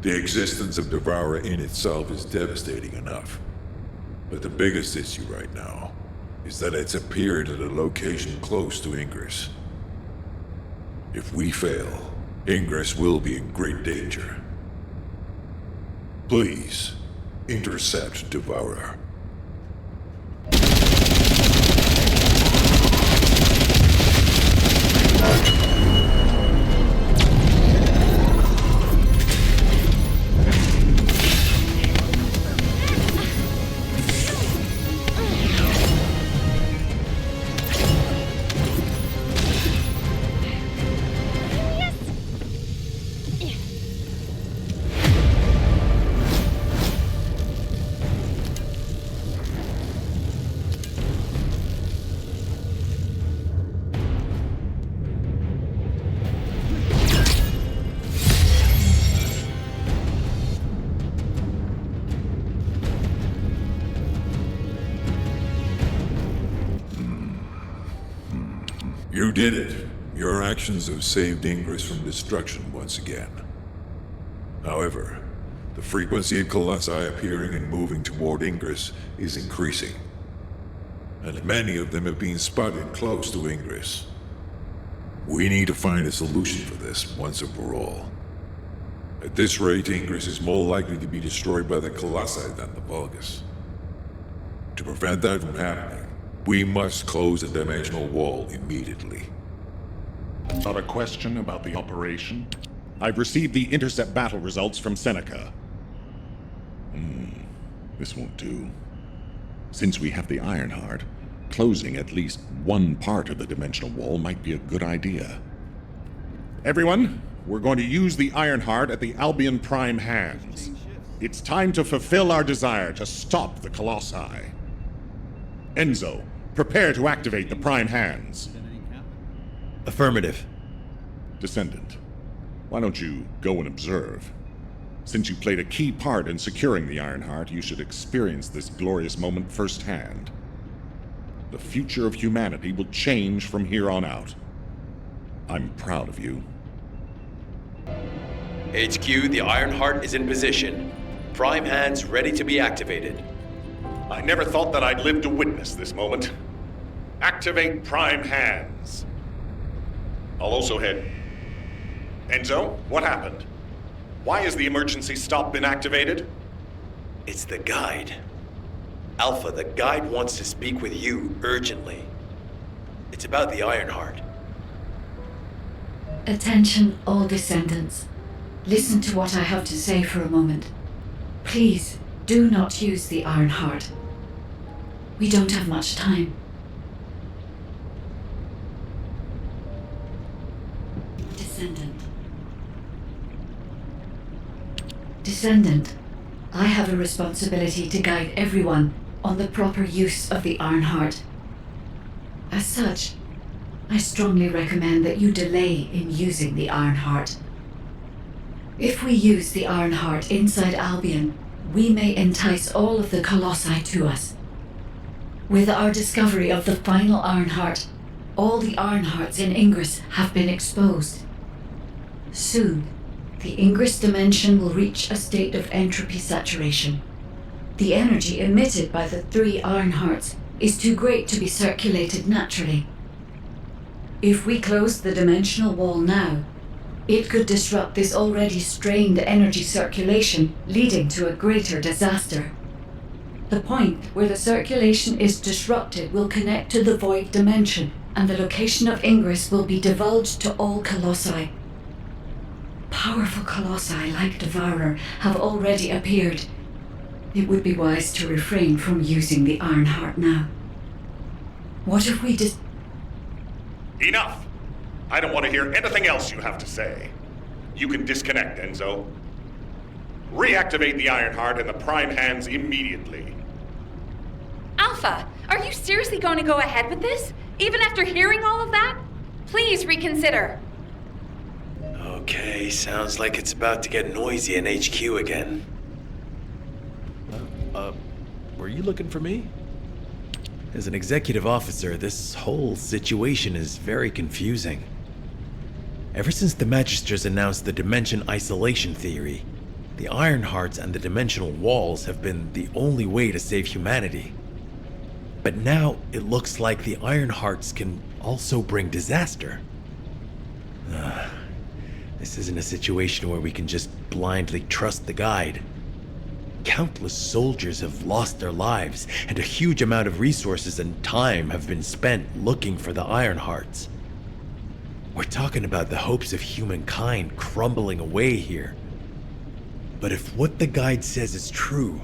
The existence of Devourer in itself is devastating enough. But the biggest issue right now is that it's appeared at a location close to Ingress. If we fail, Ingress will be in great danger. Please, intercept Devourer. You did it. Your actions have saved Ingress from destruction once again. However, the frequency of colossi appearing and moving toward Ingress is increasing. And many of them have been spotted close to Ingress. We need to find a solution for this once and for all. At this rate, Ingress is more likely to be destroyed by the colossi than the Vulgus. To prevent that from happening, we must close the dimensional wall immediately. Got a question about the operation? I've received the intercept battle results from Seneca. This won't do. Since we have the Ironheart, closing at least one part of the dimensional wall might be a good idea. Everyone, we're going to use the Ironheart at the Albion Prime hands. It's time to fulfill our desire to stop the Colossi. Enzo, prepare to activate the Prime hands. Affirmative. Descendant, why don't you go and observe? Since you played a key part in securing the Ironheart, you should experience this glorious moment firsthand. The future of humanity will change from here on out. I'm proud of you. HQ, the Ironheart is in position. Prime hands ready to be activated. I never thought that I'd live to witness this moment. Activate Prime hands. I'll also head... Enzo, what happened? Why has the emergency stop been activated? It's the guide. Alpha, the guide wants to speak with you urgently. It's about the Ironheart. Attention, all descendants. Listen to what I have to say for a moment. Please, do not use the Ironheart. We don't have much time. Descendant. Descendant, I have a responsibility to guide everyone on the proper use of the Ironheart. As such, I strongly recommend that you delay in using the Ironheart. If we use the Ironheart inside Albion, we may entice all of the Colossi to us. With our discovery of the final Ironheart, all the Ironhearts in Ingress have been exposed. Soon, the Ingress dimension will reach a state of entropy saturation. The energy emitted by the 3 Ironhearts is too great to be circulated naturally. If we close the dimensional wall now, it could disrupt this already strained energy circulation, leading to a greater disaster. The point where the circulation is disrupted will connect to the void dimension, and the location of Ingress will be divulged to all Colossi. Powerful Colossi like Devourer have already appeared. It would be wise to refrain from using the Ironheart now. What if we Enough! I don't want to hear anything else you have to say. You can disconnect, Enzo. Reactivate the Ironheart in the Prime hands immediately. Alpha, are you seriously going to go ahead with this? Even after hearing all of that? Please reconsider. Okay, sounds like it's about to get noisy in HQ again. Were you looking for me? As an executive officer, this whole situation is very confusing. Ever since the Magisters announced the dimension isolation theory, the Ironhearts and the dimensional walls have been the only way to save humanity. But now it looks like the Ironhearts can also bring disaster. This isn't a situation where we can just blindly trust the guide. Countless soldiers have lost their lives, and a huge amount of resources and time have been spent looking for the Ironhearts. We're talking about the hopes of humankind crumbling away here. But if what the guide says is true,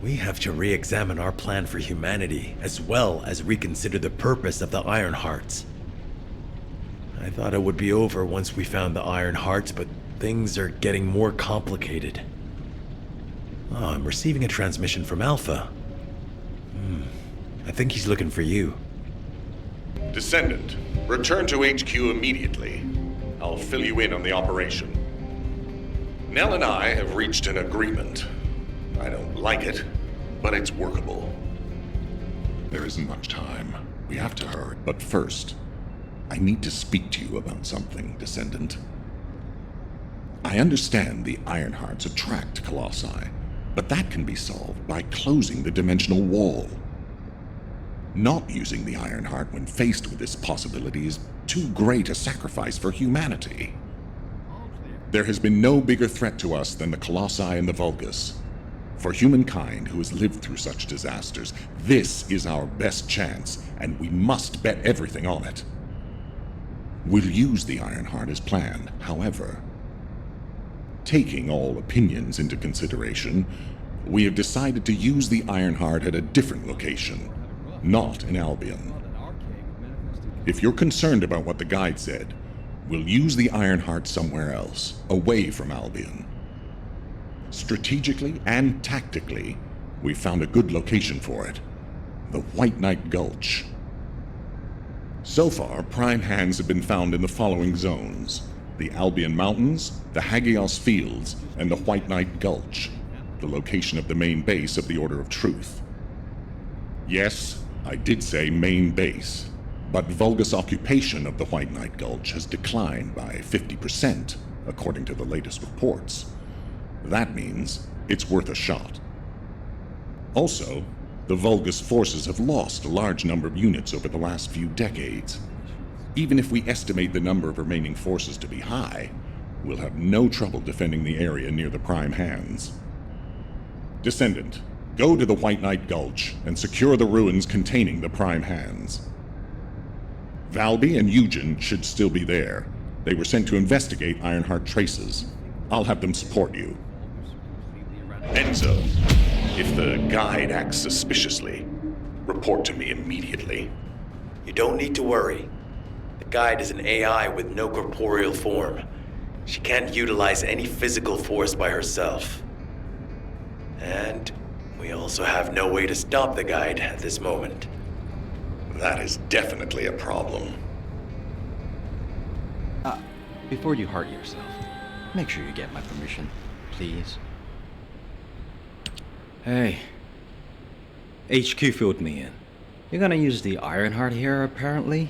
we have to re-examine our plan for humanity, as well as reconsider the purpose of the Ironhearts. I thought it would be over once we found the Ironhearts, but things are getting more complicated. Oh, I'm receiving a transmission from Alpha. I think he's looking for you. Descendant, return to HQ immediately. I'll fill you in on the operation. Nell and I have reached an agreement. I don't like it, but it's workable. There isn't much time. We have to hurry. But first, I need to speak to you about something, Descendant. I understand the Ironhearts attract Colossi, but that can be solved by closing the dimensional wall. Not using the Ironheart when faced with this possibility is too great a sacrifice for humanity. There has been no bigger threat to us than the Colossi and the Vulgus. For humankind who has lived through such disasters, this is our best chance, and we must bet everything on it. We'll use the Ironheart as planned, however. Taking all opinions into consideration, we have decided to use the Ironheart at a different location, not in Albion. If you're concerned about what the guide said, we'll use the Ironheart somewhere else, away from Albion. Strategically and tactically, we found a good location for it. The White Knight Gulch. So far, prime hands have been found in the following zones: the Albion Mountains, the Hagios Fields, and the White Knight Gulch, the location of the main base of the Order of Truth. Yes, I did say main base, but Vulgus occupation of the White Knight Gulch has declined by 50%, according to the latest reports. That means it's worth a shot. Also, the Vulgus forces have lost a large number of units over the last few decades. Even if we estimate the number of remaining forces to be high, we'll have no trouble defending the area near the prime hands. Descendant, go to the White Knight Gulch and secure the ruins containing the prime hands. Valby and Eugen should still be there. They were sent to investigate Ironheart traces. I'll have them support you. Enzo, if the guide acts suspiciously, report to me immediately. You don't need to worry. The guide is an AI with no corporeal form. She can't utilize any physical force by herself. And we also have no way to stop the guide at this moment. That is definitely a problem. Before you hurt yourself, make sure you get my permission, please. Hey. HQ filled me in. You're gonna use the Ironheart here, apparently?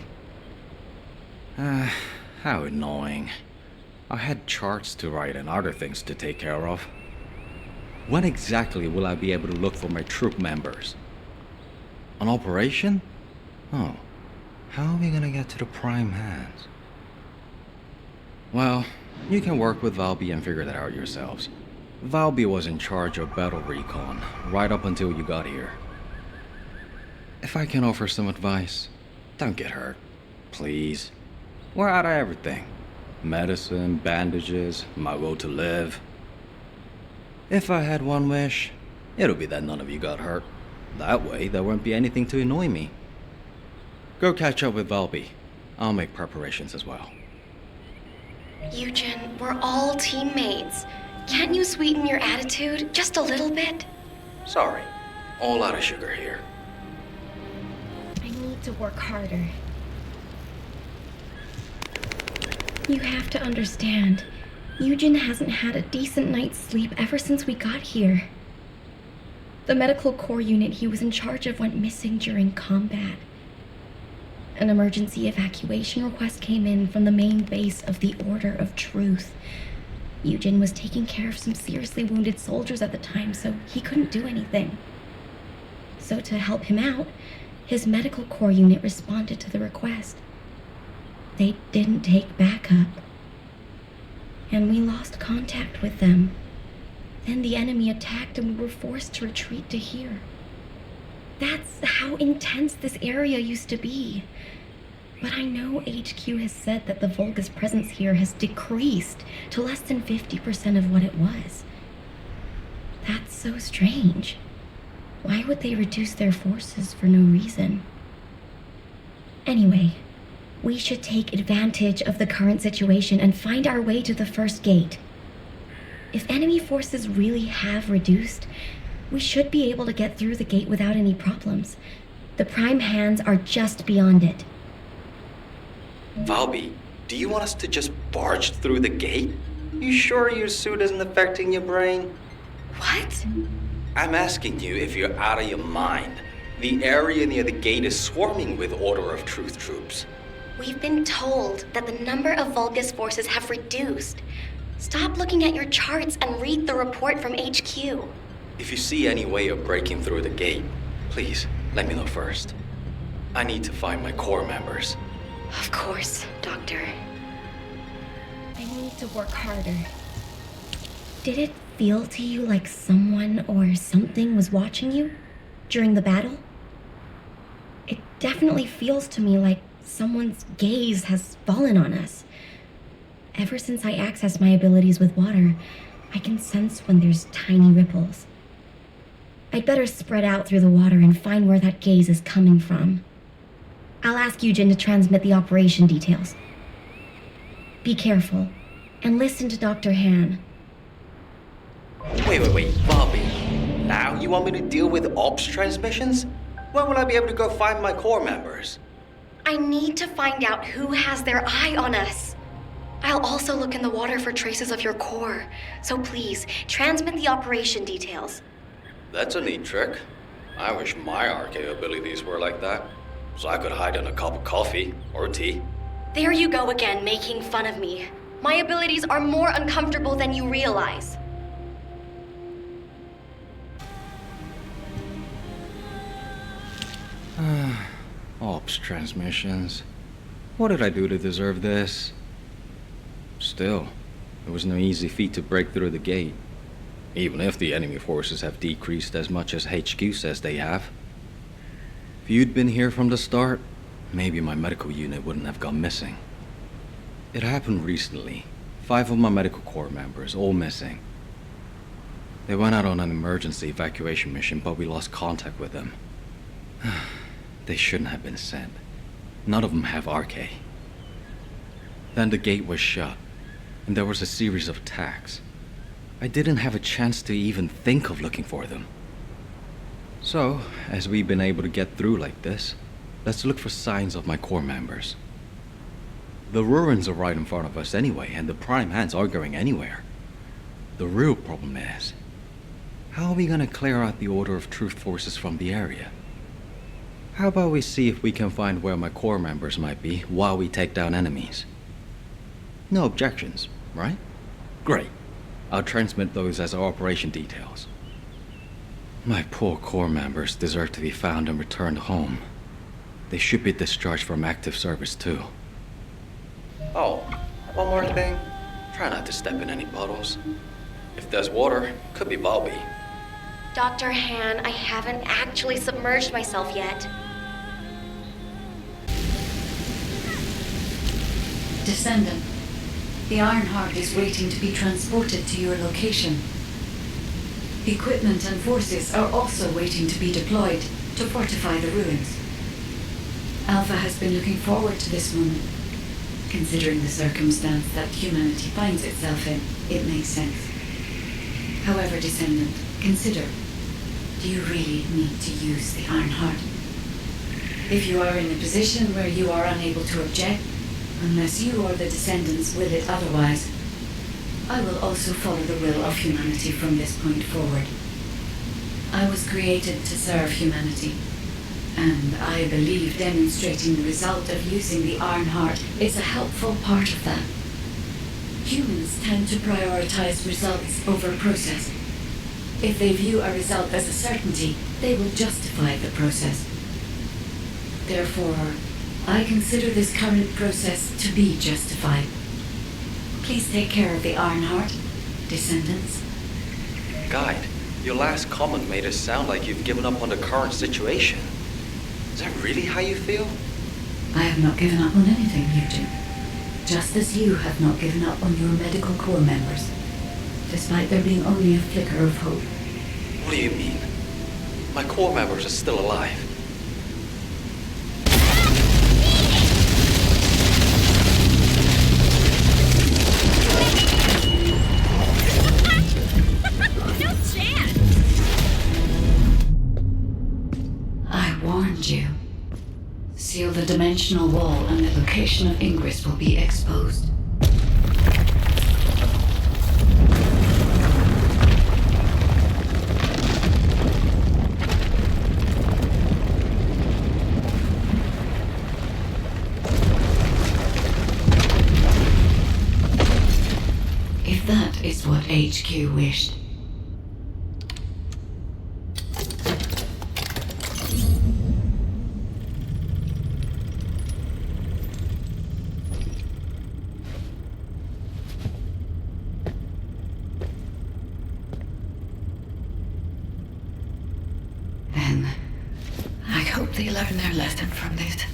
How annoying. I had charts to write and other things to take care of. When exactly will I be able to look for my troop members? An operation? Oh. How are we gonna get to the prime hands? Well, you can work with Valby and figure that out yourselves. Valby was in charge of battle recon right up until you got here. If I can offer some advice, don't get hurt. Please. We're out of everything. Medicine, bandages, my will to live. If I had one wish, it'll be that none of you got hurt. That way, there won't be anything to annoy me. Go catch up with Valby. I'll make preparations as well. Eugen, we're all teammates. Can't you sweeten your attitude just a little bit? Sorry. All out of sugar here. I need to work harder. You have to understand, Eugen hasn't had a decent night's sleep ever since we got here. The medical corps unit he was in charge of went missing during combat. An emergency evacuation request came in from the main base of the Order of Truth. Eugen was taking care of some seriously wounded soldiers at the time, so he couldn't do anything. So to help him out, his medical corps unit responded to the request. They didn't take backup. And we lost contact with them. Then the enemy attacked and we were forced to retreat to here. That's how intense this area used to be. But I know HQ has said that the Vulgus presence here has decreased to less than 50% of what it was. That's so strange. Why would they reduce their forces for no reason? Anyway, we should take advantage of the current situation and find our way to the first gate. If enemy forces really have reduced, we should be able to get through the gate without any problems. The prime hands are just beyond it. Valby, do you want us to just barge through the gate? You sure your suit isn't affecting your brain? What? I'm asking you if you're out of your mind. The area near the gate is swarming with Order of Truth troops. We've been told that the number of Vulgus forces have reduced. Stop looking at your charts and read the report from HQ. If you see any way of breaking through the gate, please let me know first. I need to find my core members. Of course, Doctor. I need to work harder. Did it feel to you like someone or something was watching you during the battle? It definitely feels to me like someone's gaze has fallen on us. Ever since I accessed my abilities with water, I can sense when there's tiny ripples. I'd better spread out through the water and find where that gaze is coming from. I'll ask Eugen to transmit the operation details. Be careful, and listen to Dr. Han. Wait, Bobby. Now you want me to deal with ops transmissions? When will I be able to go find my core members? I need to find out who has their eye on us. I'll also look in the water for traces of your core, so please, transmit the operation details. That's a neat trick. I wish my RK abilities were like that, so I could hide in a cup of coffee or tea. There you go again, making fun of me. My abilities are more uncomfortable than you realize. Ops transmissions. What did I do to deserve this? Still, it was no easy feat to break through the gate, even if the enemy forces have decreased as much as HQ says they have. If you'd been here from the start, maybe my medical unit wouldn't have gone missing. It happened recently. 5 of my medical corps members, all missing. They went out on an emergency evacuation mission, but we lost contact with them. They shouldn't have been sent. None of them have RK. Then the gate was shut, and there was a series of attacks. I didn't have a chance to even think of looking for them. So, as we've been able to get through like this, let's look for signs of my core members. The ruins are right in front of us anyway, and the Prime Hands aren't going anywhere. The real problem is, how are we gonna clear out the Order of Truth forces from the area? How about we see if we can find where my core members might be while we take down enemies? No objections, right? Great. I'll transmit those as our operation details. My poor core members deserve to be found and returned home. They should be discharged from active service too. Oh, one more thing. Try not to step in any puddles. If there's water, could be Bobby. Dr. Han, I haven't actually submerged myself yet. Descendant, the Ironheart is waiting to be transported to your location. Equipment and forces are also waiting to be deployed to fortify the ruins. Alpha has been looking forward to this moment. Considering the circumstance that humanity finds itself in, it makes sense. However, Descendant, consider, do you really need to use the Ironheart? If you are in a position where you are unable to object, unless you or the Descendants will it otherwise, I will also follow the will of humanity from this point forward. I was created to serve humanity, and I believe demonstrating the result of using the Ironheart is a helpful part of that. Humans tend to prioritize results over process. If they view a result as a certainty, they will justify the process. Therefore, I consider this current process to be justified. Please take care of the Ironheart, Descendants. Guide, your last comment made it sound like you've given up on the current situation. Is that really how you feel? I have not given up on anything, Eugen. Just as you have not given up on your medical corps members, despite there being only a flicker of hope. What do you mean? My core members are still alive. You. Seal the dimensional wall and the location of Ingress will be exposed. what HQ wished. Then, I hope they learn their lesson from this.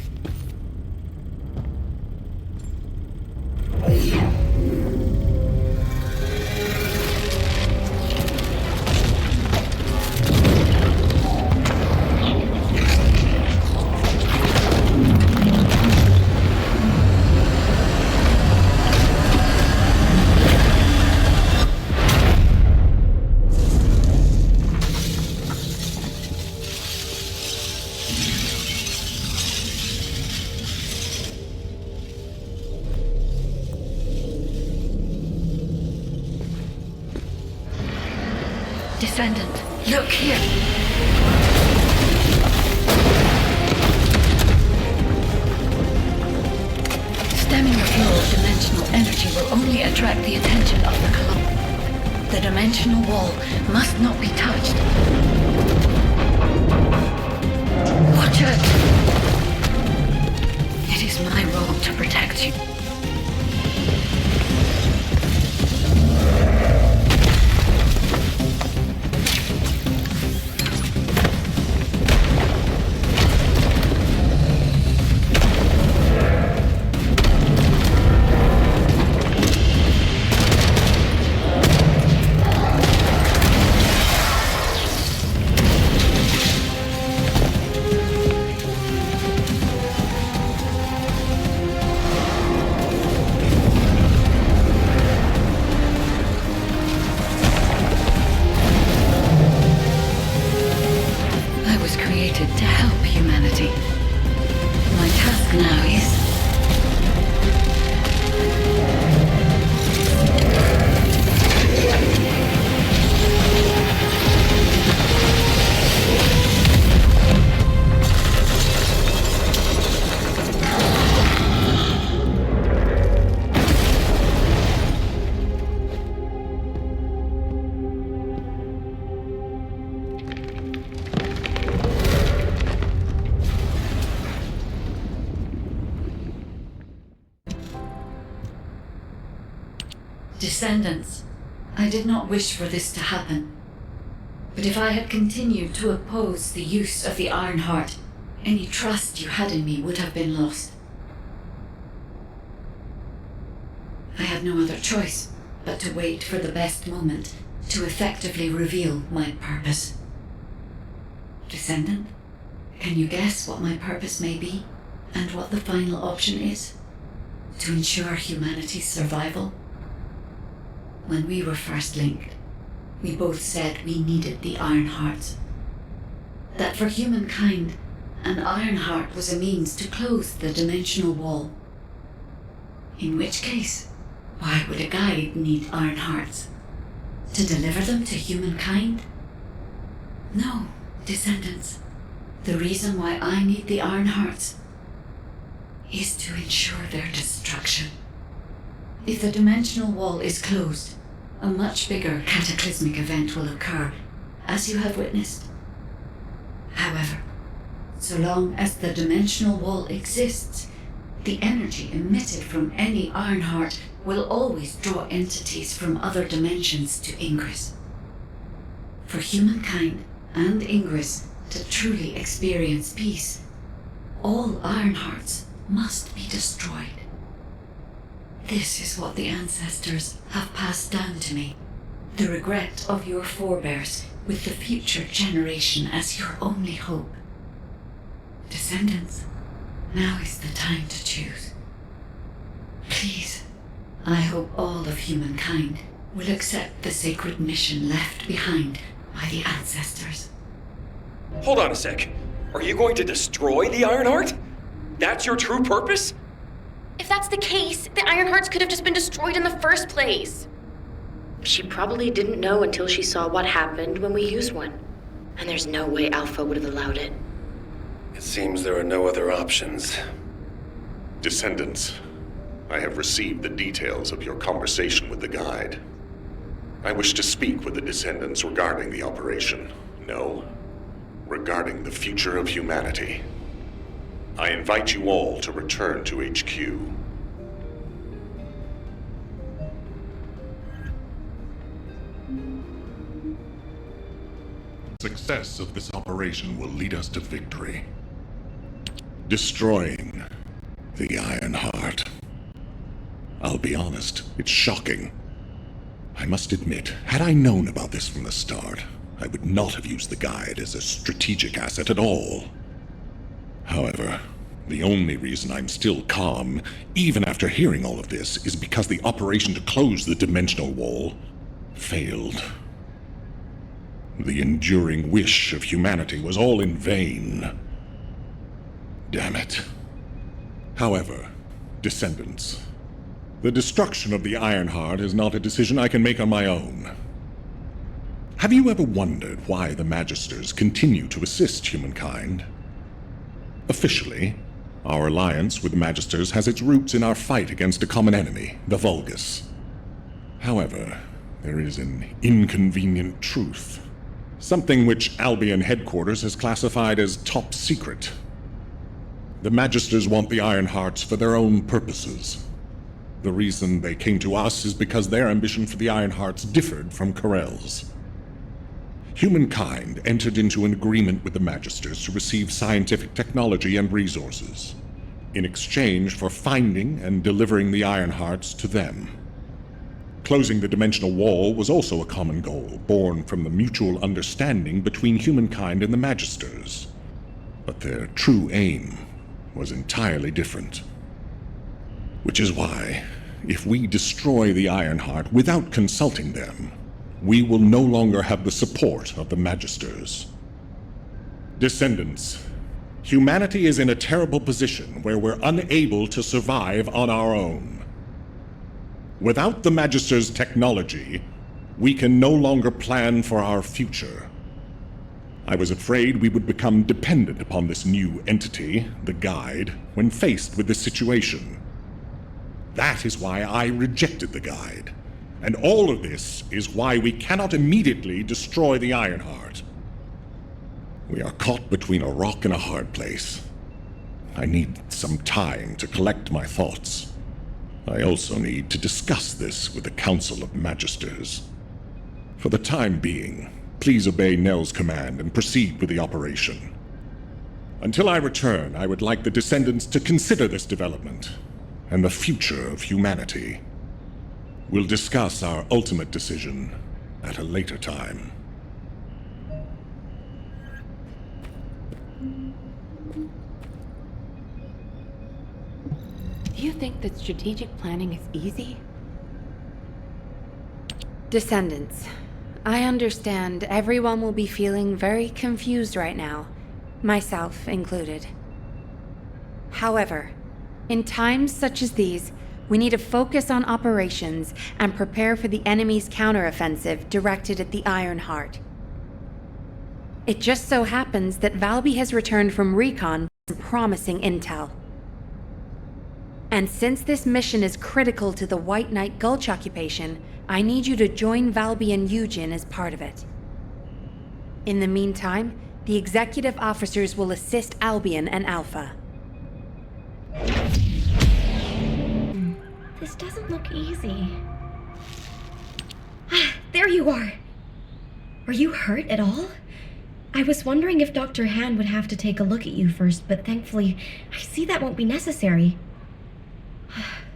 Descendant, look here! Stemming the flow of dimensional energy will only attract the attention of the column. The dimensional wall must not be touched. Watch out! It is my role to protect you. To help humanity. My task now is... Descendants, I did not wish for this to happen. But if I had continued to oppose the use of the Iron Heart, any trust you had in me would have been lost. I had no other choice but to wait for the best moment to effectively reveal my purpose. Descendant, can you guess what my purpose may be, and what the final option is? To ensure humanity's survival? When we were first linked, we both said we needed the Iron Hearts. That for humankind, an Iron Heart was a means to close the dimensional wall. In which case, why would a guide need Iron Hearts? To deliver them to humankind? No, Descendants. The reason why I need the Iron Hearts is to ensure their destruction. If the dimensional wall is closed, a much bigger cataclysmic event will occur, as you have witnessed. However, so long as the dimensional wall exists, the energy emitted from any Iron Heart will always draw entities from other dimensions to Ingress. For humankind and Ingress to truly experience peace, all Iron Hearts must be destroyed. This is what the ancestors have passed down to me. The regret of your forebears with the future generation as your only hope. Descendants, now is the time to choose. Please, I hope all of humankind will accept the sacred mission left behind by the ancestors. Hold on a sec. Are you going to destroy the Iron Heart? That's your true purpose? If that's the case, the Iron Hearts could have just been destroyed in the first place. She probably didn't know until she saw what happened when we used one. And there's no way Alpha would have allowed it. It seems there are no other options. Descendants, I have received the details of your conversation with the guide. I wish to speak with the Descendants regarding the operation. No, regarding the future of humanity. I invite you all to return to HQ. Success of this operation will lead us to victory. Destroying the Iron Heart. I'll be honest, it's shocking. I must admit, had I known about this from the start, I would not have used the guide as a strategic asset at all. However, the only reason I'm still calm, even after hearing all of this, is because the operation to close the dimensional wall failed. The enduring wish of humanity was all in vain. Damn it. However, Descendants, the destruction of the Ironheart is not a decision I can make on my own. Have you ever wondered why the Magisters continue to assist humankind? Officially, our alliance with the Magisters has its roots in our fight against a common enemy, the Vulgus. However, there is an inconvenient truth. Something which Albion headquarters has classified as top secret. The Magisters want the Ironhearts for their own purposes. The reason they came to us is because their ambition for the Ironhearts differed from Corell's. Humankind entered into an agreement with the Magisters to receive scientific technology and resources, in exchange for finding and delivering the Ironhearts to them. Closing the dimensional wall was also a common goal, born from the mutual understanding between humankind and the Magisters. But their true aim was entirely different. Which is why, if we destroy the Ironheart without consulting them, we will no longer have the support of the Magisters. Descendants, humanity is in a terrible position where we're unable to survive on our own. Without the Magisters' technology, we can no longer plan for our future. I was afraid we would become dependent upon this new entity, the Guide, when faced with this situation. That is why I rejected the Guide. And all of this is why we cannot immediately destroy the Ironheart. We are caught between a rock and a hard place. I need some time to collect my thoughts. I also need to discuss this with the Council of Magisters. For the time being, please obey Nell's command and proceed with the operation. Until I return, I would like the Descendants to consider this development and the future of humanity. We'll discuss our ultimate decision at a later time. Do you think that strategic planning is easy? Descendants, I understand everyone will be feeling very confused right now, myself included. However, in times such as these, we need to focus on operations and prepare for the enemy's counteroffensive directed at the Ironheart. It just so happens that Valby has returned from recon with some promising intel. And since this mission is critical to the White Knight Gulch occupation, I need you to join Valby and Eugen as part of it. In the meantime, the executive officers will assist Albion and Alpha. This doesn't look easy. There you are! Are you hurt at all? I was wondering if Dr. Han would have to take a look at you first, but thankfully, I see that won't be necessary.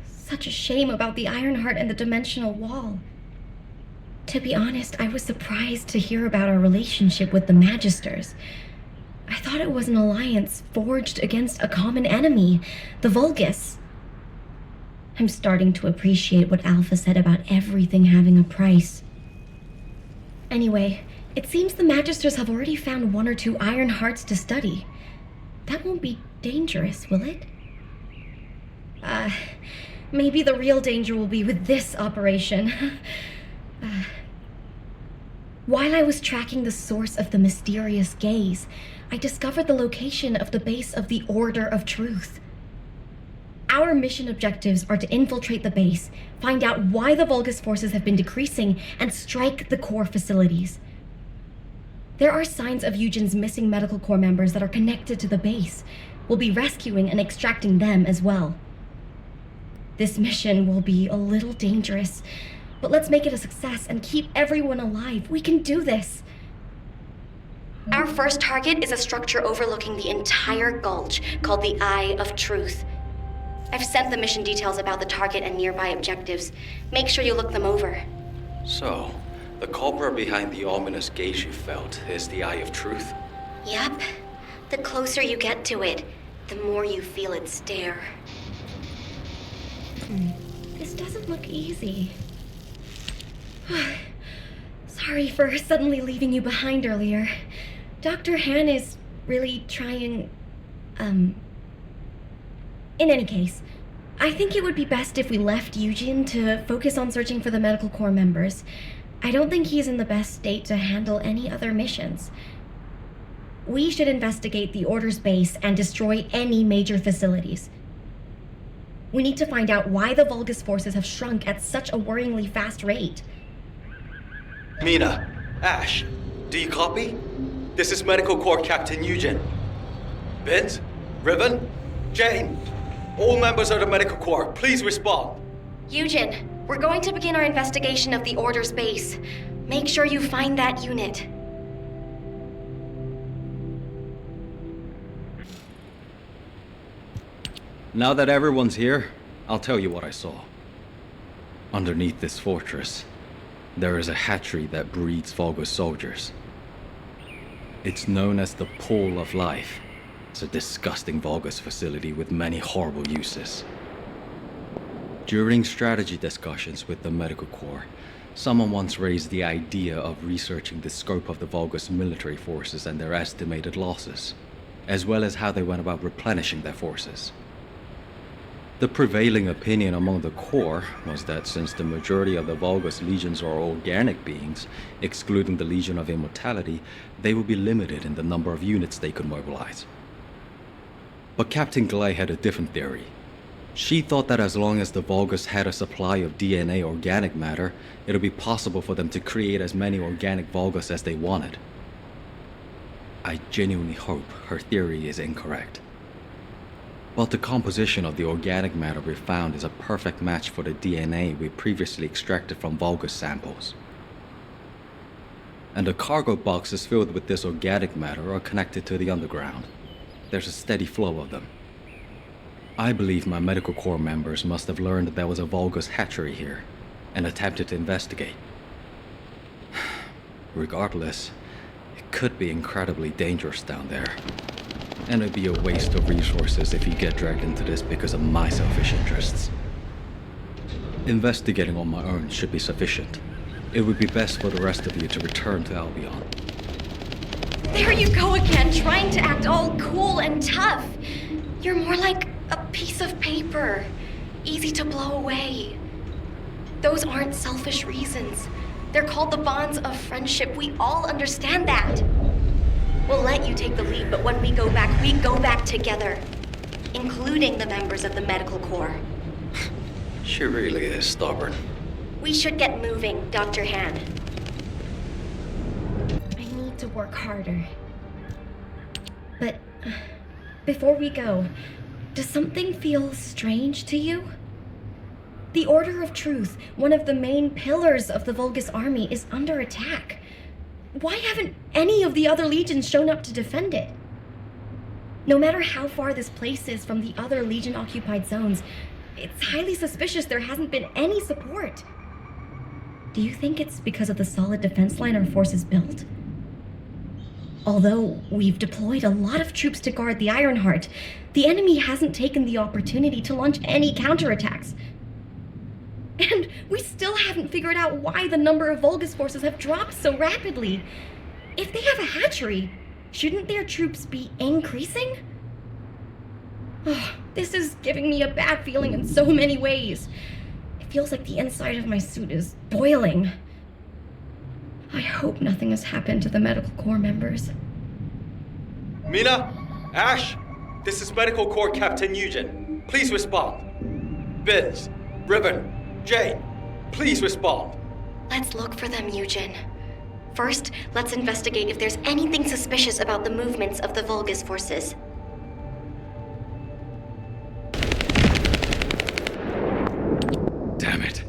Such a shame about the Ironheart and the dimensional wall. To be honest, I was surprised to hear about our relationship with the Magisters. I thought it was an alliance forged against a common enemy, the Vulgus. I'm starting to appreciate what Alpha said about everything having a price. Anyway, it seems the Magisters have already found 1 or 2 Ironhearts to study. That won't be dangerous, will it? Maybe the real danger will be with this operation. While I was tracking the source of the mysterious gaze, I discovered the location of the base of the Order of Truth. Our mission objectives are to infiltrate the base, find out why the Vulgus forces have been decreasing, and strike the core facilities. There are signs of Eugen's missing medical corps members that are connected to the base. We'll be rescuing and extracting them as well. This mission will be a little dangerous, but let's make it a success and keep everyone alive. We can do this. Our first target is a structure overlooking the entire gulch called the Eye of Truth. I've sent the mission details about the target and nearby objectives. Make sure you look them over. So, the culprit behind the ominous gaze you felt is the Eye of Truth? Yep. The closer you get to it, the more you feel it stare. This doesn't look easy. Sorry for suddenly leaving you behind earlier. Dr. Han is really trying, In any case, I think it would be best if we left Eugen to focus on searching for the medical corps members. I don't think he's in the best state to handle any other missions. We should investigate the Order's base and destroy any major facilities. We need to find out why the Vulgus forces have shrunk at such a worryingly fast rate. Mina, Ash, do you copy? This is Medical Corps Captain Eugen. Vince, Riven, Jane, all members of the Medical Corps, please respond. Eugen, we're going to begin our investigation of the Order's base. Make sure you find that unit. Now that everyone's here, I'll tell you what I saw. Underneath this fortress, there is a hatchery that breeds Vulgus soldiers. It's known as the Pool of Life. It's a disgusting Vulgus facility with many horrible uses. During strategy discussions with the Medical Corps, someone once raised the idea of researching the scope of the Vulgus military forces and their estimated losses, as well as how they went about replenishing their forces. The prevailing opinion among the Corps was that since the majority of the Vulgus legions are organic beings, excluding the Legion of Immortality, they would be limited in the number of units they could mobilize. But Captain Glay had a different theory. She thought that as long as the Vulgus had a supply of DNA organic matter, it would be possible for them to create as many organic Vulgus as they wanted. I genuinely hope her theory is incorrect. While the composition of the organic matter we found is a perfect match for the DNA we previously extracted from Vulgus samples. And the cargo boxes filled with this organic matter are connected to the underground. There's a steady flow of them. I believe my Medical Corps members must have learned that there was a Vulgus hatchery here, and attempted to investigate. Regardless, it could be incredibly dangerous down there. And it'd be a waste of resources if you get dragged into this because of my selfish interests. Investigating on my own should be sufficient. It would be best for the rest of you to return to Albion. There you go again, trying to act all cool and tough. You're more like a piece of paper, easy to blow away. Those aren't selfish reasons. They're called the bonds of friendship. We all understand that. We'll let you take the lead, but when we go back together, including the members of the Medical Corps. She really is stubborn. We should get moving, Dr. Han. I need to work harder. But before we go, does something feel strange to you? The Order of Truth, one of the main pillars of the Vulgus army, is under attack. Why haven't any of the other legions shown up to defend it? No matter how far this place is from the other Legion-occupied zones, it's highly suspicious there hasn't been any support. Do you think it's because of the solid defense line our forces built? Although we've deployed a lot of troops to guard the Ironheart, the enemy hasn't taken the opportunity to launch any counterattacks. And we still haven't figured out why the number of Vulgus forces have dropped so rapidly. If they have a hatchery, shouldn't their troops be increasing? Oh, this is giving me a bad feeling in so many ways. It feels like the inside of my suit is boiling. I hope nothing has happened to the Medical Corps members. Mina, Ash, this is Medical Corps Captain Eugen. Please respond. Vince, Riven, Jane, please respond. Let's look for them, Eugen. First, let's investigate if there's anything suspicious about the movements of the Vulgus forces. Damn it.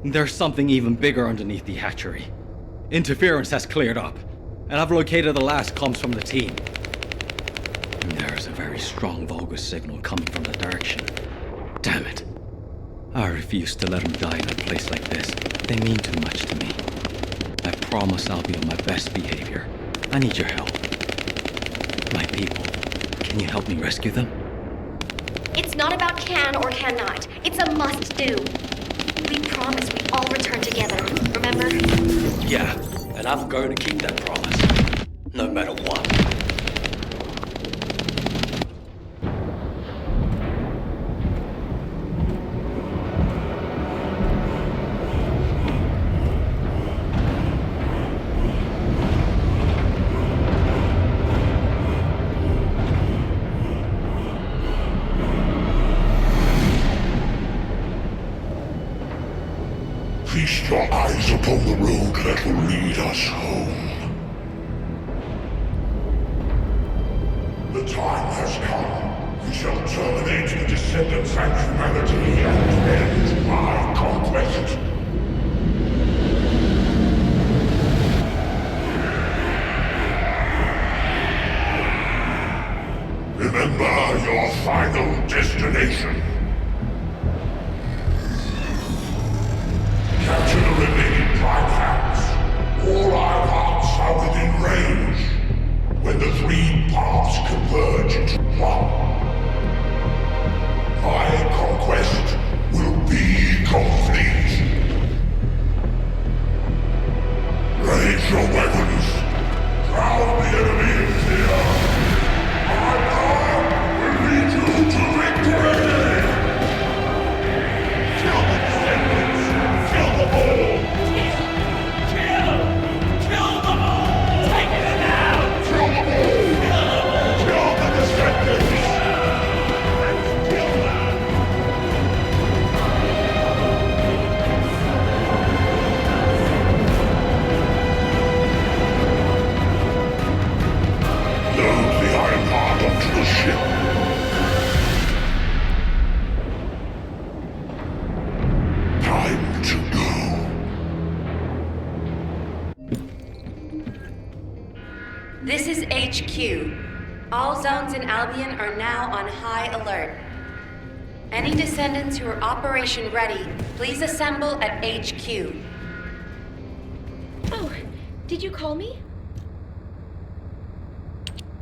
There's something even bigger underneath the hatchery. Interference has cleared up, and I've located the last comms from the team. There's a very strong Vulgus signal coming from that direction. Damn it. I refuse to let them die in a place like this. They mean too much to me. I promise I'll be on my best behavior. I need your help. My people, can you help me rescue them? It's not about can or cannot. It's a must-do. We promise we all return together, remember? Yeah, and I'm going to keep that promise. No matter what. Feast your eyes upon the road that will lead us home. The time has come. We shall terminate the Descendants and humanity and end my conquest. Remember your final destination. Capture the remaining prime hands. All our hearts are within range. When the three paths converge into one, my conquest will be complete. Raise your weapons. Drown the enemy in fear. My power will lead you to victory. Kill the Descendants. Kill them all! Kill them all! Take it now! Kill them all! Kill the Descendants! Kill them! Load the Iron Heart onto the ship. Time to go. This is HQ. All zones in Albion are now on high alert. Any Descendants who are operation ready, please assemble at HQ. Oh, did you call me?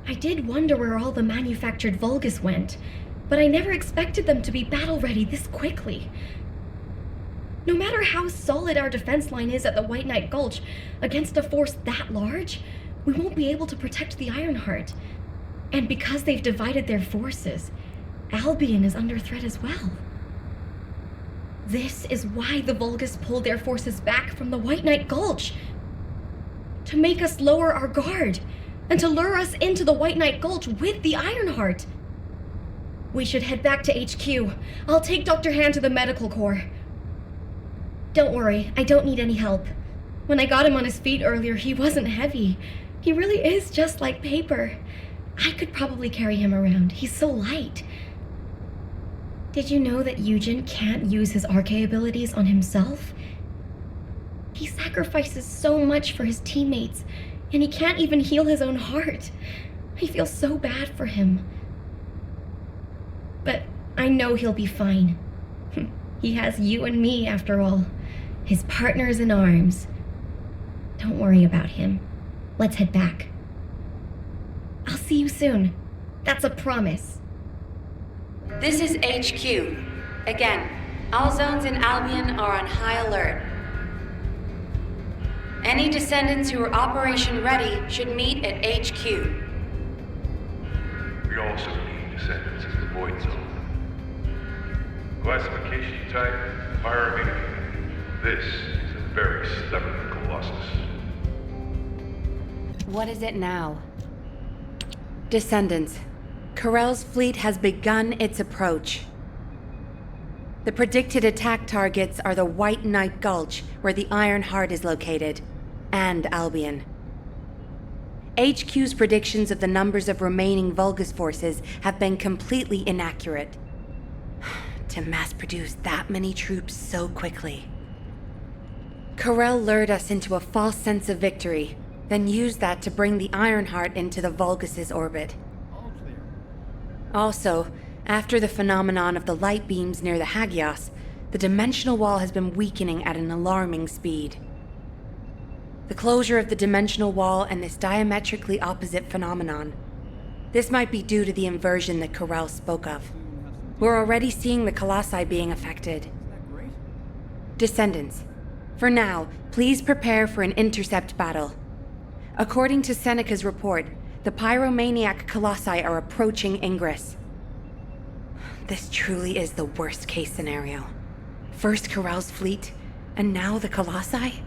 I did wonder where all the manufactured Vulgus went, but I never expected them to be battle-ready this quickly. No matter how solid our defense line is at the White Knight Gulch, against a force that large, we won't be able to protect the Ironheart. And because they've divided their forces, Albion is under threat as well. This is why the Vulgus pulled their forces back from the White Knight Gulch. To make us lower our guard, and to lure us into the White Knight Gulch with the Ironheart. We should head back to HQ. I'll take Dr. Hand to the medical corps. Don't worry, I don't need any help. When I got him on his feet earlier, he wasn't heavy. He really is just like paper. I could probably carry him around. He's so light. Did you know that Eugen can't use his Arche abilities on himself? He sacrifices so much for his teammates, and he can't even heal his own heart. I feel so bad for him. But I know he'll be fine. He has you and me, after all. His partners in arms. Don't worry about him. Let's head back. I'll see you soon. That's a promise. This is HQ. Again, all zones in Albion are on high alert. Any Descendants who are operation ready should meet at HQ. We also need Descendants in the Void Zone. Classification type, Pyramid. This is a very stubborn Colossus. What is it now? Descendants, Karel's fleet has begun its approach. The predicted attack targets are the White Knight Gulch, where the Iron Heart is located, and Albion. HQ's predictions of the numbers of remaining Vulgus forces have been completely inaccurate. To mass-produce that many troops so quickly. Corel lured us into a false sense of victory, then used that to bring the Ironheart into the Vulgus' orbit. Also, after the phenomenon of the light beams near the Hagios, the dimensional wall has been weakening at an alarming speed. The closure of the dimensional wall and this diametrically opposite phenomenon. This might be due to the inversion that Corel spoke of. We're already seeing the Colossi being affected. Descendants, for now, please prepare for an intercept battle. According to Seneca's report, the pyromaniac Colossi are approaching Ingress. This truly is the worst-case scenario. First Corel's fleet, and now the Colossi?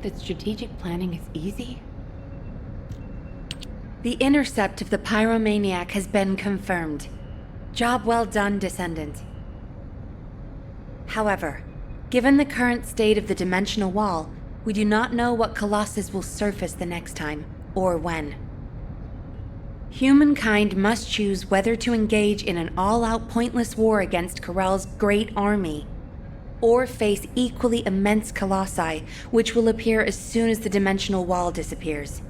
That strategic planning is easy? The intercept of the pyromaniac has been confirmed. Job well done, Descendant. However, given the current state of the dimensional wall, we do not know what Colossus will surface the next time, or when. Humankind must choose whether to engage in an all-out pointless war against Corel's great army, or face equally immense colossi, which will appear as soon as the dimensional wall disappears.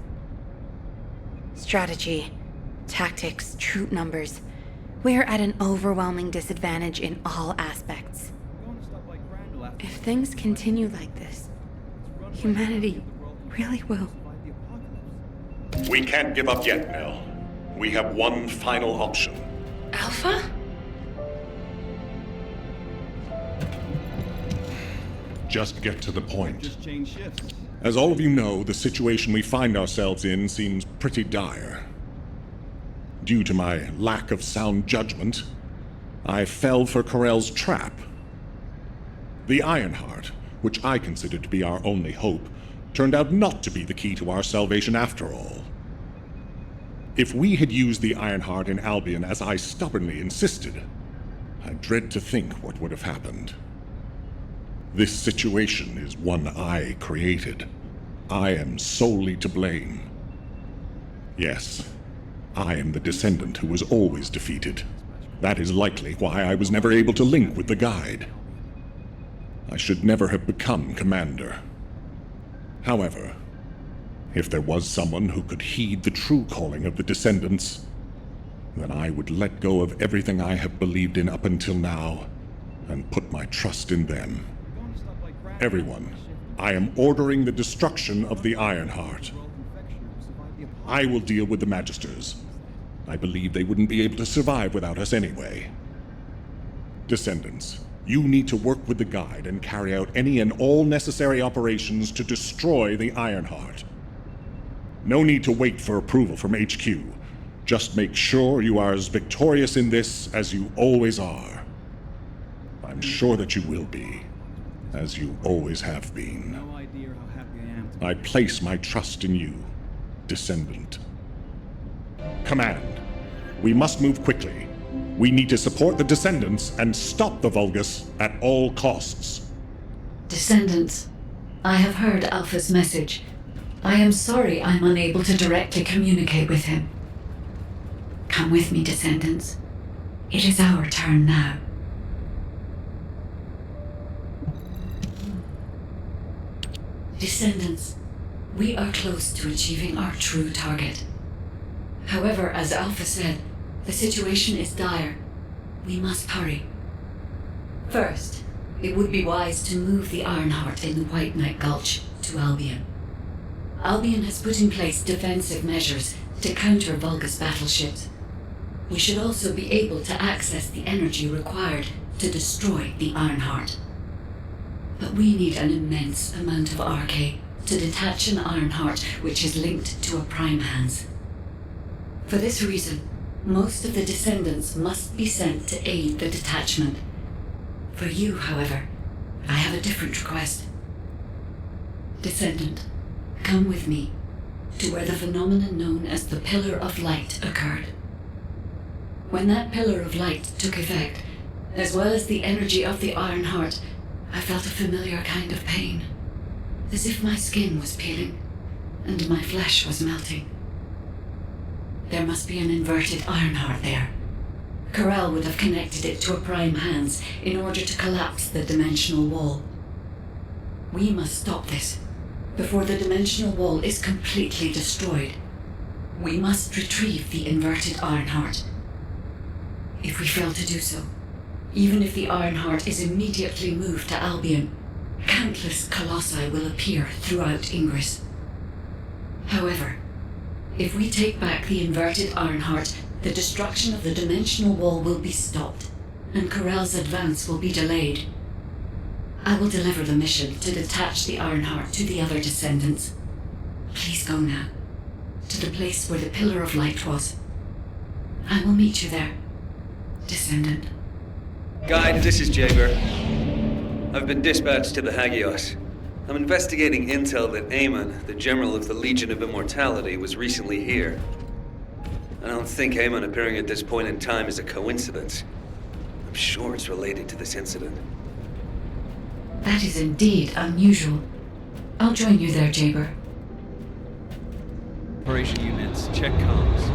Strategy, tactics, troop numbers. We're at an overwhelming disadvantage in all aspects. If things continue like this, humanity really will. We can't give up yet, Nell. We have one final option. Alpha? Just get to the point. As all of you know, the situation we find ourselves in seems pretty dire. Due to my lack of sound judgment, I fell for Corel's trap. The Ironheart, which I considered to be our only hope, turned out not to be the key to our salvation after all. If we had used the Ironheart in Albion as I stubbornly insisted, I dread to think what would have happened. This situation is one I created. I am solely to blame. Yes, I am the Descendant who was always defeated. That is likely why I was never able to link with the Guide. I should never have become Commander. However, if there was someone who could heed the true calling of the Descendants, then I would let go of everything I have believed in up until now and put my trust in them. Everyone, I am ordering the destruction of the Ironheart. I will deal with the Magisters. I believe they wouldn't be able to survive without us anyway. Descendants, you need to work with the Guide and carry out any and all necessary operations to destroy the Ironheart. No need to wait for approval from HQ. Just make sure you are as victorious in this as you always are. I'm sure that you will be. As you always have been. I place my trust in you, Descendant. Command, we must move quickly. We need to support the Descendants and stop the Vulgus at all costs. Descendants, I have heard Alpha's message. I am sorry I'm unable to directly communicate with him. Come with me, Descendants. It is our turn now. Descendants, we are close to achieving our true target. However, as Alpha said, the situation is dire. We must hurry. First, it would be wise to move the Ironheart in the White Knight Gulch to Albion. Albion has put in place defensive measures to counter Vulgus battleships. We should also be able to access the energy required to destroy the Ironheart. But we need an immense amount of RK to detach an Ironheart which is linked to a Prime Hands. For this reason, most of the Descendants must be sent to aid the detachment. For you, however, I have a different request. Descendant, come with me to where the phenomenon known as the Pillar of Light occurred. When that Pillar of Light took effect, as well as the energy of the Ironheart, I felt a familiar kind of pain, as if my skin was peeling and my flesh was melting. There must be an inverted Ironheart there. Corel would have connected it to a Prime Hands in order to collapse the dimensional wall. We must stop this before the dimensional wall is completely destroyed. We must retrieve the inverted Ironheart. If we fail to do so, even if the Ironheart is immediately moved to Albion, countless colossi will appear throughout Ingress. However, if we take back the inverted Ironheart, the destruction of the dimensional wall will be stopped, and Corel's advance will be delayed. I will deliver the mission to detach the Ironheart to the other Descendants. Please go now, to the place where the Pillar of Light was. I will meet you there, Descendant. Guide, this is Jaber. I've been dispatched to the Hagios. I'm investigating intel that Amon, the General of the Legion of Immortality, was recently here. I don't think Amon appearing at this point in time is a coincidence. I'm sure it's related to this incident. That is indeed unusual. I'll join you there, Jaber. Operation units, check comms.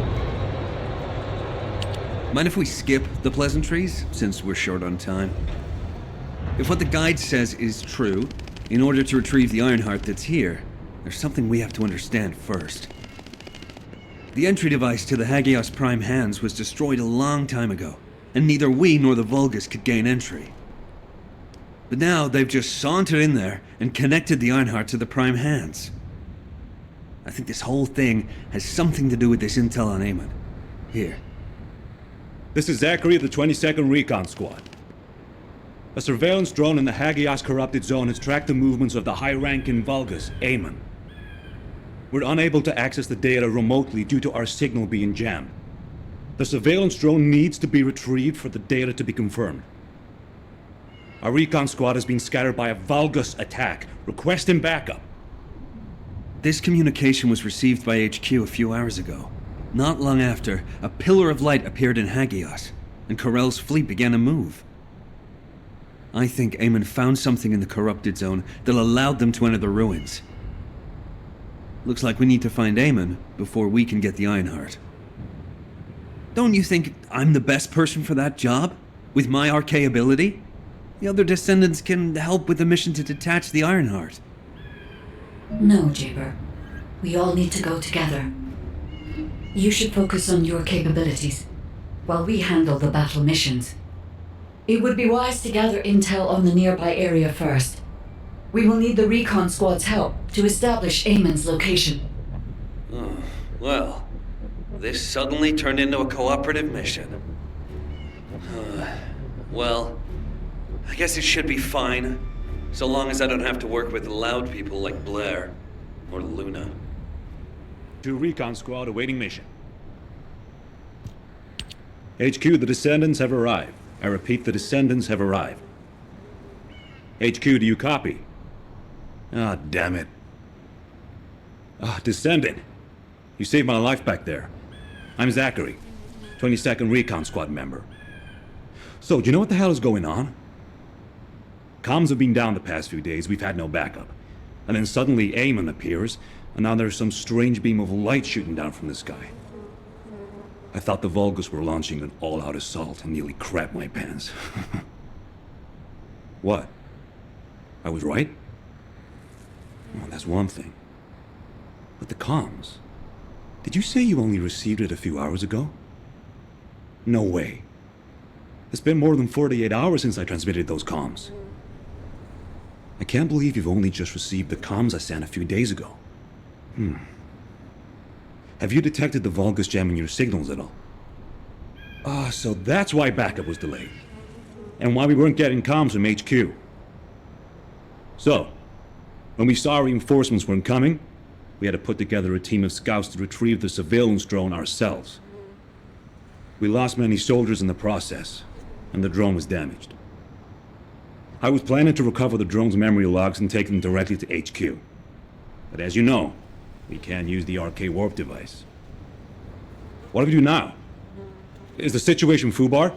Mind if we skip the pleasantries, since we're short on time? If what the guide says is true, in order to retrieve the Ironheart that's here, there's something we have to understand first. The entry device to the Hagios Prime Hands was destroyed a long time ago, and neither we nor the Vulgus could gain entry. But now they've just sauntered in there and connected the Ironheart to the Prime Hands. I think this whole thing has something to do with this intel on Amon. Here. This is Zachary of the 22nd Recon Squad. A surveillance drone in the Hagios corrupted zone has tracked the movements of the high-ranking Vulgus, Amon. We're unable to access the data remotely due to our signal being jammed. The surveillance drone needs to be retrieved for the data to be confirmed. Our recon squad has been scattered by a Vulgus attack. Requesting backup. This communication was received by HQ a few hours ago. Not long after, a pillar of light appeared in Hagios, and Corel's fleet began to move. I think Amon found something in the corrupted zone that allowed them to enter the ruins. Looks like we need to find Amon before we can get the Ironheart. Don't you think I'm the best person for that job? With my RK ability? The other Descendants can help with the mission to detach the Ironheart. No, Jaber. We all need to go together. You should focus on your capabilities, while we handle the battle missions. It would be wise to gather intel on the nearby area first. We will need the recon squad's help to establish Amon's location. Oh, well, this suddenly turned into a cooperative mission. Well, I guess it should be fine, so long as I don't have to work with loud people like Blair or Luna. To Recon Squad awaiting mission. HQ, the Descendants have arrived. I repeat, the Descendants have arrived. HQ, do you copy? Ah, damn it. Ah, Descendant. You saved my life back there. I'm Zachary, 22nd Recon Squad member. So, do you know what the hell is going on? Comms have been down the past few days, we've had no backup. And then suddenly Amon appears, and now there's some strange beam of light shooting down from the sky. I thought the Vulgus were launching an all-out assault and nearly crapped my pants. What? I was right? Well, that's one thing. But the comms... Did you say you only received it a few hours ago? No way. It's been more than 48 hours since I transmitted those comms. I can't believe you've only just received the comms I sent a few days ago. Have you detected the Vulgus jamming your signals at all? Ah, so that's why backup was delayed. And why we weren't getting comms from HQ. So, when we saw reinforcements weren't coming, we had to put together a team of scouts to retrieve the surveillance drone ourselves. We lost many soldiers in the process, and the drone was damaged. I was planning to recover the drone's memory logs and take them directly to HQ. But as you know, we can't use the RK warp device. What do we do now? Is the situation foobar?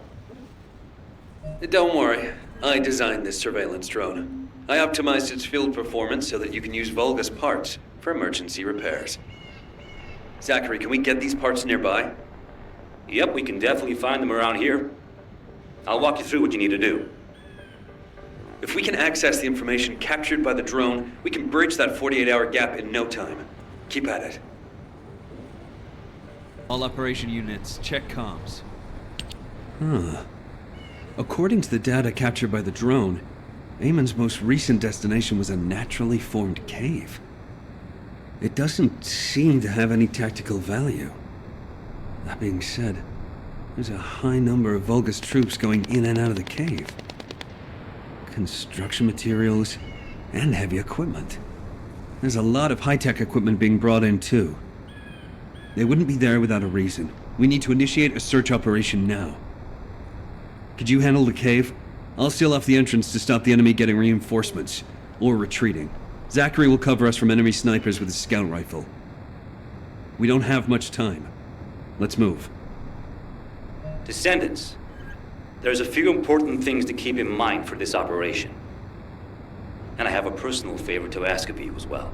Don't worry. I designed this surveillance drone. I optimized its field performance so that you can use Vulgus parts for emergency repairs. Zachary, can we get these parts nearby? Yep, we can definitely find them around here. I'll walk you through what you need to do. If we can access the information captured by the drone, we can bridge that 48-hour gap in no time. Keep at it. All operation units, check comms. According to the data captured by the drone, Eamon's most recent destination was a naturally formed cave. It doesn't seem to have any tactical value. That being said, there's a high number of Vulgus troops going in and out of the cave. Construction materials and heavy equipment. There's a lot of high-tech equipment being brought in too. They wouldn't be there without a reason. We need to initiate a search operation now. Could you handle the cave? I'll seal off the entrance to stop the enemy getting reinforcements, or retreating. Zachary will cover us from enemy snipers with his scout rifle. We don't have much time. Let's move. Descendants, there's a few important things to keep in mind for this operation. And I have a personal favor to ask of you as well.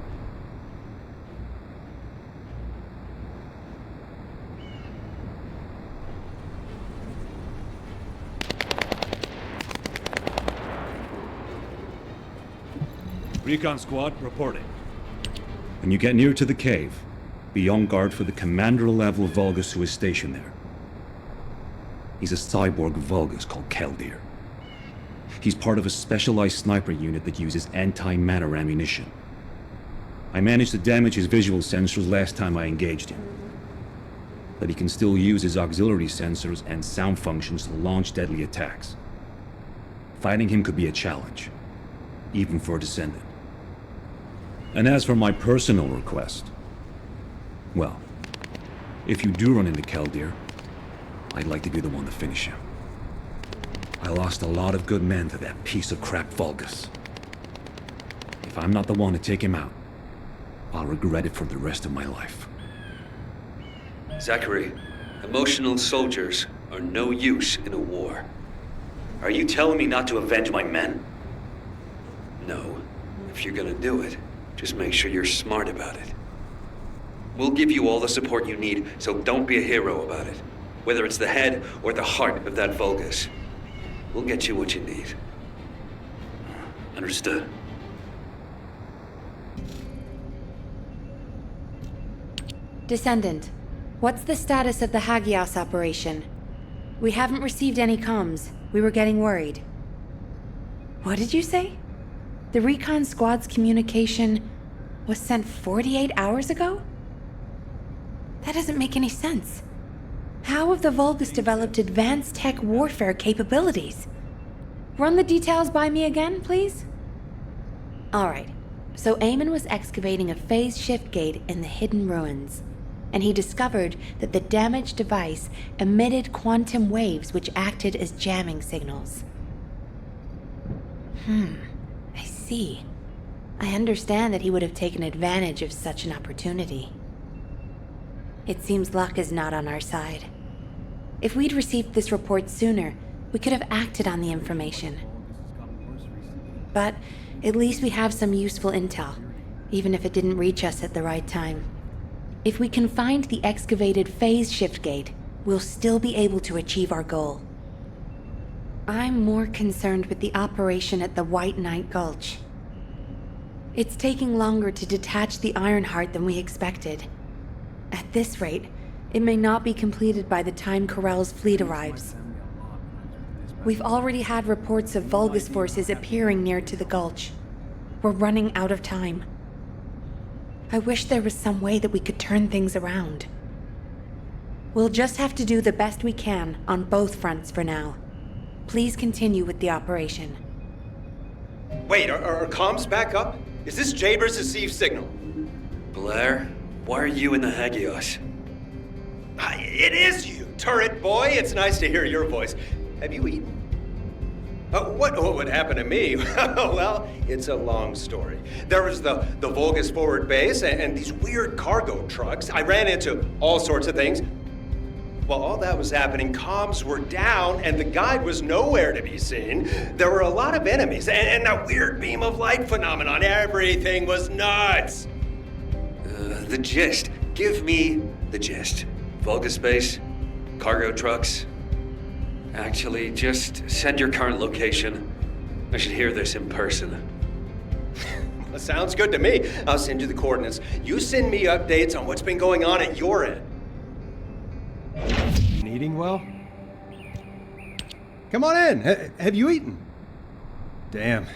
Recon squad, reporting. When you get near to the cave, be on guard for the commander-level Vulgus who is stationed there. He's a cyborg Vulgus called Keldir. He's part of a specialized sniper unit that uses anti-matter ammunition. I managed to damage his visual sensors last time I engaged him. But he can still use his auxiliary sensors and sound functions to launch deadly attacks. Fighting him could be a challenge, even for a Descendant. And as for my personal request, well, if you do run into Keldir, I'd like to be the one to finish him. I lost a lot of good men to that piece of crap Vulgus. If I'm not the one to take him out, I'll regret it for the rest of my life. Zachary, emotional soldiers are no use in a war. Are you telling me not to avenge my men? No. If you're gonna do it, just make sure you're smart about it. We'll give you all the support you need, so don't be a hero about it. Whether it's the head or the heart of that Vulgus. We'll get you what you need. Understood. Descendant, what's the status of the Hagios operation? We haven't received any comms. We were getting worried. What did you say? The recon squad's communication was sent 48 hours ago? That doesn't make any sense. How have the Vulgus developed advanced tech warfare capabilities? Run the details by me again, please? Alright, so Eamon was excavating a phase shift gate in the hidden ruins, and he discovered that the damaged device emitted quantum waves which acted as jamming signals. I see. I understand that he would have taken advantage of such an opportunity. It seems luck is not on our side. If we'd received this report sooner, we could have acted on the information. But at least we have some useful intel, even if it didn't reach us at the right time. If we can find the excavated phase shift gate, we'll still be able to achieve our goal. I'm more concerned with the operation at the White Knight Gulch. It's taking longer to detach the Ironheart than we expected. At this rate, it may not be completed by the time Corell's fleet arrives. We've already had reports of Vulgus forces appearing near to the gulch. We're running out of time. I wish there was some way that we could turn things around. We'll just have to do the best we can on both fronts for now. Please continue with the operation. Wait, are comms back up? Is this Jaber's received signal? Blair, why are you in the Hagios? It is you, turret boy. It's nice to hear your voice. Have you eaten? What would happen to me? Well, it's a long story. There was the Vulgus forward base and these weird cargo trucks. I ran into all sorts of things. While all that was happening, comms were down and the guide was nowhere to be seen. There were a lot of enemies and that weird beam of light phenomenon. Everything was nuts. The gist. Give me the gist. Vulgus base, cargo trucks. Actually, just send your current location. I should hear this in person. Well, sounds good to me. I'll send you the coordinates. You send me updates on what's been going on at your end. Eating well? Come on in. Have you eaten? Damn.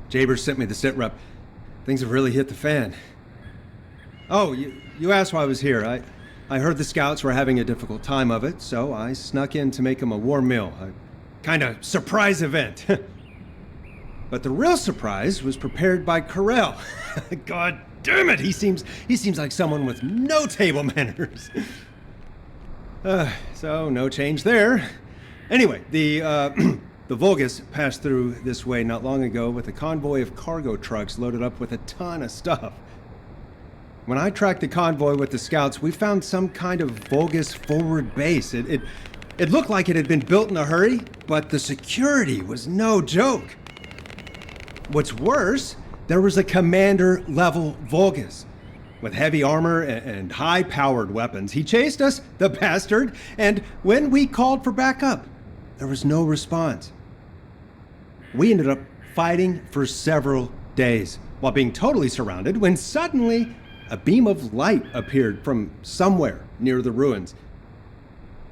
Jaber sent me the sit rep. Things have really hit the fan. Oh, you asked why I was here. I heard the scouts were having a difficult time of it, so I snuck in to make them a warm meal. A kind of surprise event. But the real surprise was prepared by Corell. God damn it, he seems like someone with no table manners. So no change there. Anyway, the Vulgus passed through this way not long ago with a convoy of cargo trucks loaded up with a ton of stuff. When I tracked the convoy with the scouts, we found some kind of Vulgus forward base. It looked like it had been built in a hurry, but the security was no joke. What's worse, there was a commander-level Vulgus with heavy armor and high-powered weapons. He chased us, the bastard, and when we called for backup, there was no response. We ended up fighting for several days while being totally surrounded when suddenly a beam of light appeared from somewhere near the ruins.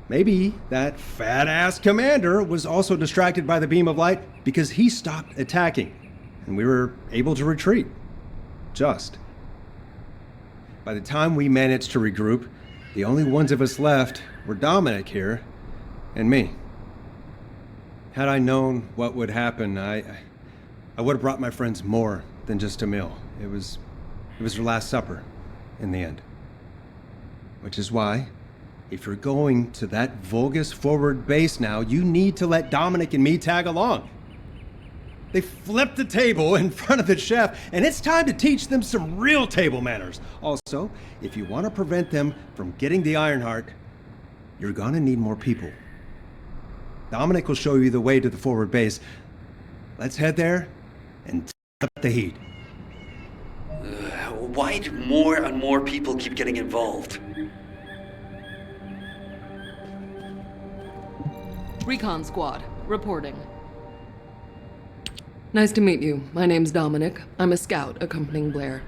Maybe that fat-ass commander was also distracted by the beam of light because he stopped attacking, and we were able to retreat. Just. By the time we managed to regroup, the only ones of us left were Dominic here and me. Had I known what would happen, I would have brought my friends more than just a meal. It was their last supper, in the end. Which is why, if you're going to that Vulgus forward base now, you need to let Dominic and me tag along. They flipped the table in front of the chef, and it's time to teach them some real table manners. Also, if you want to prevent them from getting the Ironheart, you're gonna need more people. Dominic will show you the way to the forward base. Let's head there and turn up the heat. Why do more and more people keep getting involved? Recon Squad, reporting. Nice to meet you. My name's Dominic. I'm a scout accompanying Blair.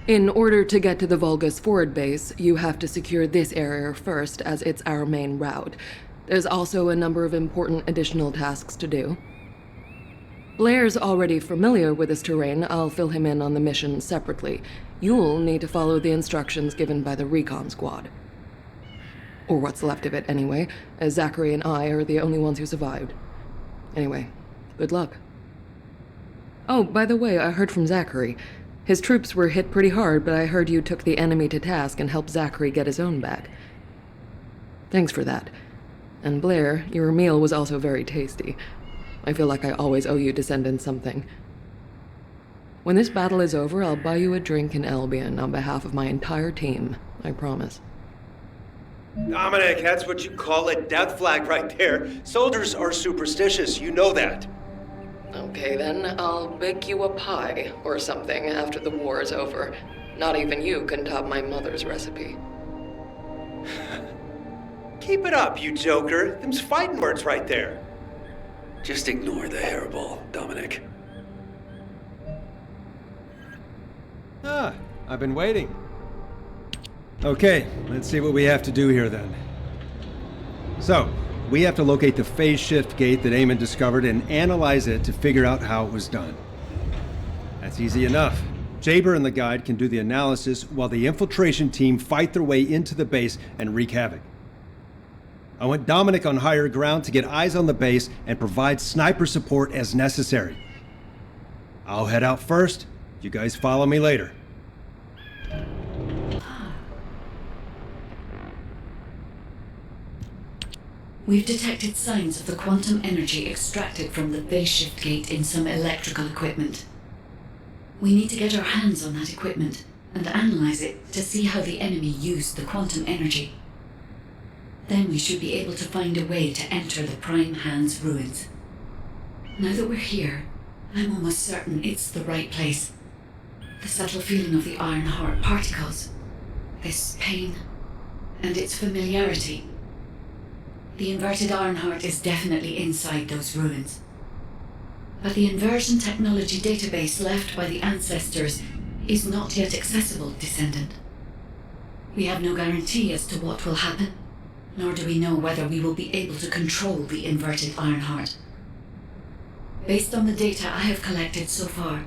In order to get to the Vulgus forward base, you have to secure this area first, as it's our main route. There's also a number of important additional tasks to do. Blair's already familiar with this terrain. I'll fill him in on the mission separately. You'll need to follow the instructions given by the Recon Squad. Or what's left of it, anyway, as Zachary and I are the only ones who survived. Anyway, good luck. Oh, by the way, I heard from Zachary. His troops were hit pretty hard, but I heard you took the enemy to task and helped Zachary get his own back. Thanks for that. And Blair, your meal was also very tasty. I feel like I always owe you Descendant something. When this battle is over, I'll buy you a drink in Albion on behalf of my entire team. I promise. Dominic, that's what you call a death flag right there. Soldiers are superstitious, you know that. Okay then, I'll bake you a pie or something after the war is over. Not even you can top my mother's recipe. Keep it up, you joker. Them's fighting words right there. Just ignore the hairball, Dominic. I've been waiting. Okay, let's see what we have to do here then. So, we have to locate the phase shift gate that Eamon discovered and analyze it to figure out how it was done. That's easy enough. Jaber and the guide can do the analysis while the infiltration team fight their way into the base and wreak havoc. I want Dominic on higher ground to get eyes on the base and provide sniper support as necessary. I'll head out first. You guys follow me later. We've detected signs of the quantum energy extracted from the base shift gate in some electrical equipment. We need to get our hands on that equipment and analyze it to see how the enemy used the quantum energy. Then we should be able to find a way to enter the Prime Hand's ruins. Now that we're here, I'm almost certain it's the right place. The subtle feeling of the Iron Heart particles, this pain, and its familiarity. The inverted Ironheart is definitely inside those ruins. But the inversion technology database left by the ancestors is not yet accessible, Descendant. We have no guarantee as to what will happen, nor do we know whether we will be able to control the inverted Ironheart. Based on the data I have collected so far,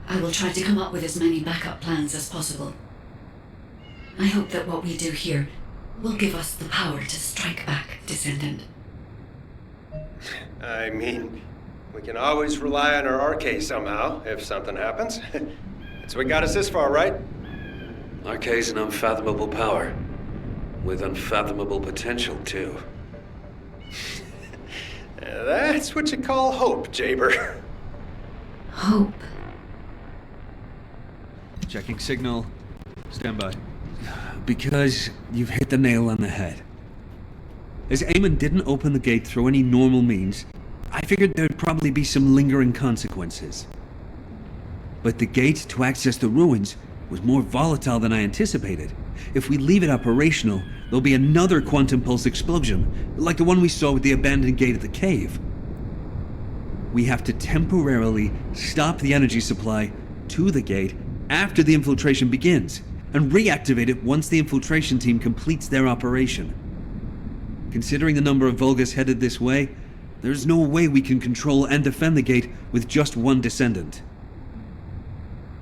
I will try to come up with as many backup plans as possible. I hope that what we do here will give us the power to strike back, Descendant. I mean, we can always rely on our arcade somehow, if something happens. That's what got us this far, right? Arcade's an unfathomable power. With unfathomable potential, too. That's what you call hope, Jaber. Hope? Checking signal. Stand by. Because you've hit the nail on the head. As Eamon didn't open the gate through any normal means, I figured there'd probably be some lingering consequences. But the gate to access the ruins was more volatile than I anticipated. If we leave it operational, there'll be another quantum pulse explosion, like the one we saw with the abandoned gate at the cave. We have to temporarily stop the energy supply to the gate after the infiltration begins, and reactivate it once the infiltration team completes their operation. Considering the number of Vulgus headed this way, there's no way we can control and defend the gate with just one Descendant.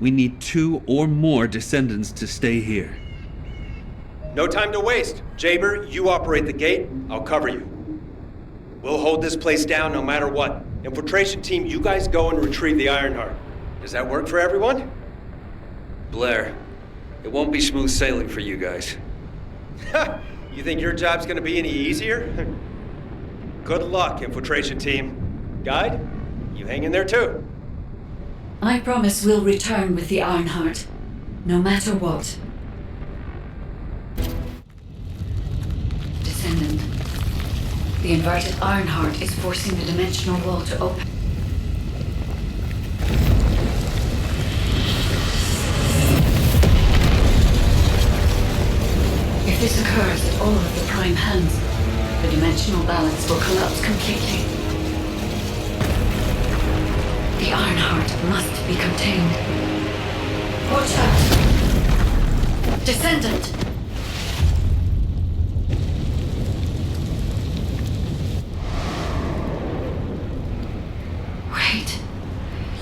We need 2 or more Descendants to stay here. No time to waste. Jaber, you operate the gate, I'll cover you. We'll hold this place down no matter what. Infiltration team, you guys go and retrieve the Ironheart. Does that work for everyone? Blair, it won't be smooth sailing for you guys. You think your job's gonna be any easier? Good luck, infiltration team. Guide, you hang in there too. I promise we'll return with the Ironheart, no matter what. Descendant. The inverted Ironheart is forcing the dimensional wall to open. If this occurs at all of the Prime Hands, the dimensional balance will collapse completely. The Ironheart must be contained. Watch out! Descendant! Wait.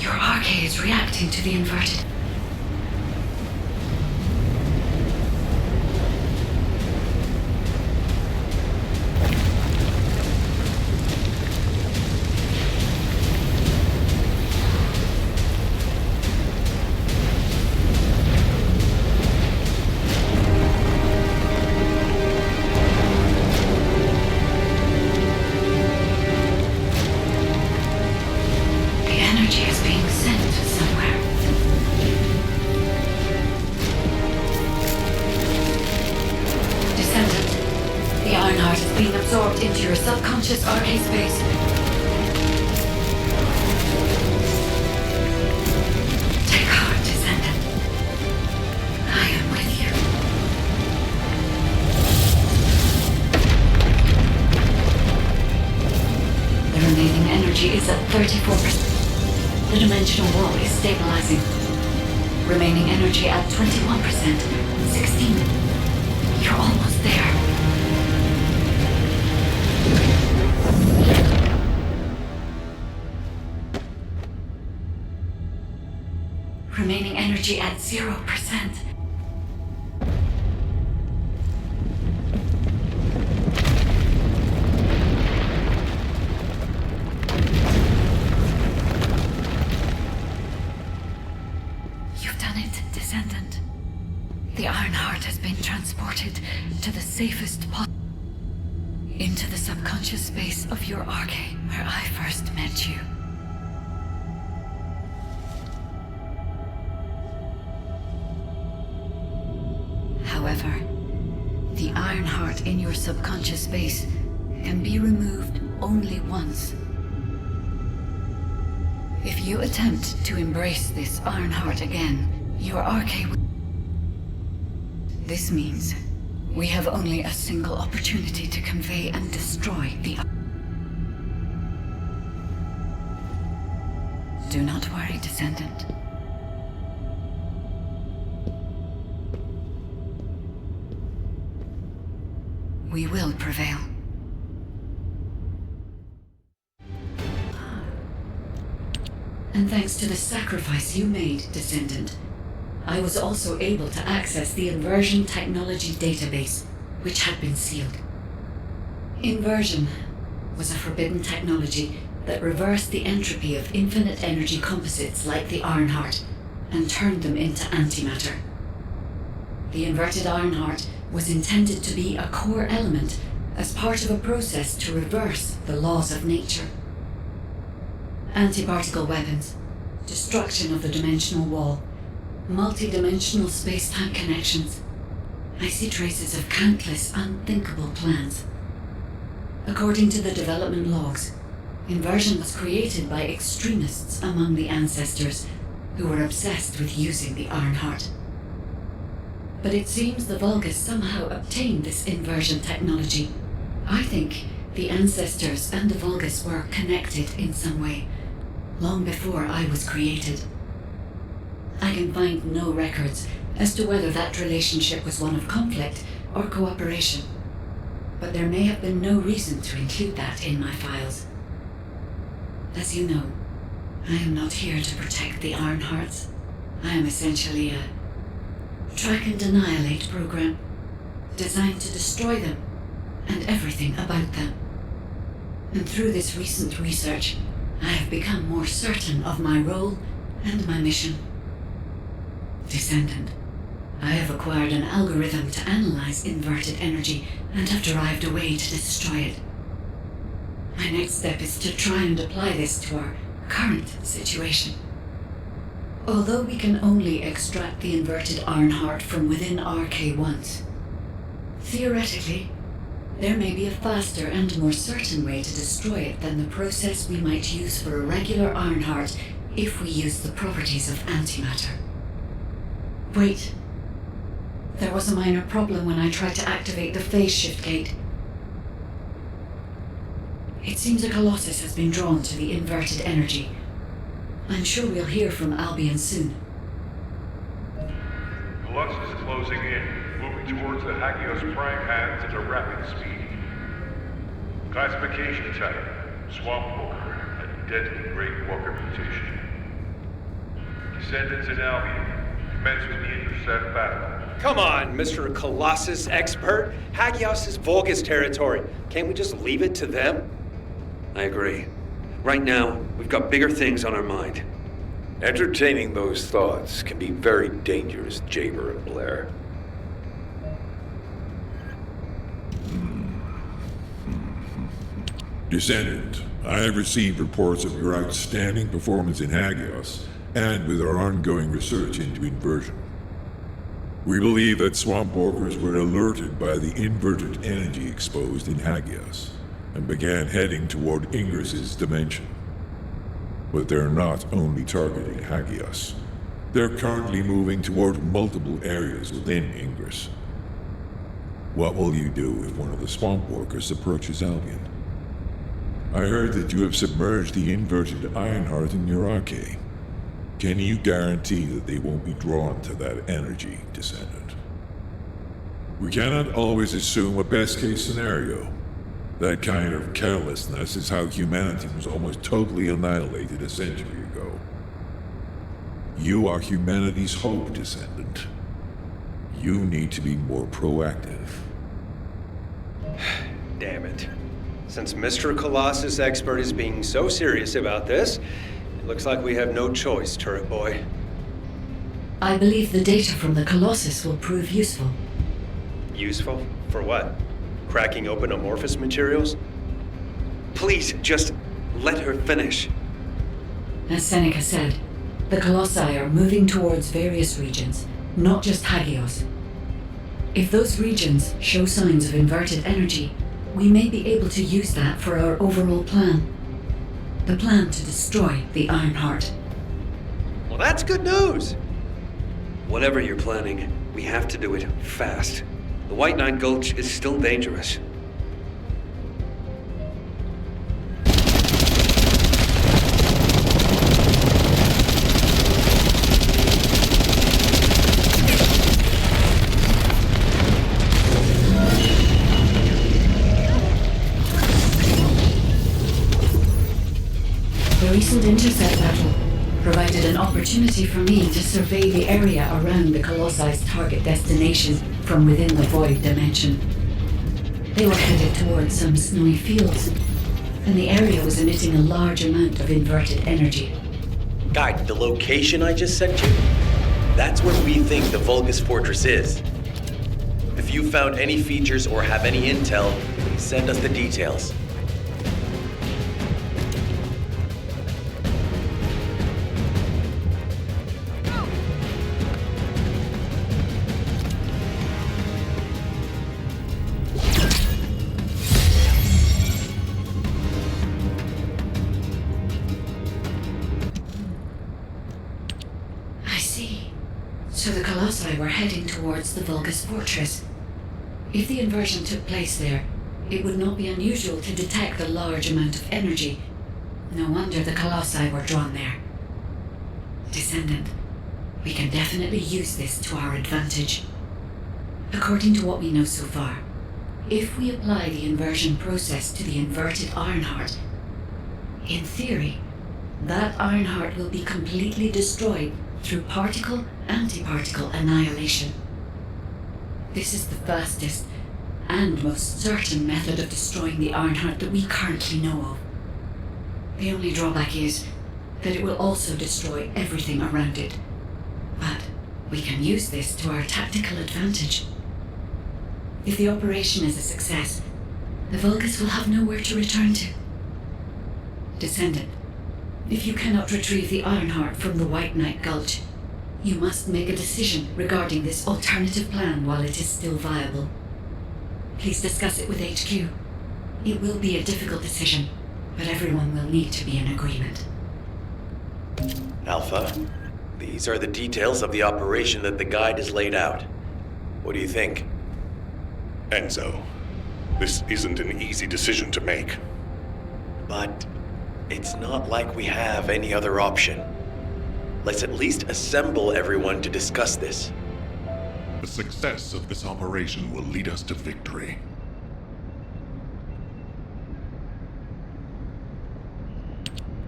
Your arcade is reacting to the inverted. Into your subconscious arcade space. Take heart, Descendant. I am with you. The remaining energy is at 34%. The dimensional wall is stabilizing. Remaining energy at 21%. 16. You're almost there. energy at 0%. You've done it, Descendant. The Ironheart has been transported to the safest into the subconscious space of your arche, where I first met you. However, the Ironheart in your subconscious space can be removed only once. If you attempt to embrace this Ironheart again, your arche will... This means we have only a single opportunity to convey and destroy the... Do not worry, Descendant. We will prevail. And thanks to the sacrifice you made, Descendant, I was also able to access the Inversion Technology database, which had been sealed. Inversion was a forbidden technology that reversed the entropy of infinite energy composites like the Ironheart and turned them into antimatter. The inverted Ironheart was intended to be a core element as part of a process to reverse the laws of nature. Anti-particle weapons, destruction of the dimensional wall, multi-dimensional space-time connections. I see traces of countless unthinkable plans. According to the development logs, Inversion was created by extremists among the ancestors who were obsessed with using the Ironheart. But it seems the Vulgus somehow obtained this inversion technology. I think the ancestors and the Vulgus were connected in some way, long before I was created. I can find no records as to whether that relationship was one of conflict or cooperation, but there may have been no reason to include that in my files. As you know, I am not here to protect the Ironhearts. I am essentially a track and annihilate program, designed to destroy them and everything about them. And through this recent research, I have become more certain of my role and my mission. Descendant, I have acquired an algorithm to analyze inverted energy and have derived a way to destroy it. My next step is to try and apply this to our current situation. Although we can only extract the inverted Ironheart from within RK once, theoretically, there may be a faster and more certain way to destroy it than the process we might use for a regular Ironheart if we use the properties of antimatter. Wait. There was a minor problem when I tried to activate the phase shift gate. It seems a Colossus has been drawn to the inverted energy. I'm sure we'll hear from Albion soon. Colossus is closing in, moving towards the Hagios prime hands at a rapid speed. Classification type, Swamp Walker, a deadly Great Walker mutation. Descendants in Albion, commence with the intercept battle. Come on, Mr. Colossus expert. Hagios is Vulgus territory. Can't we just leave it to them? I agree. Right now, we've got bigger things on our mind. Entertaining those thoughts can be very dangerous, Jaber and Blair. Descendant, I have received reports of your outstanding performance in Hagios, and with our ongoing research into inversion. We believe that swamp walkers were alerted by the inverted energy exposed in Hagios, and began heading toward Ingris's dimension. But they're not only targeting Hagios. They're currently moving toward multiple areas within Ingris. What will you do if one of the swamp walkers approaches Albion? I heard that you have submerged the inverted Ironheart in your arcade. Can you guarantee that they won't be drawn to that energy, Descendant? We cannot always assume a best-case scenario. That kind of carelessness is how humanity was almost totally annihilated a century ago. You are humanity's hope, Descendant. You need to be more proactive. Damn it. Since Mr. Colossus Expert is being so serious about this, it looks like we have no choice, Turret Boy. I believe the data from the Colossus will prove useful. Useful? For what? Cracking open amorphous materials? Please, just let her finish. As Seneca said, the Colossi are moving towards various regions, not just Hagios. If those regions show signs of inverted energy, we may be able to use that for our overall plan. The plan to destroy the Ironheart. Well, that's good news! Whatever you're planning, we have to do it fast. The White Knight Gulch is still dangerous. The recent intercept battle provided an opportunity for me to survey the area around the Colossi's target destination from within the Void Dimension. They were headed towards some snowy fields, and the area was emitting a large amount of inverted energy. Guide, the location I just sent you? That's where we think the Vulgus Fortress is. If you found any features or have any intel, please send us the details. So the Colossi were heading towards the Vulgus Fortress. If the inversion took place there, it would not be unusual to detect a large amount of energy. No wonder the Colossi were drawn there. Descendant, we can definitely use this to our advantage. According to what we know so far, if we apply the inversion process to the inverted Ironheart, in theory, that Ironheart will be completely destroyed through particle-antiparticle annihilation. This is the fastest and most certain method of destroying the Ironheart that we currently know of. The only drawback is that it will also destroy everything around it. But we can use this to our tactical advantage. If the operation is a success, the Vulgus will have nowhere to return to. Descendant, if you cannot retrieve the Ironheart from the White Knight Gulch, you must make a decision regarding this alternative plan while it is still viable. Please discuss it with HQ. It will be a difficult decision, but everyone will need to be in agreement. Alpha, these are the details of the operation that the guide has laid out. What do you think? Enzo, this isn't an easy decision to make. But it's not like we have any other option. Let's at least assemble everyone to discuss this. The success of this operation will lead us to victory.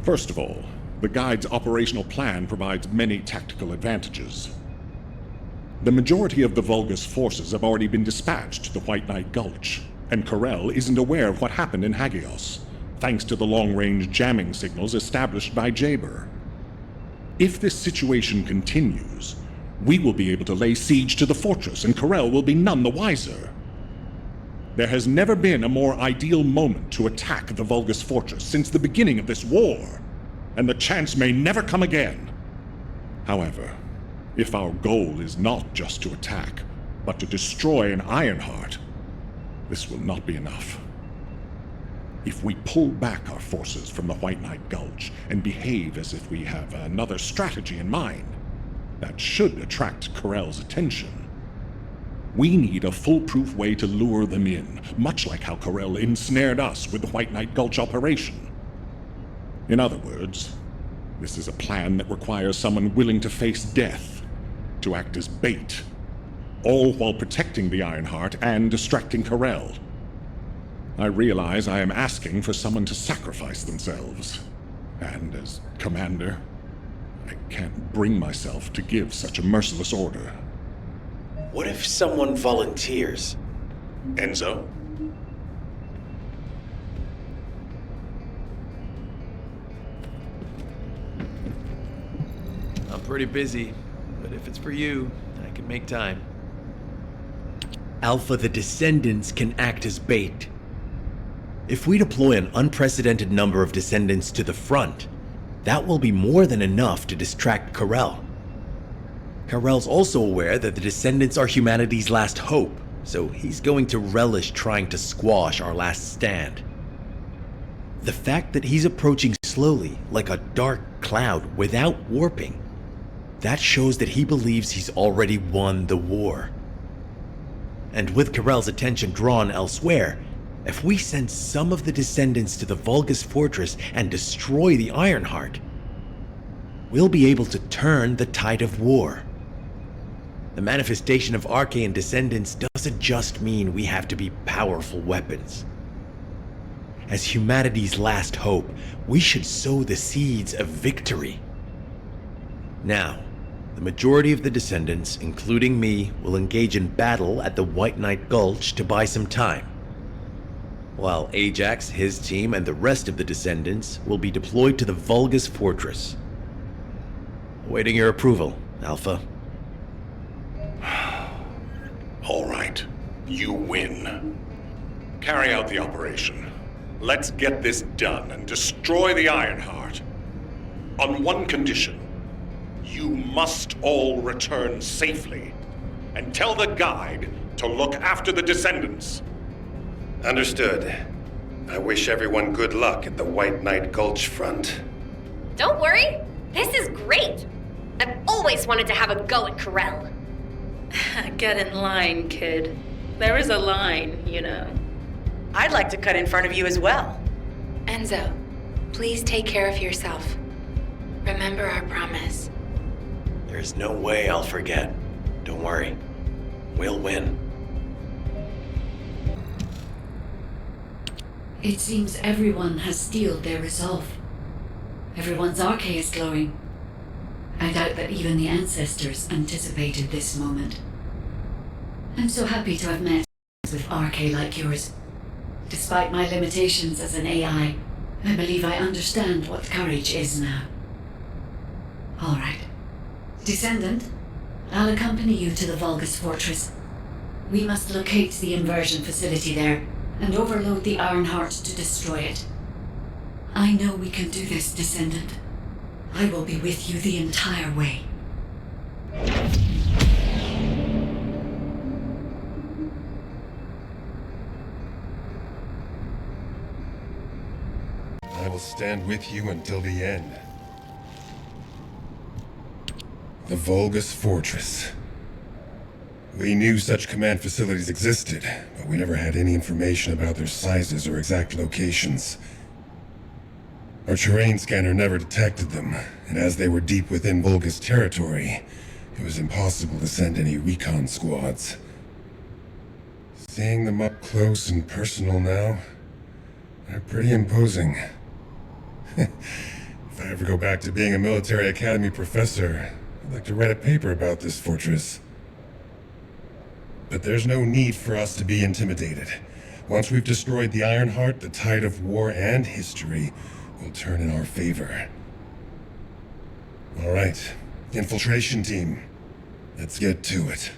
First of all, the Guide's operational plan provides many tactical advantages. The majority of the Vulgus forces have already been dispatched to the White Knight Gulch, and Corel isn't aware of what happened in Hagios, thanks to the long-range jamming signals established by Jaber. If this situation continues, we will be able to lay siege to the fortress and Corel will be none the wiser. There has never been a more ideal moment to attack the Vulgus Fortress since the beginning of this war, and the chance may never come again. However, if our goal is not just to attack, but to destroy an Ironheart, this will not be enough. If we pull back our forces from the White Knight Gulch and behave as if we have another strategy in mind, that should attract Corel's attention. We need a foolproof way to lure them in, much like how Corel ensnared us with the White Knight Gulch operation. In other words, this is a plan that requires someone willing to face death, to act as bait, all while protecting the Ironheart and distracting Corel. I realize I am asking for someone to sacrifice themselves, and as commander, I can't bring myself to give such a merciless order. What if someone volunteers? Enzo? I'm pretty busy, but if it's for you, I can make time. Alpha, the Descendants can act as bait. If we deploy an unprecedented number of Descendants to the front, that will be more than enough to distract Karel. Karel's also aware that the Descendants are humanity's last hope, so he's going to relish trying to squash our last stand. The fact that he's approaching slowly, like a dark cloud without warping, that shows that he believes he's already won the war. And with Karel's attention drawn elsewhere, if we send some of the Descendants to the Vulgus Fortress and destroy the Ironheart, we'll be able to turn the tide of war. The manifestation of Archaean Descendants doesn't just mean we have to be powerful weapons. As humanity's last hope, we should sow the seeds of victory. Now, the majority of the Descendants, including me, will engage in battle at the White Knight Gulch to buy some time, while Ajax, his team, and the rest of the Descendants will be deployed to the Vulgus Fortress. Awaiting your approval, Alpha. All right. You win. Carry out the operation. Let's get this done and destroy the Ironheart. On one condition. You must all return safely. And tell the guide to look after the Descendants. Understood. I wish everyone good luck at the White Knight Gulch front. Don't worry. This is great. I've always wanted to have a go at Karel. Get in line, kid. There is a line, you know. I'd like to cut in front of you as well. Enzo, please take care of yourself. Remember our promise. There's no way I'll forget. Don't worry. We'll win. It seems everyone has steeled their resolve. Everyone's arche is glowing. I doubt that even the ancestors anticipated this moment. I'm so happy to have met with arche like yours. Despite my limitations as an AI, I believe I understand what courage is now. All right. Descendant, I'll accompany you to the Vulgus Fortress. We must locate the inversion facility there and overload the Ironheart to destroy it. I know we can do this, Descendant. I will be with you the entire way. I will stand with you until the end. The Vulgus Fortress. We knew such command facilities existed, but we never had any information about their sizes or exact locations. Our terrain scanner never detected them, and as they were deep within Vulgus territory, it was impossible to send any recon squads. Seeing them up close and personal now, they're pretty imposing. If I ever go back to being a military academy professor, I'd like to write a paper about this fortress. But there's no need for us to be intimidated. Once we've destroyed the Ironheart, the tide of war and history will turn in our favor. All right, infiltration team. Let's get to it.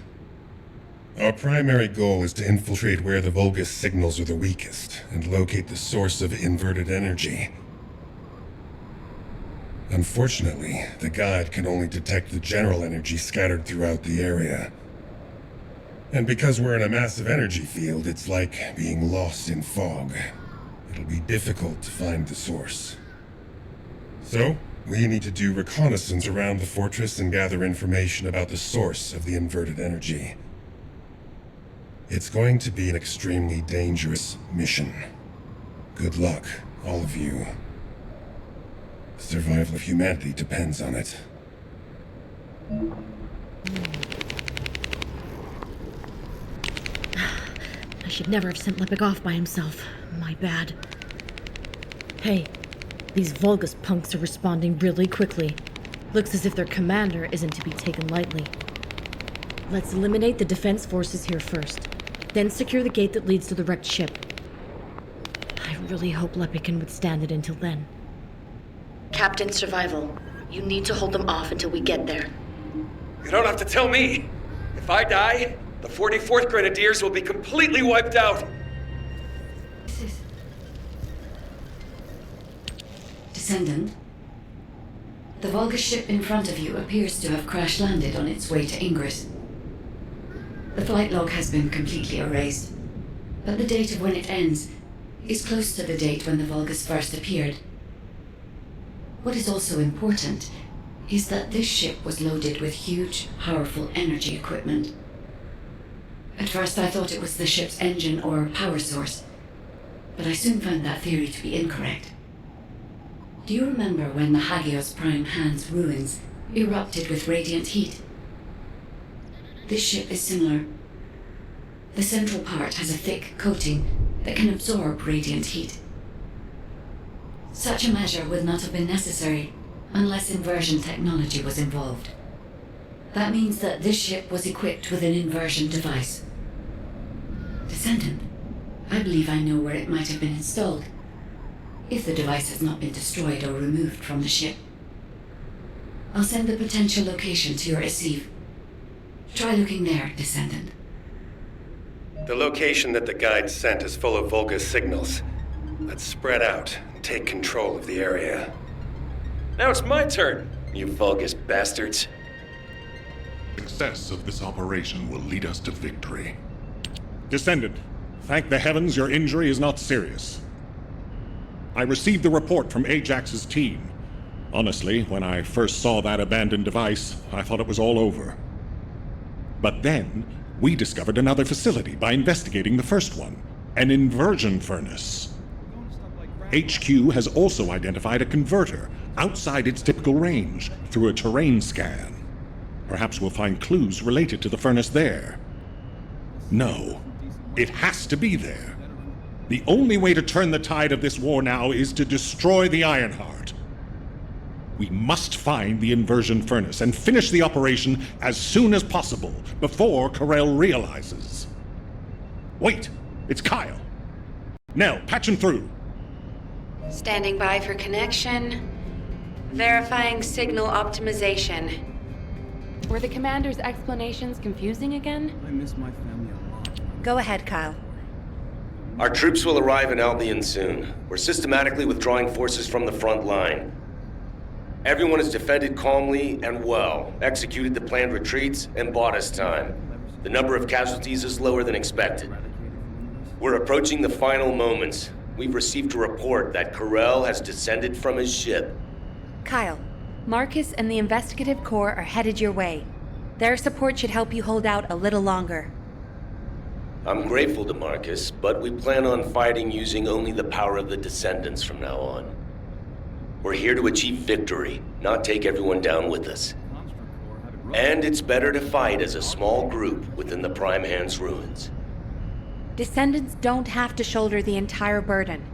Our primary goal is to infiltrate where the Vulgus signals are the weakest and locate the source of inverted energy. Unfortunately, the guide can only detect the general energy scattered throughout the area. And because we're in a massive energy field, it's like being lost in fog. It'll be difficult to find the source. So, we need to do reconnaissance around the fortress and gather information about the source of the inverted energy. It's going to be an extremely dangerous mission. Good luck, all of you. The survival of humanity depends on it. I should never have sent Lippic off by himself. My bad. Hey, these Vulgus punks are responding really quickly. Looks as if their commander isn't to be taken lightly. Let's eliminate the defense forces here first, then secure the gate that leads to the wrecked ship. I really hope Lepe can withstand it until then. Captain Survival, you need to hold them off until we get there. You don't have to tell me. If I die, the 44th Grenadiers will be completely wiped out. Descendant, the Vulgus ship in front of you appears to have crash-landed on its way to Ingress. The flight log has been completely erased, but the date of when it ends is close to the date when the Vulgus first appeared. What is also important is that this ship was loaded with huge, powerful energy equipment. At first I thought it was the ship's engine or power source, but I soon found that theory to be incorrect. Do you remember when the Hagios Prime Hand's ruins erupted with radiant heat? This ship is similar. The central part has a thick coating that can absorb radiant heat. Such a measure would not have been necessary unless inversion technology was involved. That means that this ship was equipped with an inversion device. Descendant, I believe I know where it might have been installed, if the device has not been destroyed or removed from the ship. I'll send the potential location to your receive. Try looking there, Descendant. The location that the guide sent is full of Vulgus signals. Let's spread out and take control of the area. Now it's my turn, you Vulgus bastards. Success of this operation will lead us to victory. Descendant, thank the heavens your injury is not serious. I received the report from Ajax's team. Honestly, when I first saw that abandoned device, I thought it was all over. But then, we discovered another facility by investigating the first one, an inversion furnace. HQ has also identified a converter outside its typical range through a terrain scan. Perhaps we'll find clues related to the furnace there. No, it has to be there. The only way to turn the tide of this war now is to destroy the Ironheart. We must find the inversion furnace and finish the operation as soon as possible, before Karel realizes. Wait, it's Kyle. Nell, patch him through. Standing by for connection. Verifying signal optimization. Were the commander's explanations confusing again? I miss my family a lot. Go ahead, Kyle. Our troops will arrive in Albion soon. We're systematically withdrawing forces from the front line. Everyone has defended calmly and well, executed the planned retreats, and bought us time. The number of casualties is lower than expected. We're approaching the final moments. We've received a report that Karel has descended from his ship. Kyle, Marcus and the Investigative Corps are headed your way. Their support should help you hold out a little longer. I'm grateful to Marcus, but we plan on fighting using only the power of the Descendants from now on. We're here to achieve victory, not take everyone down with us. And it's better to fight as a small group within the Prime Hand's ruins. Descendants don't have to shoulder the entire burden.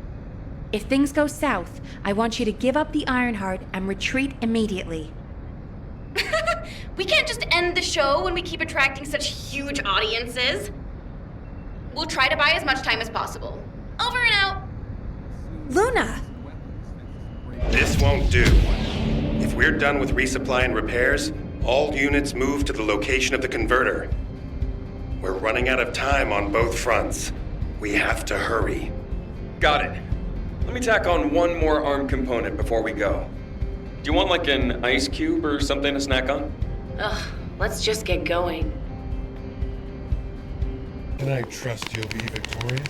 If things go south, I want you to give up the Ironheart and retreat immediately. We can't just end the show when we keep attracting such huge audiences. We'll try to buy as much time as possible. Over and out. Luna! This won't do. If we're done with resupply and repairs, all units move to the location of the converter. We're running out of time on both fronts. We have to hurry. Got it. Let me tack on one more arm component before we go. Do you want like an ice cube or something to snack on? Ugh, let's just get going. Can I trust you'll be victorious?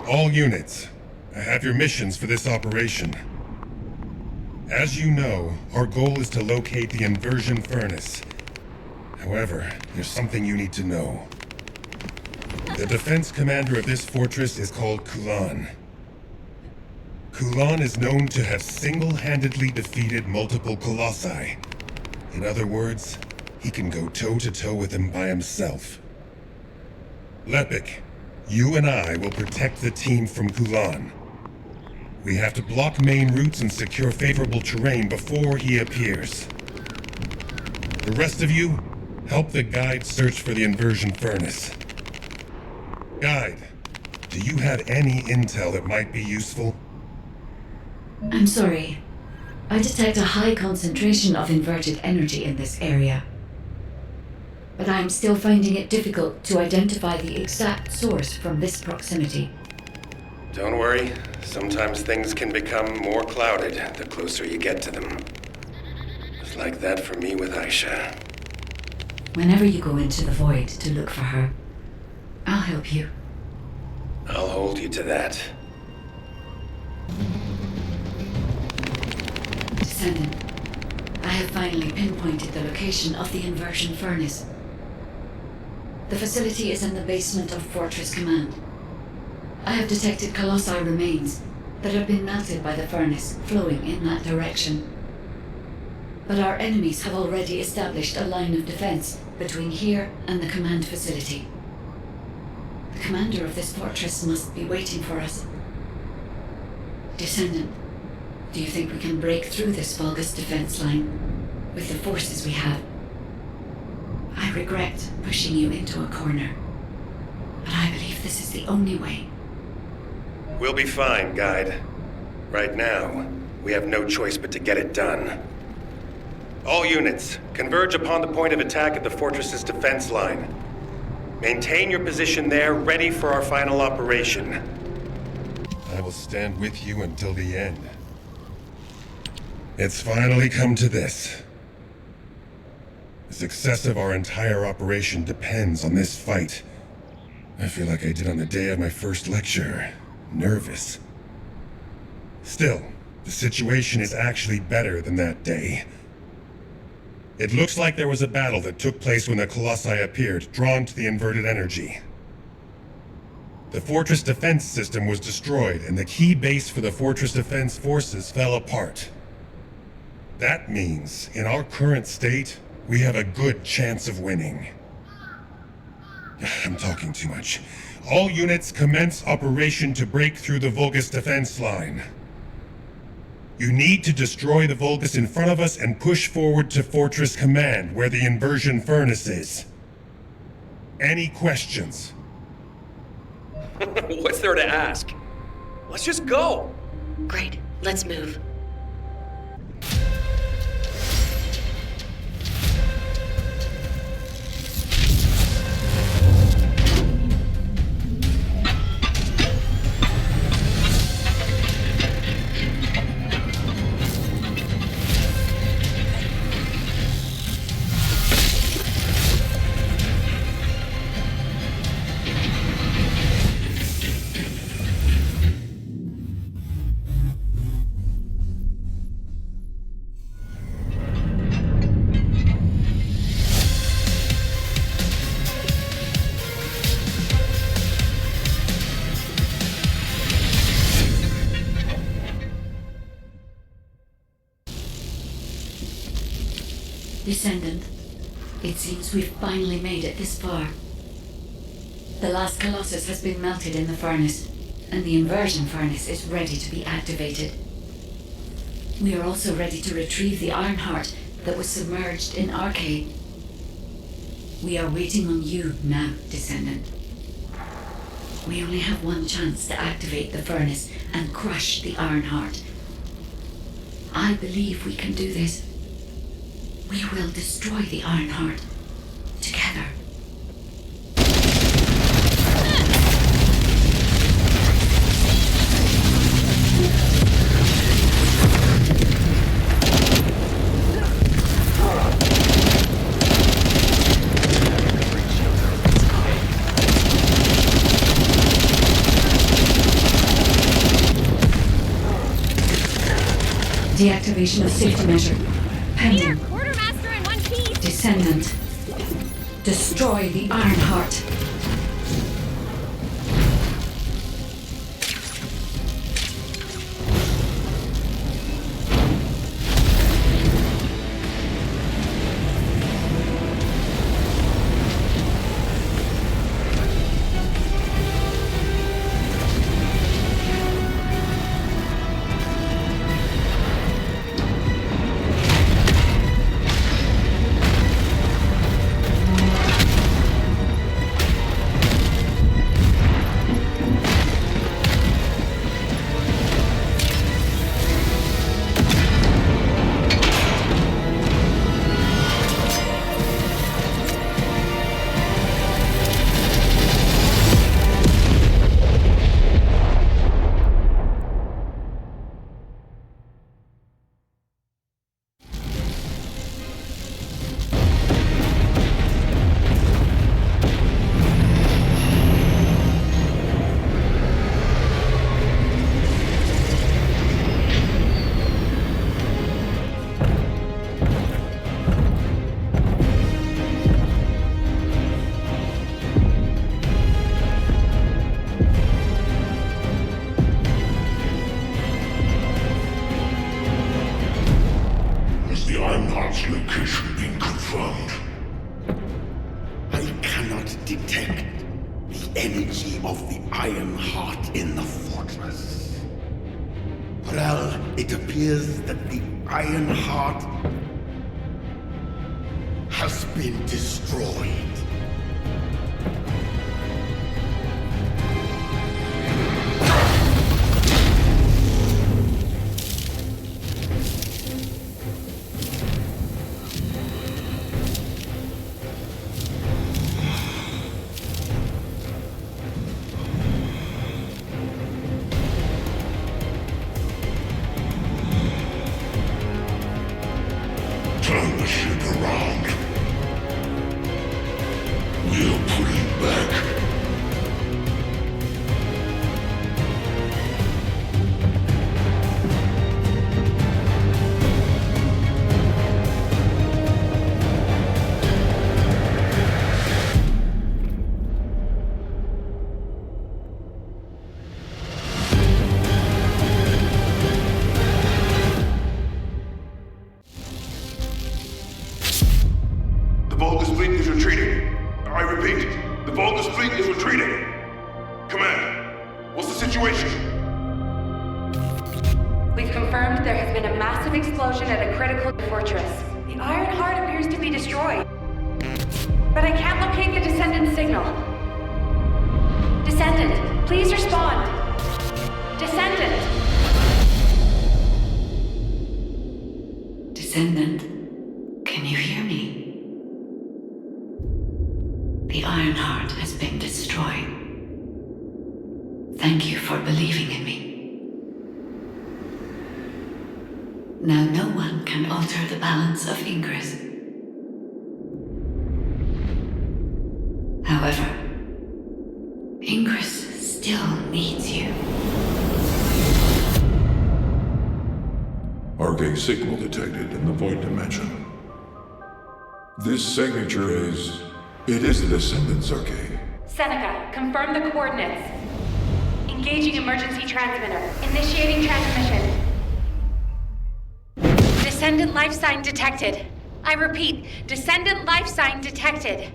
All units, I have your missions for this operation. As you know, our goal is to locate the inversion furnace. However, there's something you need to know. The defense commander of this fortress is called Kulan. Kulan is known to have single-handedly defeated multiple colossi. In other words, he can go toe-to-toe with them by himself. Lepik, you and I will protect the team from Kulan. We have to block main routes and secure favorable terrain before he appears. The rest of you, help the guide search for the inversion furnace. Guide, do you have any intel that might be useful? I'm sorry. I detect a high concentration of inverted energy in this area. But I'm still finding it difficult to identify the exact source from this proximity. Don't worry. Sometimes things can become more clouded the closer you get to them. It's like that for me with Aisha. Whenever you go into the void to look for her, I'll help you. I'll hold you to that. Descendant, I have finally pinpointed the location of the inversion furnace. The facility is in the basement of Fortress Command. I have detected colossi remains that have been melted by the furnace flowing in that direction. But our enemies have already established a line of defense between here and the command facility. The commander of this fortress must be waiting for us. Descendant, do you think we can break through this Vulgus defense line with the forces we have? I regret pushing you into a corner, but I believe this is the only way. We'll be fine, Guide. Right now, we have no choice but to get it done. All units, converge upon the point of attack at the fortress's defense line. Maintain your position there, ready for our final operation. I will stand with you until the end. It's finally come to this. The success of our entire operation depends on this fight. I feel like I did on the day of my first lecture. Nervous. Still, the situation is actually better than that day. It looks like there was a battle that took place when the Colossi appeared, drawn to the inverted energy. The fortress defense system was destroyed, and the key base for the fortress defense forces fell apart. That means, in our current state, we have a good chance of winning. I'm talking too much. All units commence operation to break through the Vulgus defense line. You need to destroy the Vulgus in front of us and push forward to Fortress Command, where the inversion furnace is. Any questions? What's there to ask? Let's just go! Great, let's move. Descendant, it seems we've finally made it this far. The last Colossus has been melted in the furnace, and the inversion furnace is ready to be activated. We are also ready to retrieve the Ironheart that was submerged in Arcade. We are waiting on you now, Descendant. We only have one chance to activate the furnace and crush the Ironheart. I believe we can do this. We will destroy the Ironheart together. Deactivation of safety measure. Pending. Quartermaster in one piece! Descendant. Destroy the Ironheart. energy of the Iron Heart in the fortress. Well, it appears that the Iron Heart has been destroyed. Turn the ship around. We'll put it back. The Vulgus fleet is retreating. I repeat, the Vulgus fleet is retreating. Command, what's the situation? We've confirmed there has been a massive explosion at a critical fortress. The Iron Heart appears to be destroyed. But I can't locate the Descendant signal. Descendant, please respond. Descendant! Descendant, can you hear me? The Iron Heart has been destroyed. Thank you for believing in me. Now no one can alter the balance of Ingress. However, Ingress still needs you. Arcane signal detected in the void dimension. This signature is... It is the Descendant's arcade. Seneca, confirm the coordinates. Engaging emergency transmitter. Initiating transmission. Descendant life sign detected. I repeat, Descendant life sign detected.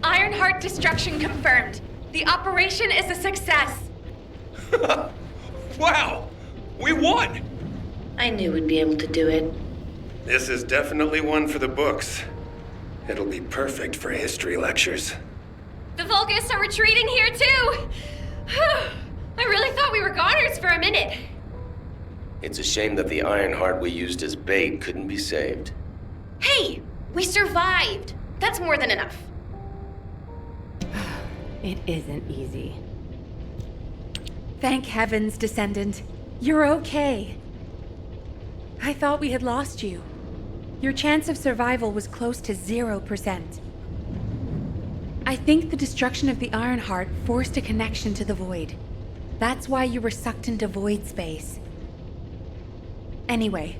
Ironheart destruction confirmed. The operation is a success. Wow! We won! I knew we'd be able to do it. This is definitely one for the books. It'll be perfect for history lectures. The Vulgus are retreating here too! I really thought we were goners for a minute. It's a shame that the Ironheart we used as bait couldn't be saved. Hey, we survived. That's more than enough. It isn't easy. Thank heavens, Descendant. You're okay. I thought we had lost you. Your chance of survival was close to 0%. I think the destruction of the Ironheart forced a connection to the Void. That's why you were sucked into void space. Anyway,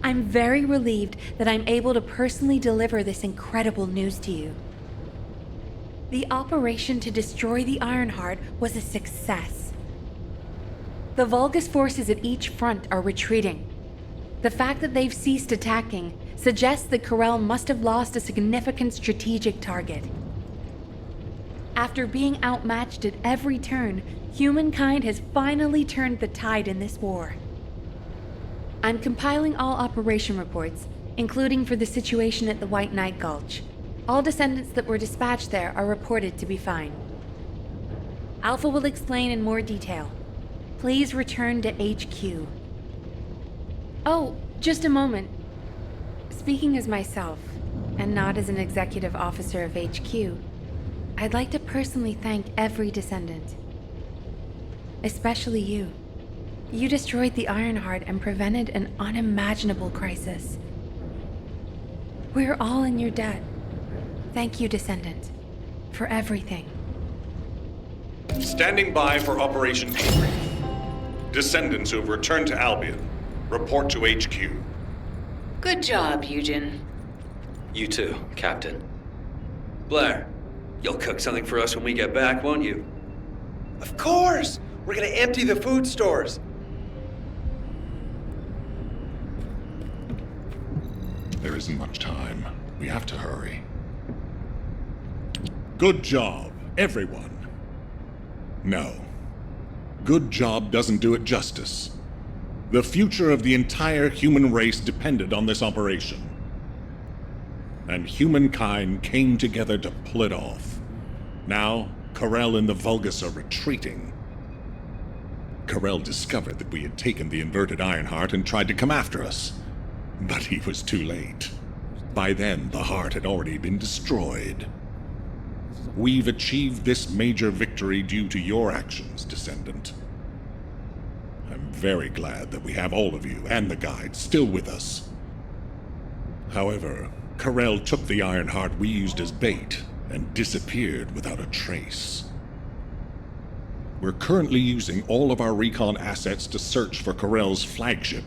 I'm very relieved that I'm able to personally deliver this incredible news to you. The operation to destroy the Ironheart was a success. The Vulgus forces at each front are retreating. The fact that they've ceased attacking suggests that Corel must have lost a significant strategic target. After being outmatched at every turn, humankind has finally turned the tide in this war. I'm compiling all operation reports, including for the situation at the White Knight Gulch. All descendants that were dispatched there are reported to be fine. Alpha will explain in more detail. Please return to HQ. Oh, just a moment. Speaking as myself, and not as an executive officer of HQ, I'd like to personally thank every descendant. Especially you. You destroyed the Ironheart and prevented an unimaginable crisis. We're all in your debt. Thank you, Descendant, for everything. Standing by for Operation Debrief. Descendants who have returned to Albion, report to HQ. Good job, Eugen. You too, Captain. Blair, you'll cook something for us when we get back, won't you? Of course! We're gonna empty the food stores. There isn't much time. We have to hurry. Good job, everyone. No. Good job doesn't do it justice. The future of the entire human race depended on this operation. And humankind came together to pull it off. Now, Karel and the Vulgus are retreating. Karel discovered that we had taken the inverted Ironheart and tried to come after us. But he was too late. By then, the heart had already been destroyed. We've achieved this major victory due to your actions, Descendant. I'm very glad that we have all of you and the guide still with us. However, Karel took the Ironheart we used as bait and disappeared without a trace. We're currently using all of our recon assets to search for Karel's flagship,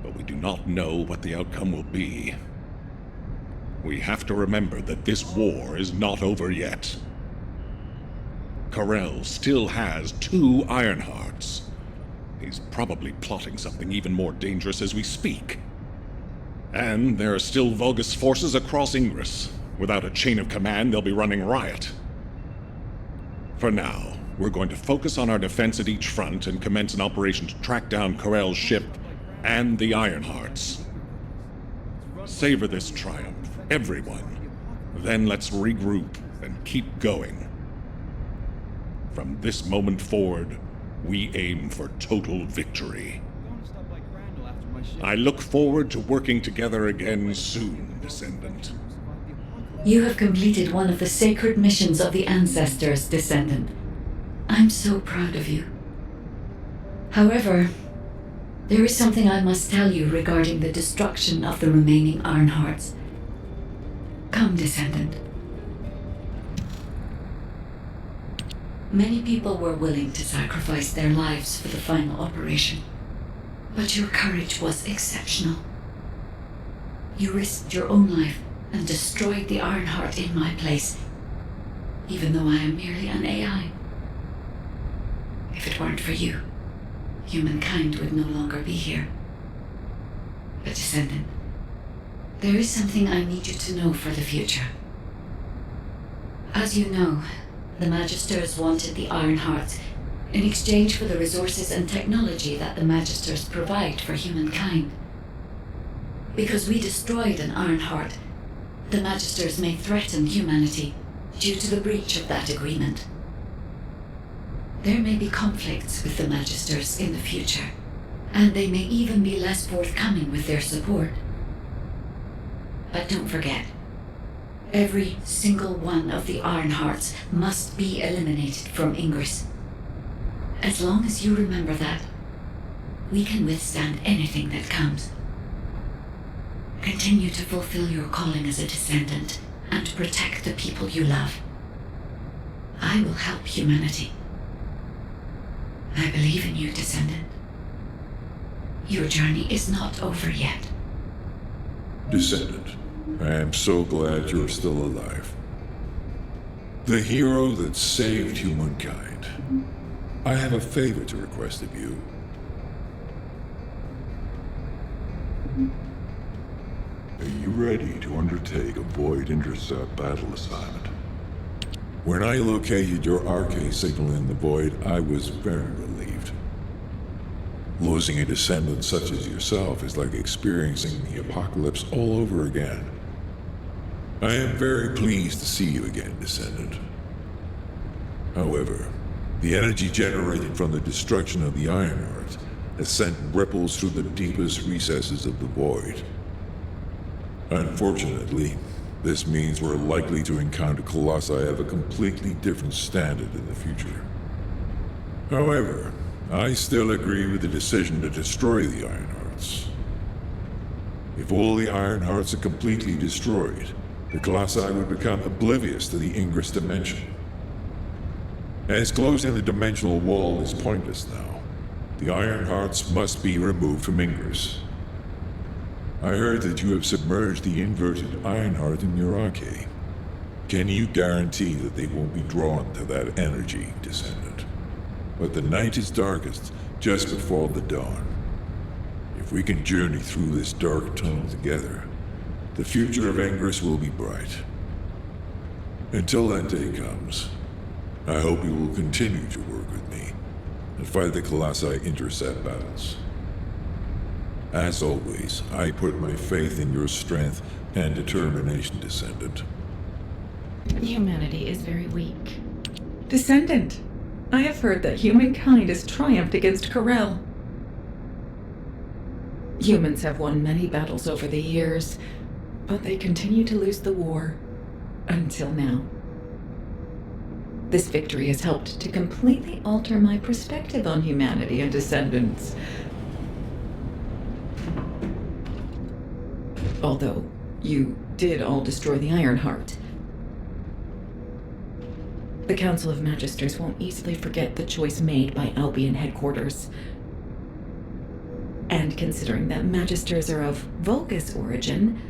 but we do not know what the outcome will be. We have to remember that this war is not over yet. Karel still has 2 Ironhearts. He's probably plotting something even more dangerous as we speak. And there are still Vulgus forces across Ingress. Without a chain of command, they'll be running riot. For now, we're going to focus on our defense at each front and commence an operation to track down Karel's ship and the Ironhearts. Savor this triumph, everyone. Then let's regroup and keep going. From this moment forward, we aim for total victory. I look forward to working together again soon, Descendant. You have completed one of the sacred missions of the Ancestors, Descendant. I'm so proud of you. However, there is something I must tell you regarding the destruction of the remaining Ironhearts. Come, Descendant. Many people were willing to sacrifice their lives for the final operation, but your courage was exceptional. You risked your own life and destroyed the Ironheart in my place, even though I am merely an AI. If it weren't for you, humankind would no longer be here. But Descendant, there is something I need you to know for the future. As you know, the Magisters wanted the Ironhearts in exchange for the resources and technology that the Magisters provide for humankind. Because we destroyed an Ironheart, the Magisters may threaten humanity due to the breach of that agreement. There may be conflicts with the Magisters in the future, and they may even be less forthcoming with their support. But don't forget, every single one of the Ironhearts must be eliminated from Ingress. As long as you remember that, we can withstand anything that comes. Continue to fulfill your calling as a Descendant and protect the people you love. I will help humanity. I believe in you, Descendant. Your journey is not over yet. Descendant, I am so glad you're still alive. The hero that saved humankind. I have a favor to request of you. Are you ready to undertake a Void Intercept battle assignment? When I located your RK signal in the Void, I was very relieved. Losing a descendant such as yourself is like experiencing the apocalypse all over again. I am very pleased to see you again, Descendant. However, the energy generated from the destruction of the Ironheart has sent ripples through the deepest recesses of the Void. Unfortunately, this means we're likely to encounter colossi of a completely different standard in the future. However, I still agree with the decision to destroy the Ironhearts. If all the Ironhearts are completely destroyed, the colossi would become oblivious to the Ingress dimension. As closing the dimensional wall is pointless now, the Ironhearts must be removed from Ingress. I heard that you have submerged the inverted Ironheart in your arcade. Can you guarantee that they won't be drawn to that energy, Descendant? But the night is darkest just before the dawn. If we can journey through this dark tunnel together, the future of Ingress will be bright. Until that day comes, I hope you will continue to work with me and fight the Colossi intercept battles. As always, I put my faith in your strength and determination, Descendant. Humanity is very weak. Descendant, I have heard that humankind has triumphed against Corel. Humans have won many battles over the years, but they continue to lose the war. Until now. This victory has helped to completely alter my perspective on humanity and Descendants. Although, you did all destroy the Ironheart. The Council of Magisters won't easily forget the choice made by Albion headquarters. And considering that Magisters are of Vulgus origin,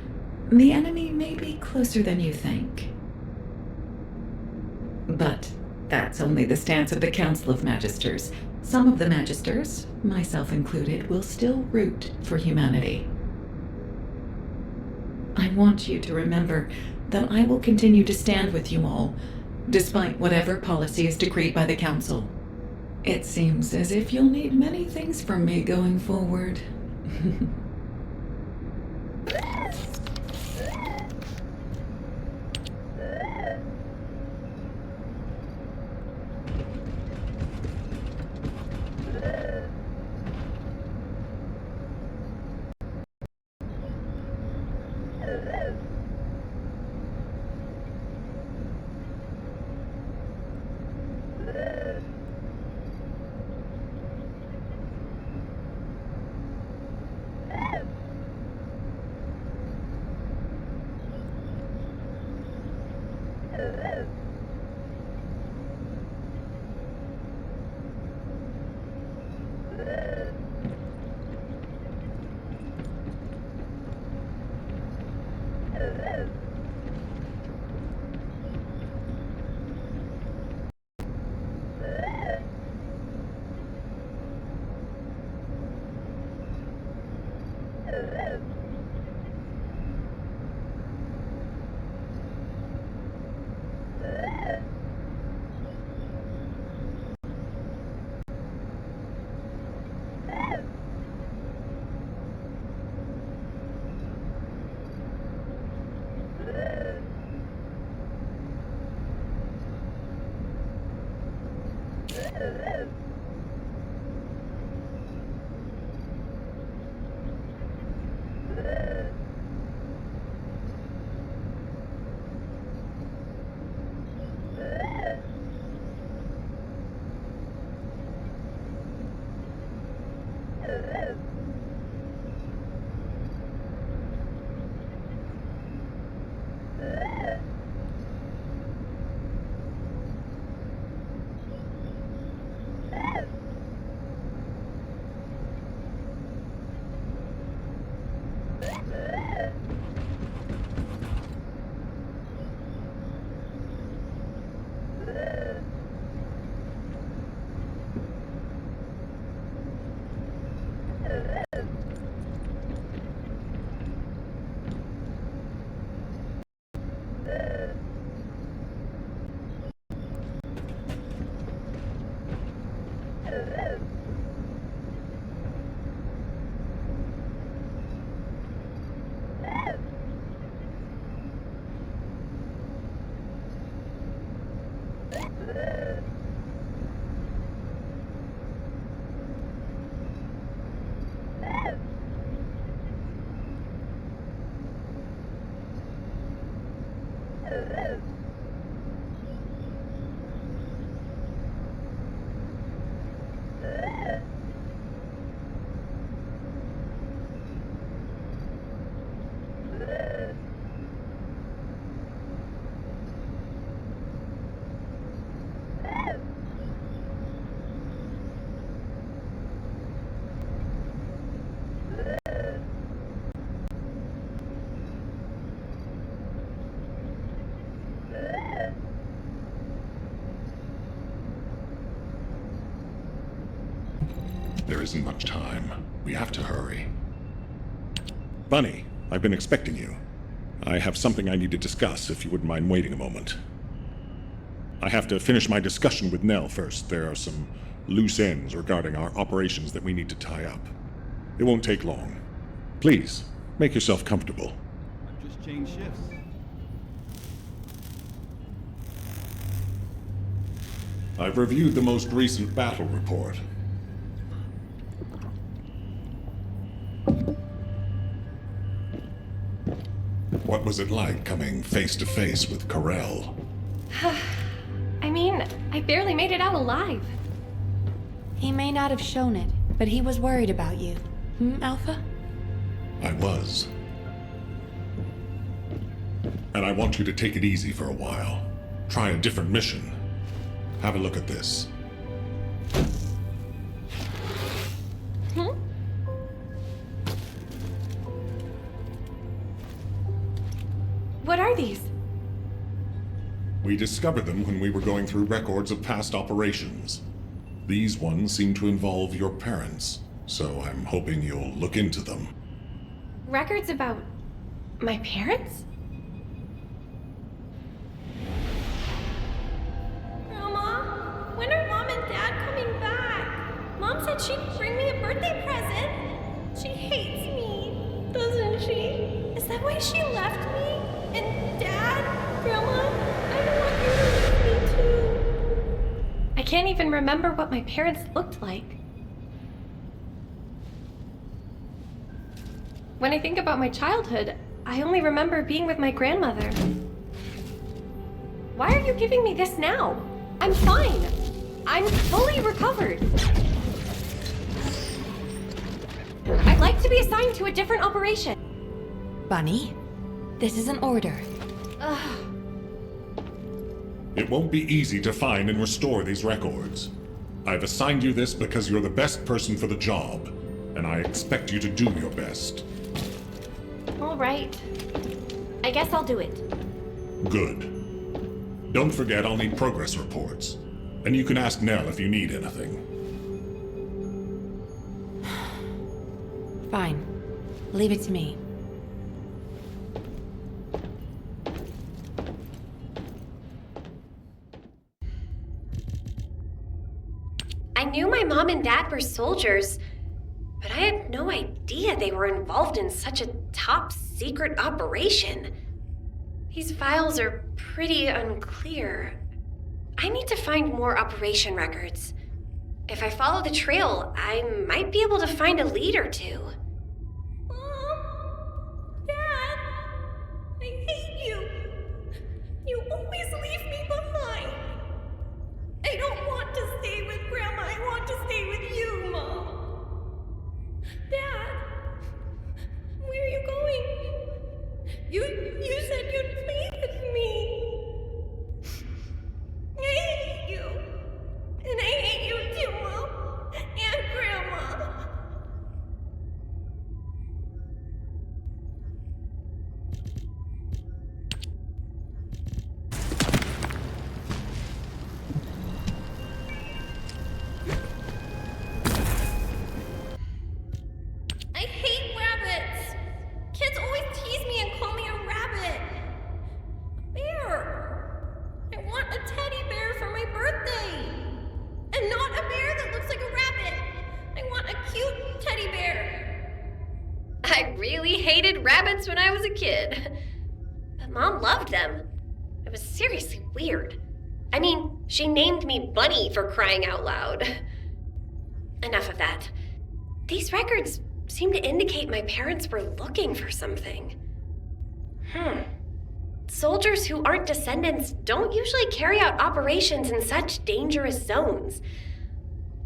the enemy may be closer than you think. But that's only the stance of the Council of Magisters. Some of the Magisters, myself included, will still root for humanity. I want you to remember that I will continue to stand with you all, despite whatever policy is decreed by the Council. It seems as if you'll need many things from me going forward. There isn't much time. We have to hurry. Bunny, I've been expecting you. I have something I need to discuss, if you wouldn't mind waiting a moment. I have to finish my discussion with Nell first. There are some loose ends regarding our operations that we need to tie up. It won't take long. Please, make yourself comfortable. I've just changed shifts. I've reviewed the most recent battle report. What was it like coming face to face with Corell? I mean, I barely made it out alive. He may not have shown it, but he was worried about you. Alpha? I was. And I want you to take it easy for a while. Try a different mission. Have a look at this. What are these? We discovered them when we were going through records of past operations. These ones seem to involve your parents, so I'm hoping you'll look into them. Records about my parents? Grandma, when are Mom and Dad coming back? Mom said she'd bring me a birthday present. She hates me, doesn't she? Is that why she left me? And Dad? Grandma? I don't want you to leave me too. I can't even remember what my parents looked like. When I think about my childhood, I only remember being with my grandmother. Why are you giving me this now? I'm fine. I'm fully recovered. I'd like to be assigned to a different operation. Bunny, this is an order. Ugh. It won't be easy to find and restore these records. I've assigned you this because you're the best person for the job, and I expect you to do your best. All right. I guess I'll do it. Good. Don't forget I'll need progress reports, and you can ask Nell if you need anything. Fine. Leave it to me. I knew my mom and dad were soldiers, but I had no idea they were involved in such a top secret operation. These files are pretty unclear. I need to find more operation records. If I follow the trail, I might be able to find a lead or two. Mom! Dad! I hate you! You always leave me behind! I don't want to stay with Grandma. I want to stay with you, Mom. Dad, where are you going? You said you'd play with me. I hate you. And I hate you too, Mom. And Grandma. I hate rabbits! Kids always tease me and call me a rabbit. A bear. I want a teddy bear for my birthday. And not a bear that looks like a rabbit. I want a cute teddy bear. I really hated rabbits when I was a kid. But Mom loved them. It was seriously weird. I mean, she named me Bunny for crying out loud. Enough of that. These records seem to indicate my parents were looking for something. Soldiers who aren't descendants don't usually carry out operations in such dangerous zones.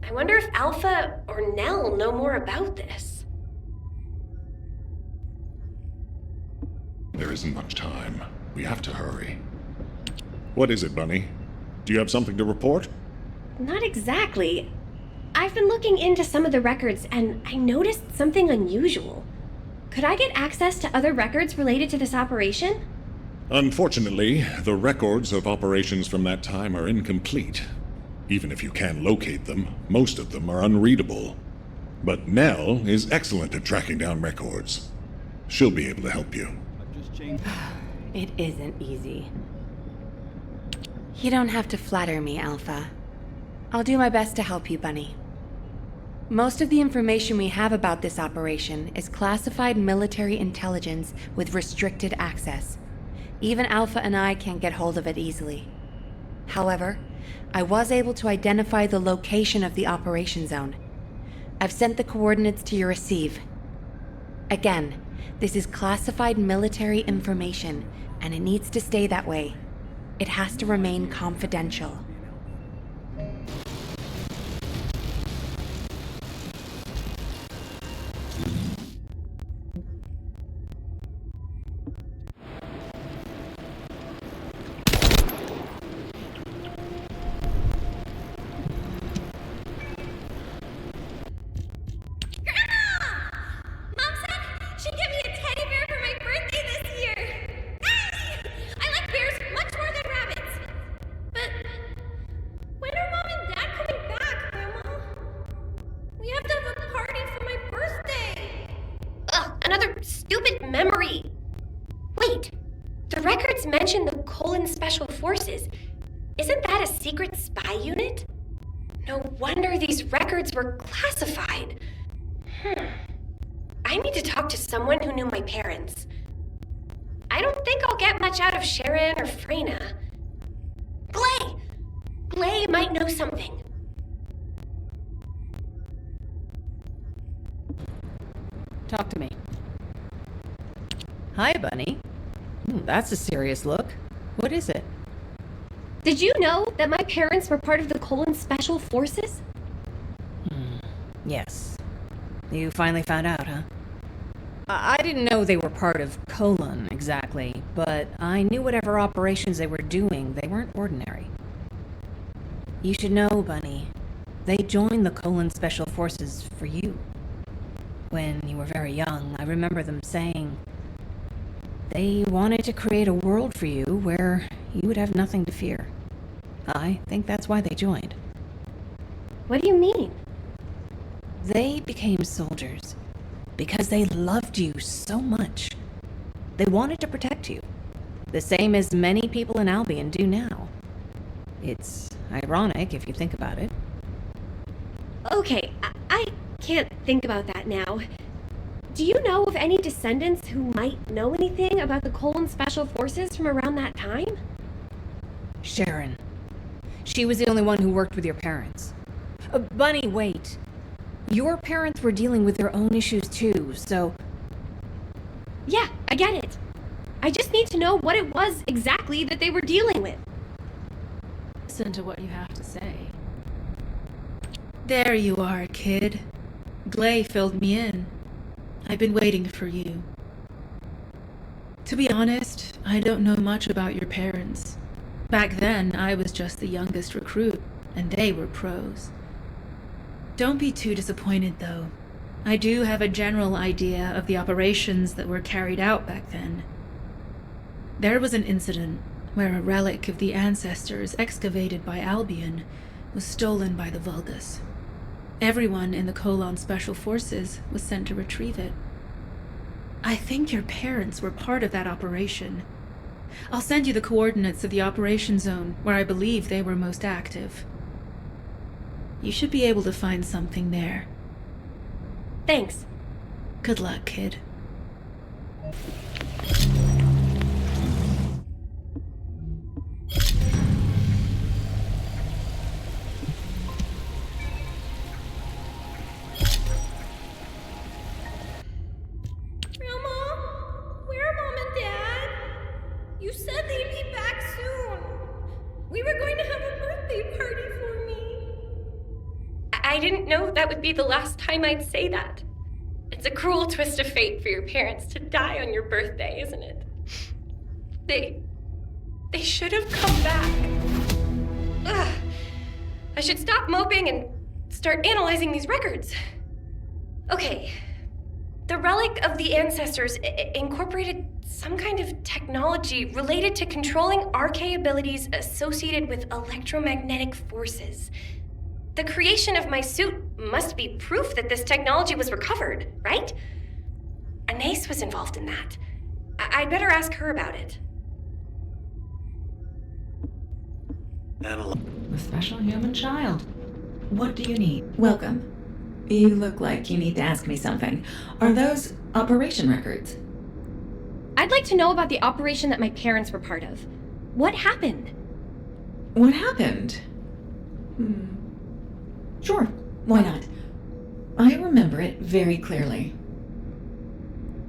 I wonder if Alpha or Nell know more about this. There isn't much time. We have to hurry. What is it, Bunny? Do you have something to report? Not exactly. I've been looking into some of the records, and I noticed something unusual. Could I get access to other records related to this operation? Unfortunately, the records of operations from that time are incomplete. Even if you can locate them, most of them are unreadable. But Nell is excellent at tracking down records. She'll be able to help you. It isn't easy. You don't have to flatter me, Alpha. I'll do my best to help you, Bunny. Most of the information we have about this operation is classified military intelligence with restricted access. Even Alpha and I can't get hold of it easily. However, I was able to identify the location of the operation zone. I've sent the coordinates to your receive. Again, this is classified military information, and it needs to stay that way. It has to remain confidential. Mom said she'd give me a teddy bear for my birthday this year. Hey! I like bears much more than rabbits. But when are Mom and Dad coming back, Grandma? We have to have a party for my birthday. Ugh, another stupid memory. Wait, the records mention the Colon Special Forces. Isn't that a secret spy unit? No wonder these records were classified. I need to talk to someone who knew my parents. I don't think I'll get much out of Sharon or Freyna. Glay! Glay might know something. Talk to me. Hi, Bunny. That's a serious look. What is it? Did you know that my parents were part of the Colon Special Forces? Yes. You finally found out, huh? I didn't know they were part of Colon, exactly, but I knew whatever operations they were doing, they weren't ordinary. You should know, Bunny. They joined the Colon Special Forces for you. When you were very young, I remember them saying they wanted to create a world for you where you would have nothing to fear. I think that's why they joined. What do you mean? They became soldiers because they loved you so much. They wanted to protect you, the same as many people in Albion do now. It's ironic if you think about it. Okay, I can't think about that now. Do you know of any descendants who might know anything about the Colon Special Forces from around that time? Sharon. She was the only one who worked with your parents. Bunny, wait. Your parents were dealing with their own issues too, so... Yeah, I get it. I just need to know what it was exactly that they were dealing with. Listen to what you have to say. There you are, kid. Glay filled me in. I've been waiting for you. To be honest, I don't know much about your parents. Back then, I was just the youngest recruit, and they were pros. Don't be too disappointed, though. I do have a general idea of the operations that were carried out back then. There was an incident where a relic of the ancestors excavated by Albion was stolen by the Vulgus. Everyone in the Colon Special Forces was sent to retrieve it. I think your parents were part of that operation. I'll send you the coordinates of the operation zone where I believe they were most active. You should be able to find something there. Thanks. Good luck, kid. You said they'd be back soon. We were going to have a birthday party for me. I didn't know that would be the last time I'd say that. It's a cruel twist of fate for your parents to die on your birthday, isn't it? They should have come back. Ugh. I should stop moping and start analyzing these records. Okay. The relic of the ancestors incorporated some kind of technology related to controlling RK abilities associated with electromagnetic forces. The creation of my suit must be proof that this technology was recovered, right? Anais was involved in that. I'd better ask her about it. A special human child. What do you need? Welcome. You look like you need to ask me something. Are those operation records? I'd like to know about the operation that my parents were part of. What happened? What happened? Sure, why not? I remember it very clearly.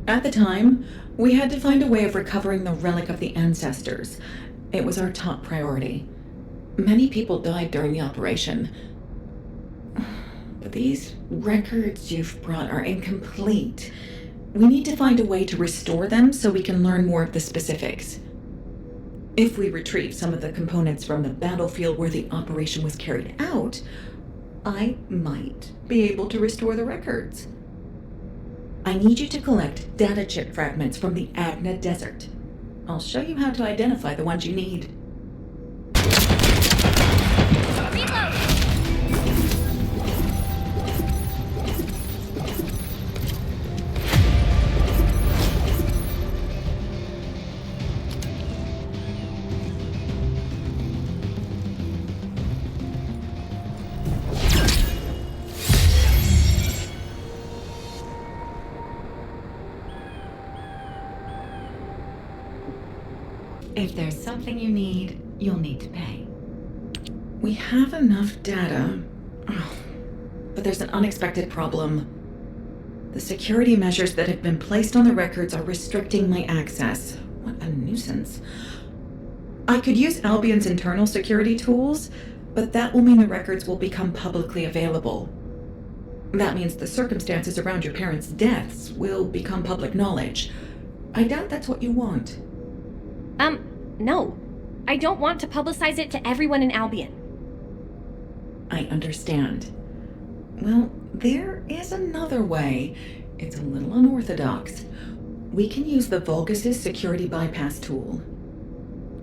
At the time, we had to find a way of recovering the relic of the ancestors. It was our top priority. Many people died during the operation. But these records you've brought are incomplete. We need to find a way to restore them so we can learn more of the specifics. If we retrieve some of the components from the battlefield where the operation was carried out, I might be able to restore the records. I need you to collect data chip fragments from the Agna Desert. I'll show you how to identify the ones you need. If there's something you need, you'll need to pay. We have enough data, but there's an unexpected problem. The security measures that have been placed on the records are restricting my access. What a nuisance. I could use Albion's internal security tools, but that will mean the records will become publicly available. That means the circumstances around your parents' deaths will become public knowledge. I doubt that's what you want. No. I don't want to publicize it to everyone in Albion. I understand. Well, there is another way. It's a little unorthodox. We can use the Vulgus' security bypass tool.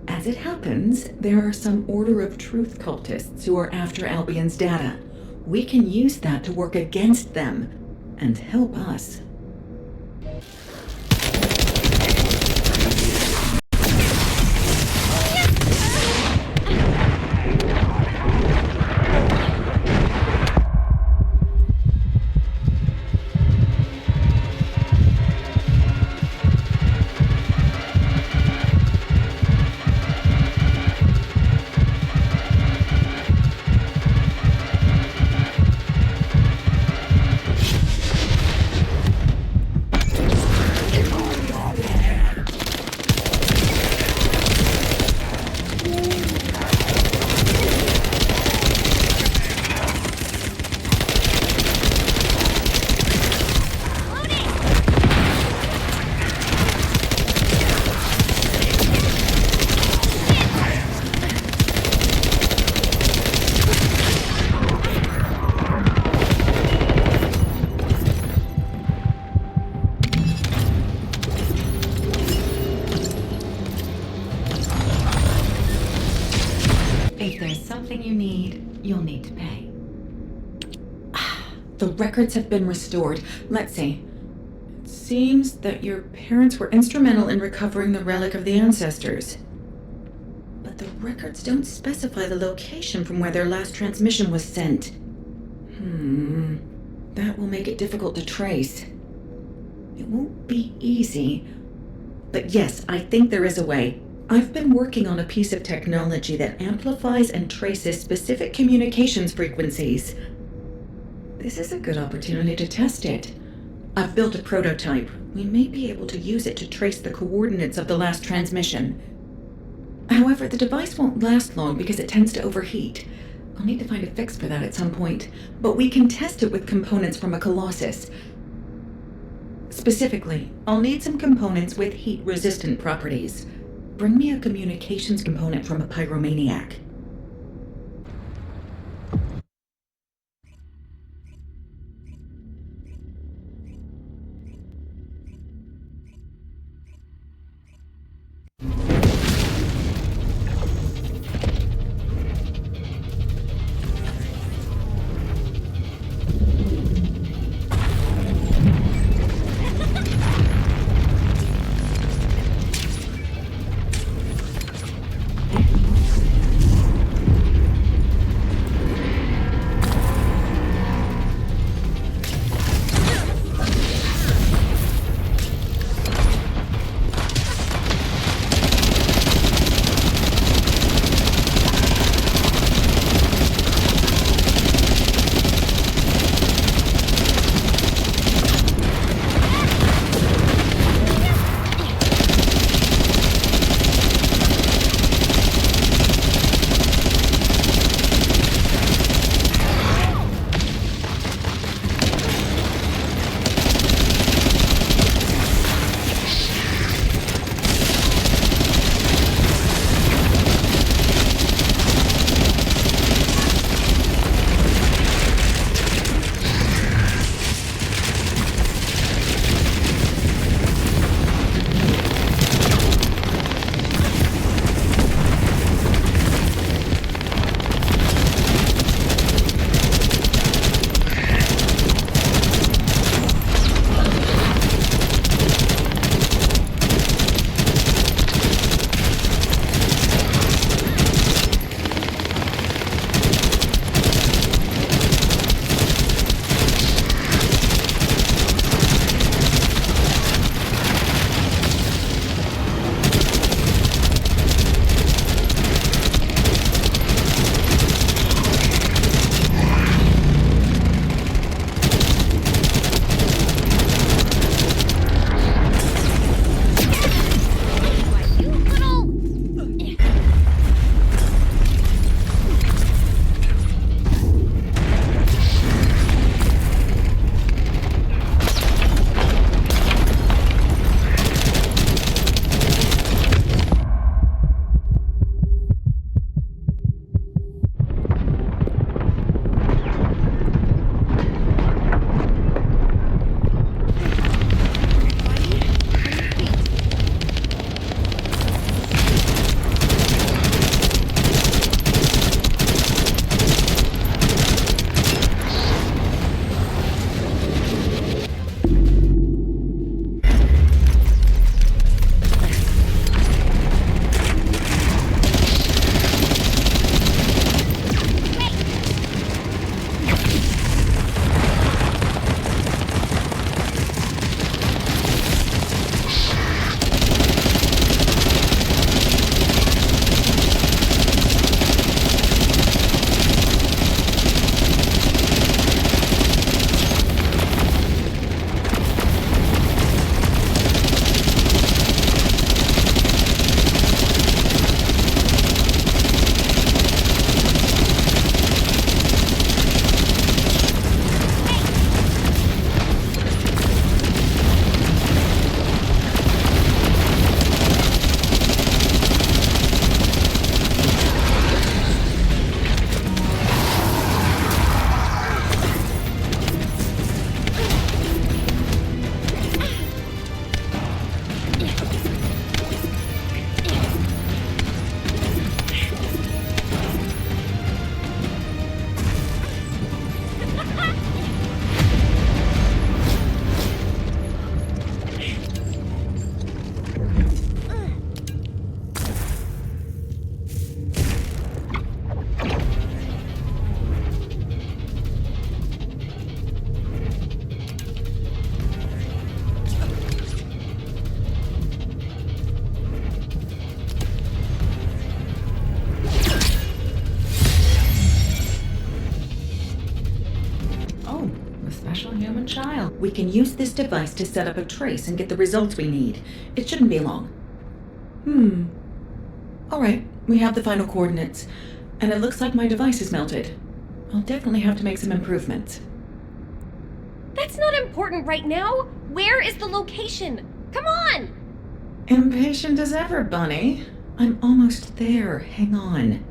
As it happens, there are some Order of Truth cultists who are after Albion's data. We can use that to work against them and help us. If there's something you need, you'll need to pay. The records have been restored. Let's see. It seems that your parents were instrumental in recovering the relic of the ancestors. But the records don't specify the location from where their last transmission was sent. That will make it difficult to trace. It won't be easy. But yes, I think there is a way. I've been working on a piece of technology that amplifies and traces specific communications frequencies. This is a good opportunity to test it. I've built a prototype. We may be able to use it to trace the coordinates of the last transmission. However, the device won't last long because it tends to overheat. I'll need to find a fix for that at some point, but we can test it with components from a Colossus. Specifically, I'll need some components with heat-resistant properties. Bring me a communications component from a pyromaniac. A special human child. We can use this device to set up a trace and get the results we need. It shouldn't be long. Alright, we have the final coordinates. And it looks like my device is melted. I'll definitely have to make some improvements. That's not important right now. Where is the location? Come on! Impatient as ever, Bunny. I'm almost there. Hang on.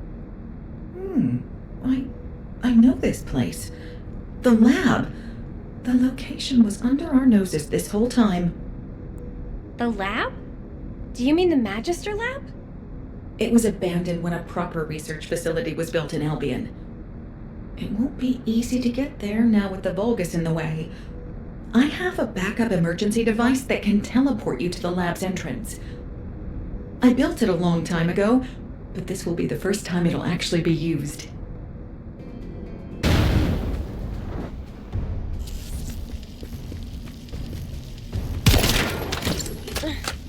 I know this place. The lab. The location was under our noses this whole time. The lab? Do you mean the Magister lab? It was abandoned when a proper research facility was built in Albion. It won't be easy to get there now with the Vulgus in the way. I have a backup emergency device that can teleport you to the lab's entrance. I built it a long time ago, but this will be the first time it'll actually be used.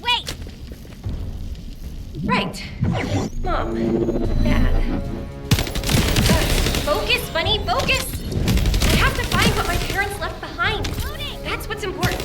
Wait! Right. Mom. Dad. Focus, Bunny, focus! I have to find what my parents left behind. That's what's important.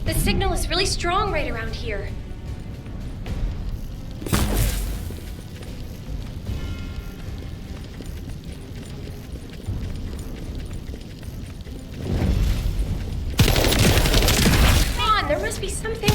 The signal is really strong right around here. Come on, there must be something.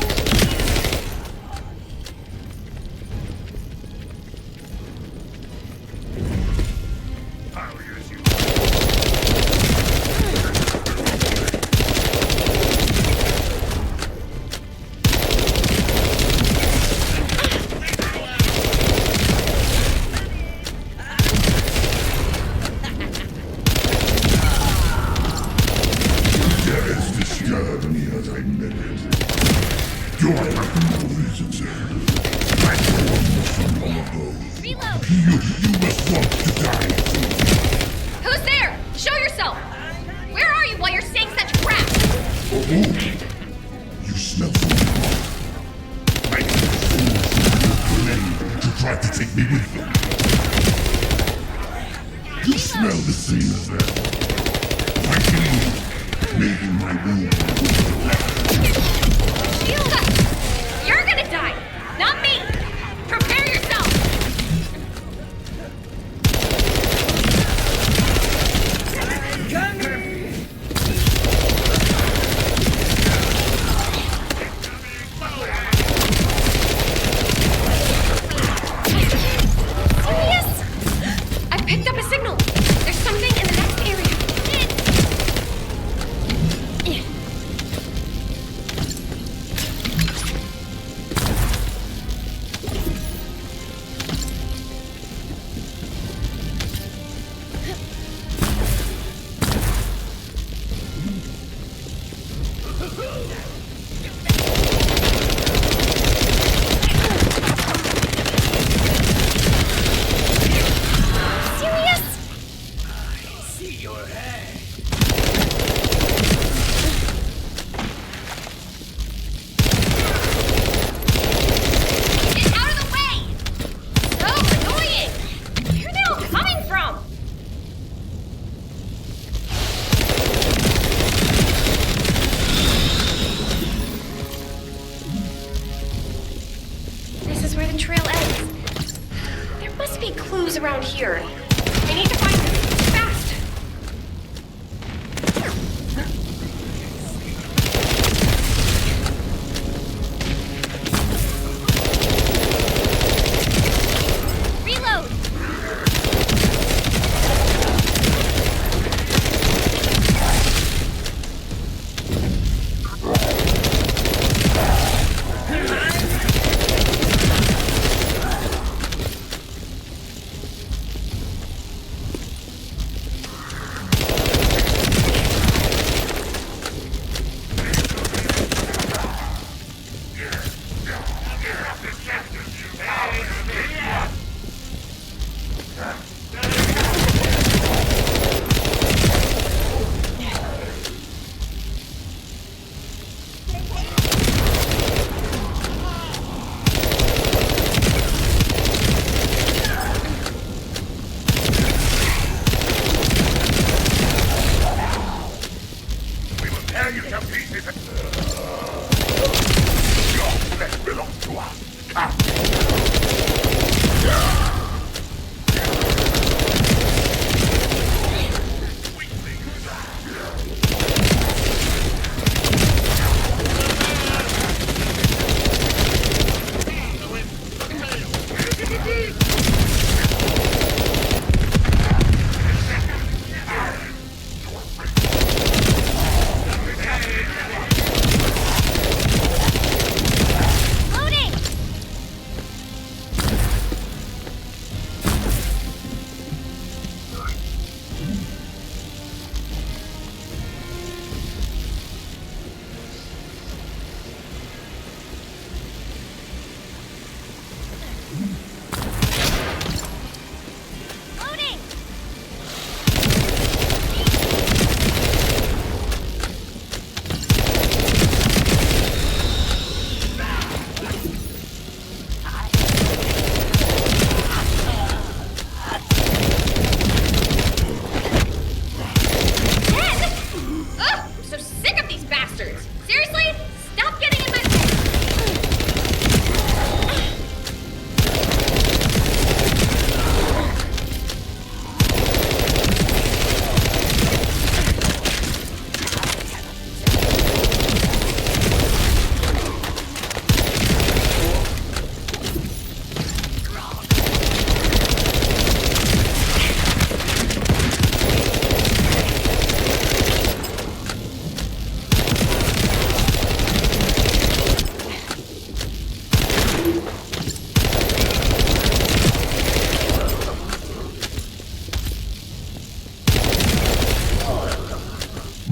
Who's there? Show yourself! Where are you while you're saying such crap? You smell food. I need to try to take me with them. You smell the same as them. I can maybe my wound. You're gonna die, not me! Prepare yourself! I picked up a signal. There's something in the next area. here. I need to find them fast. Reload!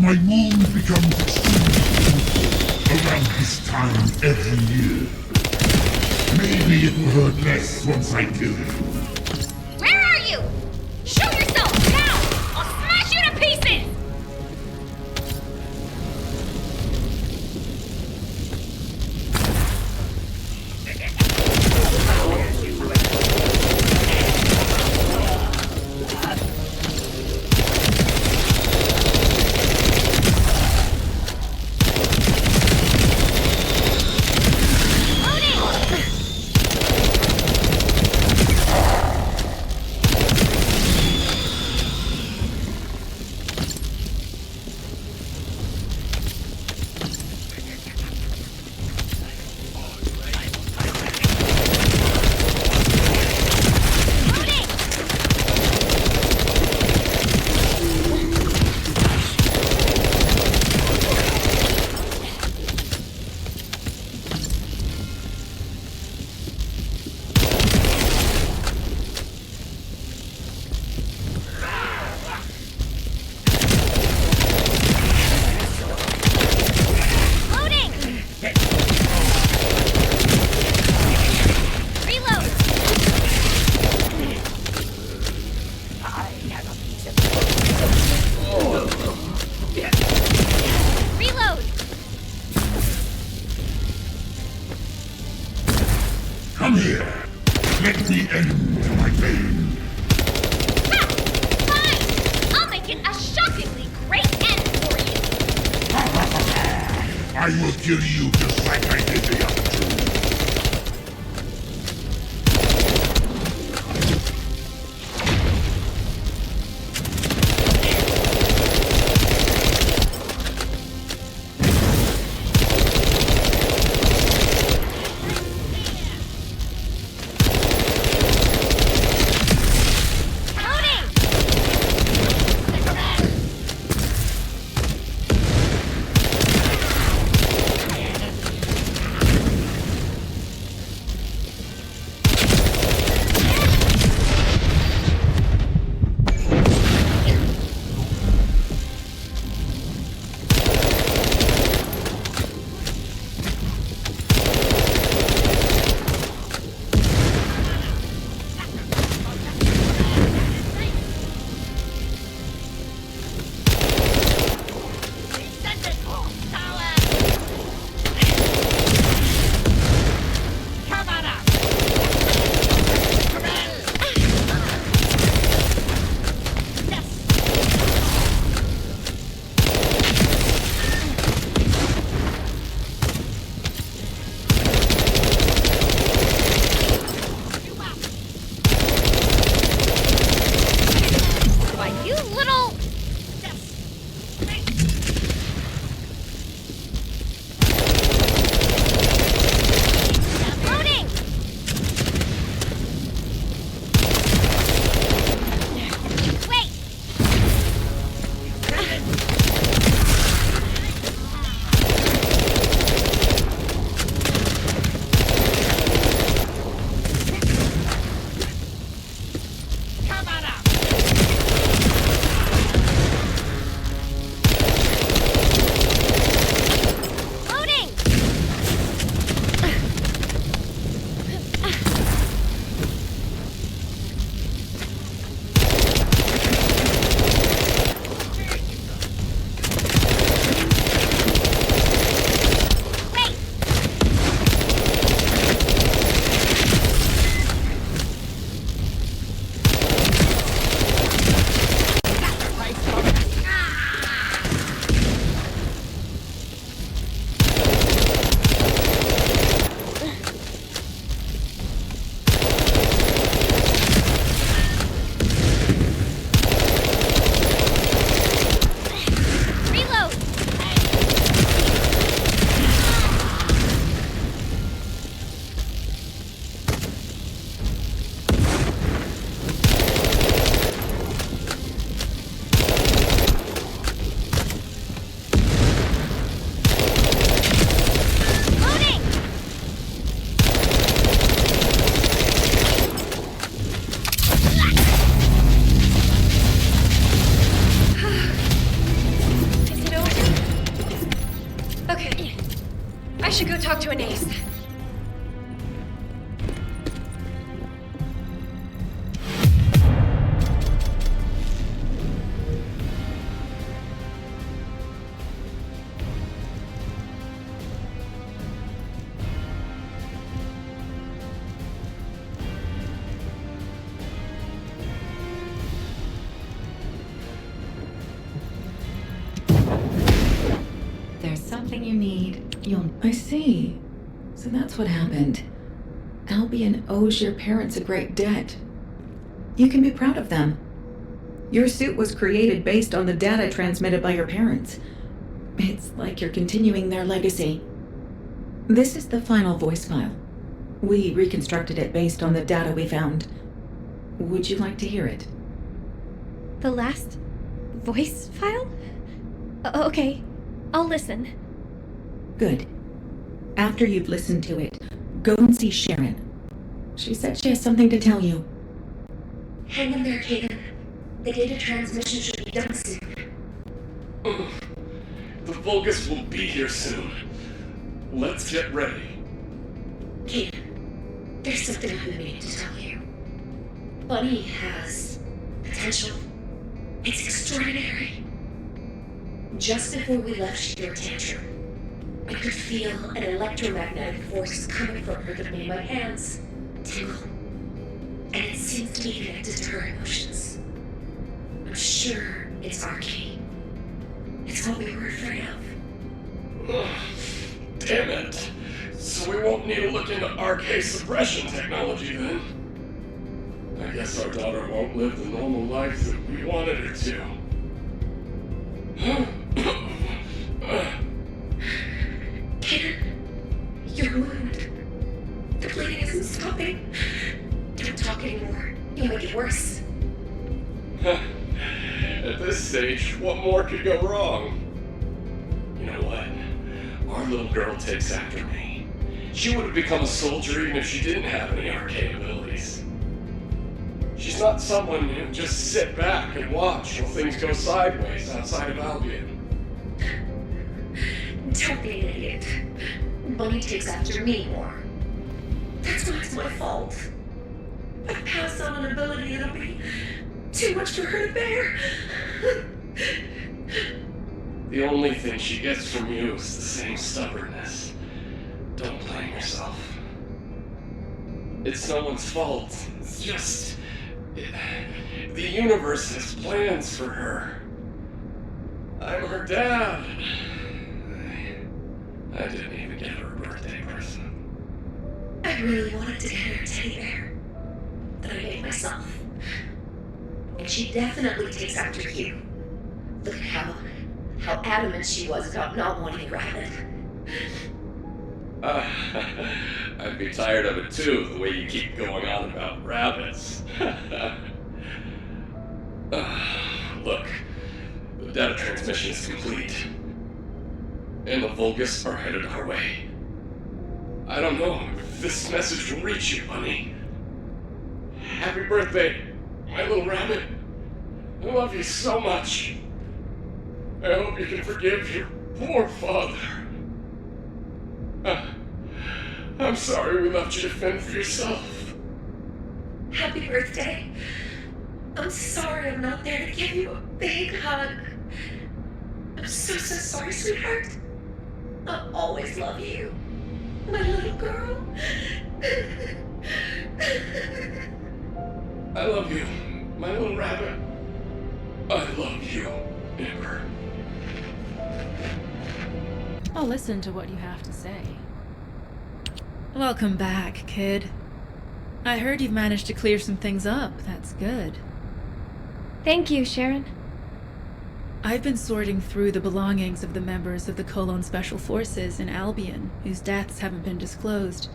My moon becomes extremely cold around this time every year. Maybe it will hurt less once I kill you. Where are you? Show yourself now! I'll smash you to pieces! Come here. Let me end my pain. Fine! I'll make it a shockingly great end for you! I will kill you just like I did the other two. I should go talk to Anais. There's something you need. I see. So that's what happened. Albion owes your parents a great debt. You can be proud of them. Your suit was created based on the data transmitted by your parents. It's like you're continuing their legacy. This is the final voice file. We reconstructed it based on the data we found. Would you like to hear it? The last voice file? Okay, I'll listen. Good. After you've listened to it, go and see Sharon. She said she has something to tell you. Hang in there, Kaden. The data transmission should be done soon. The Vulgus will be here soon. Let's get ready. Kaden, there's something I've been meaning to tell you. Bunny has potential. It's extraordinary. Just before we left, she threw a tantrum. I could feel an electromagnetic force coming from her that made my hands tingle. And it seems to be connected to her emotions. I'm sure it's arcane. It's what we were afraid of. Damn it. So we won't need to look into RK suppression technology then. I guess our daughter won't live the normal life that we wanted her to. Kaden, your wound. The bleeding isn't stopping. Don't talk anymore. You'll make it worse. At this stage, what more could go wrong? You know what? Our little girl takes after me. She would have become a soldier even if she didn't have any arcane abilities. She's not someone who just sit back and watch while things go sideways outside of Albion. Don't be an idiot. Bunny takes after me more. That's not my fault. I've passed on an ability that'll be too much for her to bear. The only thing she gets from you is the same stubbornness. Don't blame yourself. It's no one's fault. It's just... the universe has plans for her. I'm her dad. I didn't even get her a birthday present. I really wanted to get her a teddy bear that I made myself. And she definitely takes after you. Look at how adamant she was about not wanting a rabbit. I'd be tired of it too, the way you keep going on about rabbits. Look, the data transmission is complete. And the Vulgus are headed our way. I don't know if this message will reach you, Bunny. Happy birthday, my little rabbit. I love you so much. I hope you can forgive your poor father. I'm sorry we left you to fend for yourself. Happy birthday. I'm sorry I'm not there to give you a big hug. I'm so sorry, sweetheart. I'll always love you. My little girl. I love you, my little rabbit. I love you, Amber. I'll listen to what you have to say. Welcome back, kid. I heard you've managed to clear some things up. That's good. Thank you, Sharon. I've been sorting through the belongings of the members of the Colon Special Forces in Albion, whose deaths haven't been disclosed.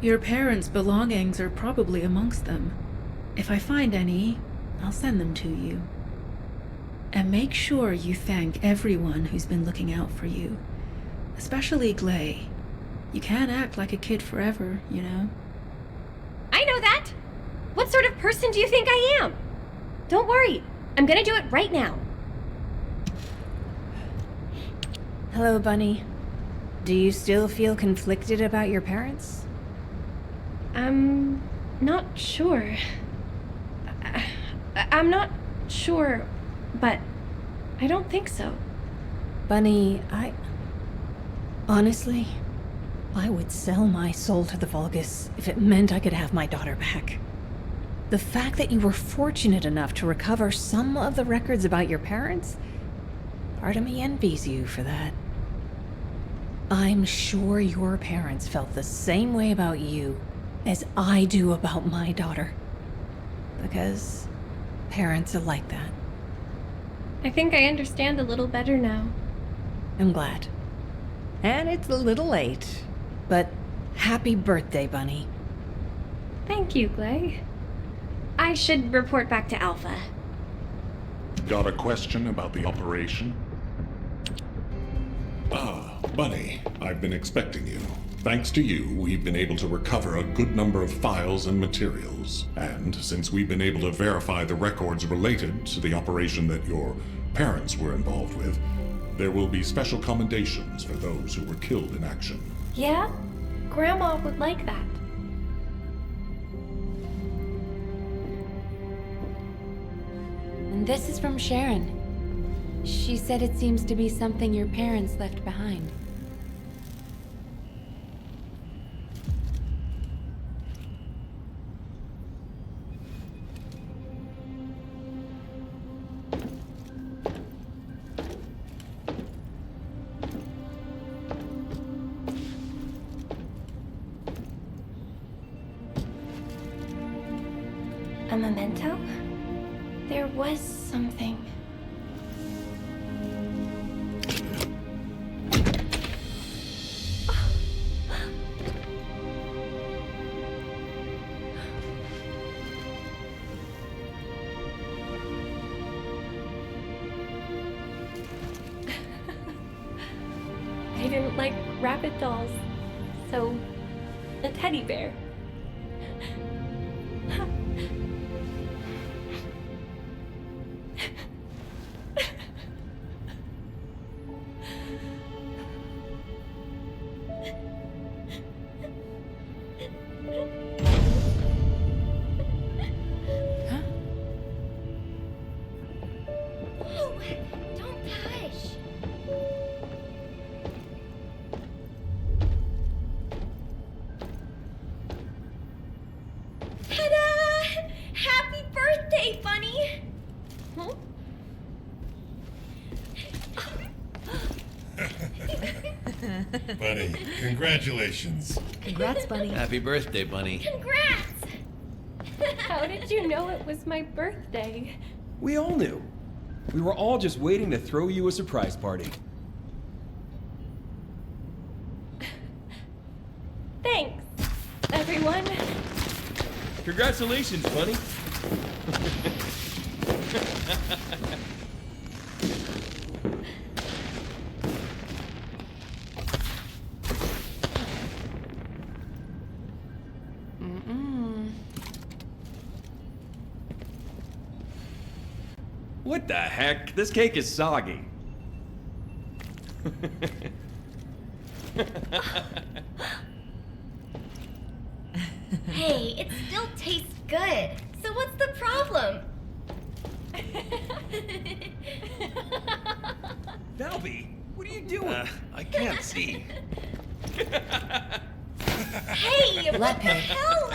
Your parents' belongings are probably amongst them. If I find any, I'll send them to you. And make sure you thank everyone who's been looking out for you. Especially Glay. You can't act like a kid forever, you know? I know that! What sort of person do you think I am? Don't worry, I'm gonna do it right now. Hello, Bunny. Do you still feel conflicted about your parents? I'm not sure. I'm not sure, but I don't think so. Bunny, honestly, I would sell my soul to the Vulgus if it meant I could have my daughter back. The fact that you were fortunate enough to recover some of the records about your parents, part of me envies you for that. I'm sure your parents felt the same way about you as I do about my daughter. Because parents are like that. I think I understand a little better now. I'm glad. And it's a little late, but happy birthday, Bunny. Thank you, Glay. I should report back to Alpha. Got a question about the operation? Bunny, I've been expecting you. Thanks to you, we've been able to recover a good number of files and materials. And since we've been able to verify the records related to the operation that your parents were involved with, there will be special commendations for those who were killed in action. Yeah? Grandma would like that. And this is from Sharon. She said it seems to be something your parents left behind. A memento? There was something. I didn't like rabbit dolls, so a teddy bear. Bunny, congratulations. Congrats, Bunny. Happy birthday, Bunny. Congrats! How did you know it was my birthday? We all knew. We were all just waiting to throw you a surprise party. Thanks, everyone. Congratulations, Bunny. What the heck? This cake is soggy. Hey, it still tastes good. So what's the problem? Valby, what are you doing? I can't see. Hey, what the Lepe. hell?